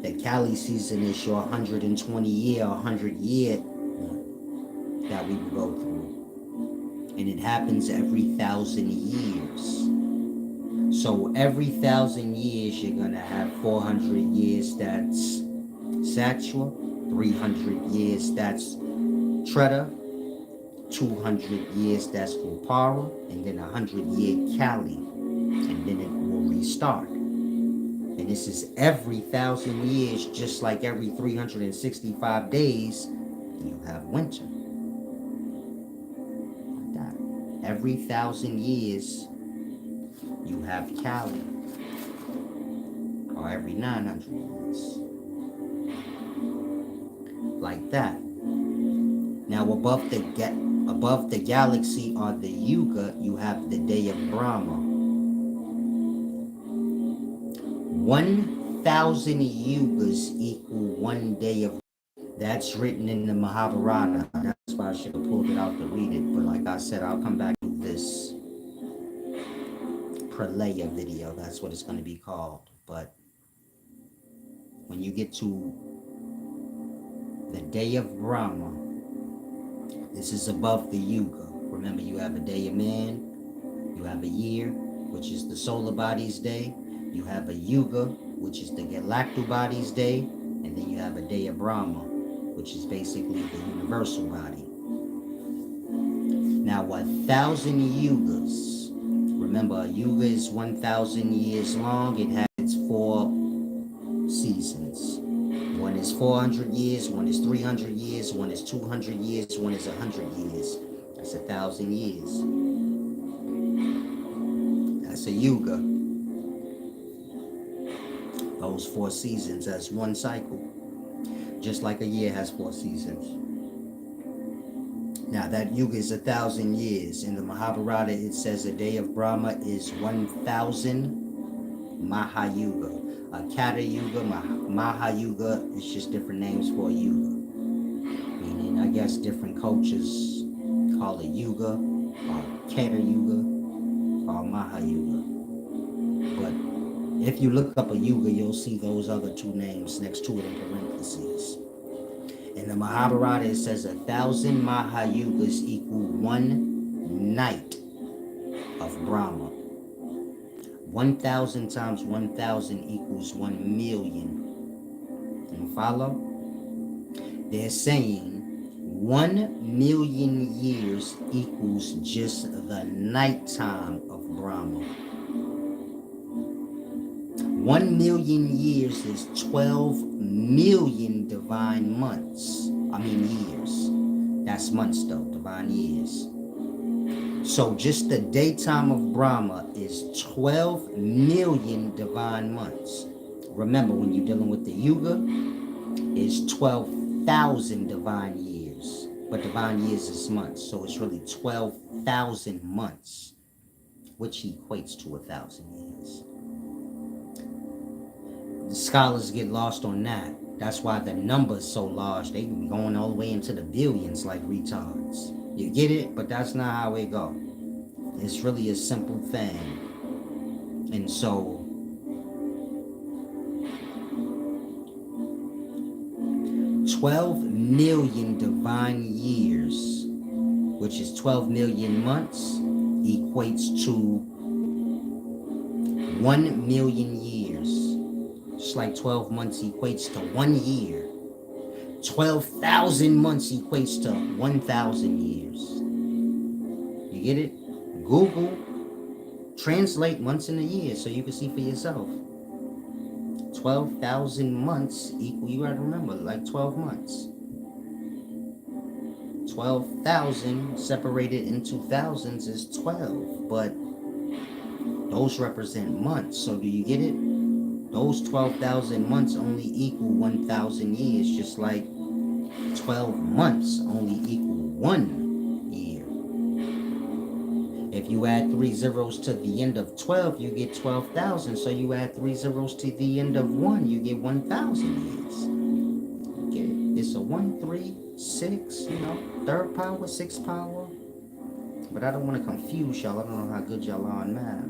The Kali season is your 120 year or 100 year that we will go through. And it happens every 1,000 years. So every 1,000 years, you're going to have 400 years that's Sattva, 300 years that's Treta, 200 years that's Dwapara, and then 100 year Kali. And then it will restart. And this is every 1,000 years, just like every 365 days, you have winter. Like that. Every 1,000 years, you have Kali. Or every 900 years. Like that. Now above the galaxy or the yuga, you have the day of Brahma. 1,000 yugas equal 1 day of. That's written in the Mahabharata. That's why I should have pulled it out to read it. But like I said, I'll come back to this Pralaya video. That's what it's going to be called. But when you get to the day of Brahma, this is above the yuga. Remember, you have a day of man, you have a year, which is the solar body's day. You have a yuga, which is the galactic body's day, and then you have a day of Brahma, which is basically the universal body. Now, 1,000 yugas. Remember, a yuga is 1,000 years long. It has its 4 seasons. One is 400 years, one is 300 years, one is 200 years, one is 100 years. That's 1,000 years. That's a yuga. Those 4 seasons as one cycle. Just like a year has 4 seasons. Now that yuga is 1,000 years. In the Mahabharata, it says a day of Brahma is 1,000 Mahayuga. A Kata Yuga, Mahayuga, it's just different names for a yuga. Meaning, I guess different cultures call it yuga, or Kata Yuga, or Mahayuga. But if you look up a yuga, you'll see those other 2 names next to it in parentheses. In the Mahabharata, it says 1,000 Mahayugas equal 1 night of Brahma. 1,000 times 1,000 equals 1,000,000. You follow? They're saying 1,000,000 years equals just the nighttime of Brahma. 1,000,000 years is 12 million divine months. years. That's months though, divine years. So just the daytime of Brahma is 12 million divine months. Remember, when you're dealing with the Yuga, it's 12,000 divine years. But divine years is months, so it's really 12,000 months, which equates to 1,000 years. The scholars get lost on that. That's why the number is so large. They can be going all the way into the billions like retards. You get it? But that's not how it go. It's really a simple thing. And so 12 million divine years, which is 12 million months, equates to 1 million years. Just like 12 months equates to 1 year. 12,000 months equates to 1,000 years. You get it? Google, translate months into years so you can see for yourself. 12,000 months equal, you gotta remember, like 12 months. 12,000 separated into thousands is 12, but those represent months. So do you get it? Those 12,000 months only equal 1,000 years, just like 12 months only equal 1 year. If you add 3 zeros to the end of 12, you get 12,000. So you add 3 zeros to the end of 1, you get 1,000 years. Okay, it's a 1, 3, 6, third power, sixth power. But I don't want to confuse y'all. I don't know how good y'all are on math.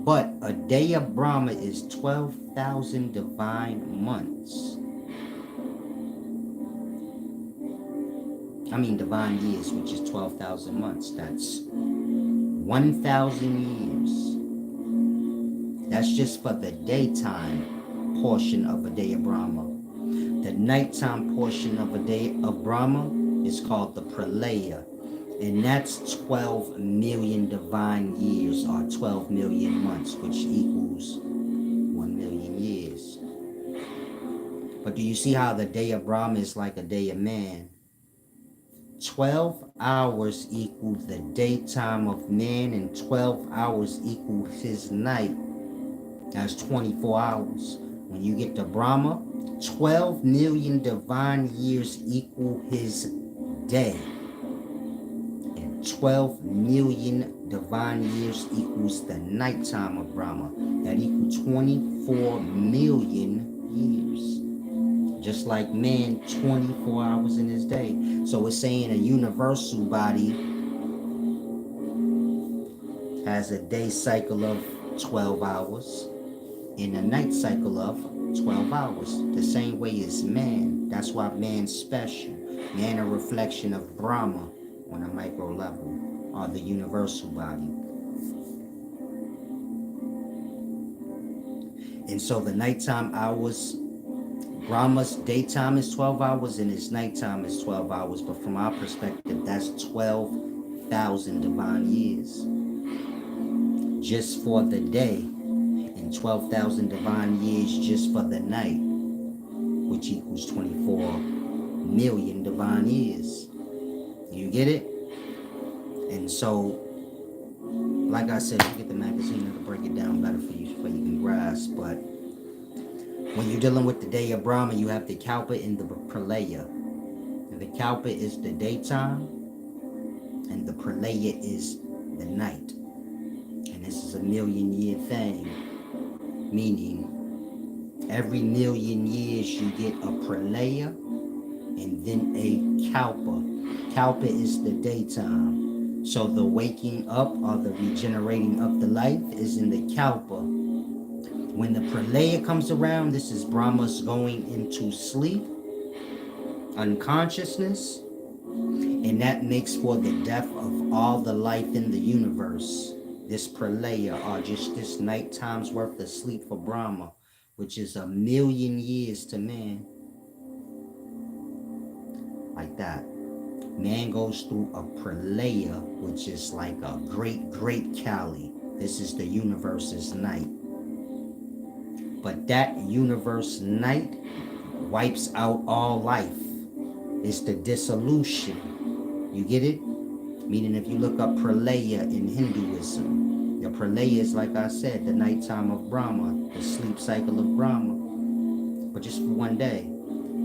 But a day of Brahma is 12,000 divine months. Divine years, which is 12,000 months. That's 1,000 years. That's just for the daytime portion of a day of Brahma. The nighttime portion of a day of Brahma is called the Pralaya. And that's 12 million divine years, or 12 million months, which equals 1 million years. But do you see how the day of Brahma is like a day of man? 12 hours equals the daytime of man, and 12 hours equals his night. That's 24 hours. When you get to Brahma, 12 million divine years equal his day. 12 million divine years equals the nighttime of Brahma. That equals 24 million years. Just like man, 24 hours in his day. So it's saying a universal body has a day cycle of 12 hours and a night cycle of 12 hours. The same way as man. That's why man's special. Man a reflection of Brahma on a micro level, or the universal body. And so the nighttime hours, Brahma's daytime is 12 hours and his nighttime is 12 hours. But from our perspective, that's 12,000 divine years just for the day, and 12,000 divine years just for the night, which equals 24 million divine years. You get it? And so, like I said, you get the magazine to break it down better for you can grasp. But when you're dealing with the day of Brahma, you have the Kalpa and the Pralaya. And the Kalpa is the daytime, and the Pralaya is the night. And this is a million-year thing, meaning every million years you get a Pralaya and then a Kalpa. Kalpa is the daytime. So the waking up or the regenerating of the life is in the Kalpa. When the Pralaya comes around, this is Brahma's going into sleep, unconsciousness, and that makes for the death of all the life in the universe. This Pralaya, or just this nighttime's worth of sleep for Brahma, which is a million years to man. Like that. Man goes through a Pralaya, which is like a great Kali. This is the universe's night. But that universe night wipes out all life. It's the dissolution. You get it? Meaning if you look up pralaya in Hinduism, the pralaya is, like I said, the nighttime of Brahma, the sleep cycle of Brahma. But just for one day,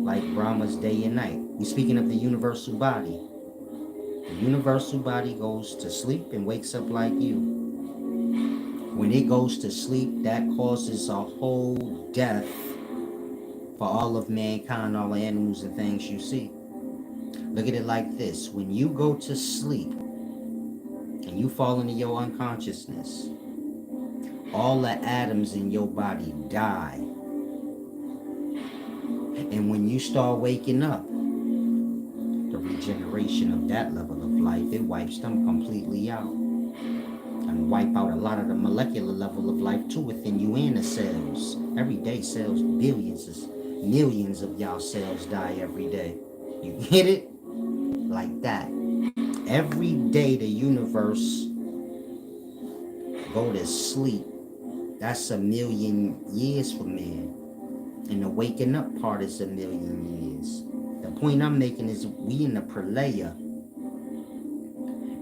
like Brahma's day and night. We're speaking of the universal body. The universal body goes to sleep and wakes up like you. When it goes to sleep, that causes a whole death for all of mankind, all the animals and things you see. Look at it like this. When you go to sleep and you fall into your unconsciousness, all the atoms in your body die. And when you start waking up, the regeneration of that level of life, it wipes them completely out. And wipe out a lot of the molecular level of life too within you and the cells. Every day cells, millions of y'all cells die every day. You get it? Like that. Every day the universe go to sleep. That's 1,000,000 years for man. And the waking up part is 1,000,000 years. The point I'm making is we in the pralaya,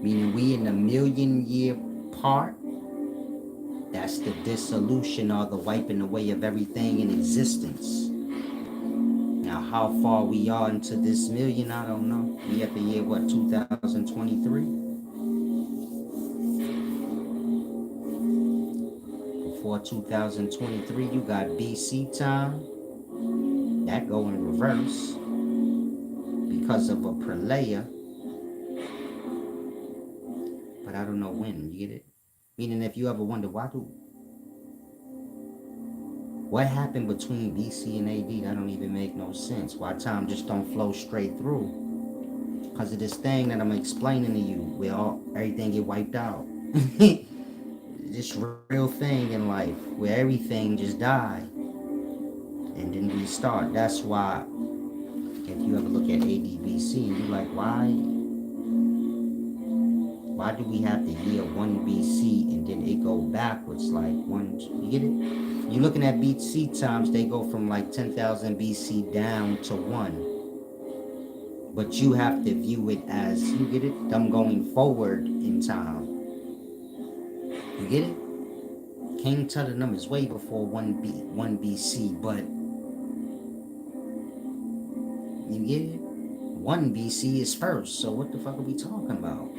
meaning we in the 1,000,000-year part. That's the dissolution or the wiping away of everything in existence. Now, how far we are into this million, I don't know. We at the year, what, 2023? Before 2023, you got BC time. That go in reverse because of a pralaya. But I don't know when, you get it? Meaning if you ever wonder, what happened between BC and AD, that don't even make no sense. Why time just don't flow straight through? Because of this thing that I'm explaining to you, where everything get wiped out. This real thing in life, where everything just die and then restart. That's why, if you ever look at AD/BC, and you're like, why do we have the year 1 BC and then it go backwards like one, you get it? You're looking at BC times, they go from like 10,000 BC down to 1. But you have to view it as, you get it? Them going forward in time. You get it? King Tut of them is way before 1 BC, but you get it? 1 BC is first, so what the fuck are we talking about?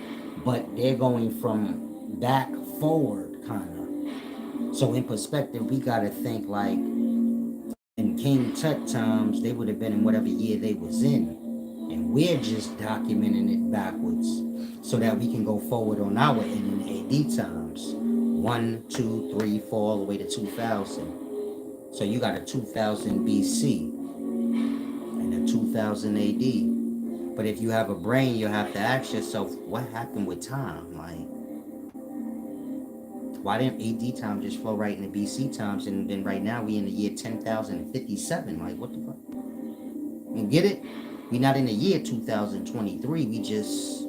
But they're going from back forward, kind of. So in perspective, we got to think like in King Tut times, they would have been in whatever year they was in. And we're just documenting it backwards so that we can go forward on our end in AD times. 1, 2, 3, 4, all the way to 2000. So you got a 2000 BC and a 2000 AD. But if you have a brain, you have to ask yourself, what happened with time? Like, why didn't AD time just flow right into BC times? And then right now we in the year 10,057. Like, what the fuck? You get it? We not in the year 2023. We just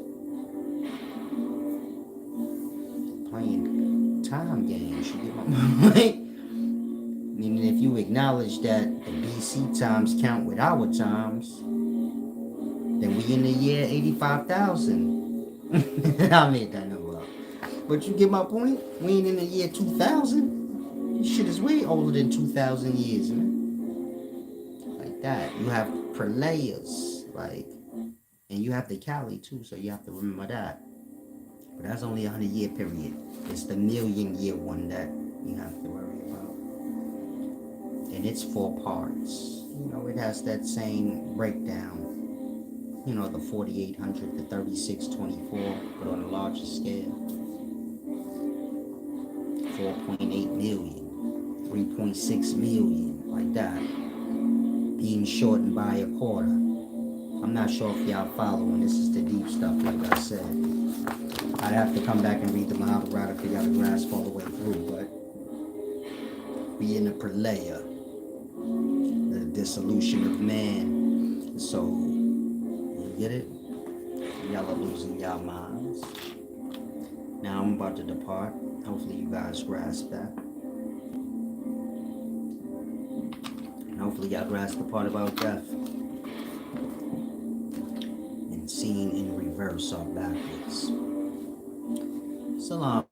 playing time games. You get my point? Meaning if you acknowledge that the BC times count with our times, then we in the year 85,000. I made that number up. But you get my point? We ain't in the year 2000. This shit is way older than 2,000 years, man. Like that. You have pralayas, like, and you have the Kali too, so you have to remember that. But that's only a 100-year period. It's the 1,000,000-year one that you have to worry about. And it's 4 parts. You know, it has that same breakdown. You know, the 4,800 to 3,624, but on a larger scale. 4.8 million, 3.6 million, like that. Being shortened by a quarter. I'm not sure if y'all following. This is the deep stuff, like I said. I'd have to come back and read the Mahabharata for y'all to grasp all the way through, but we in the pralaya, the dissolution of man. So, you get it? Y'all are losing y'all minds. Now I'm about to depart. Hopefully you guys grasp that. And hopefully y'all grasp the part about death. seen in reverse or backwards. Salam.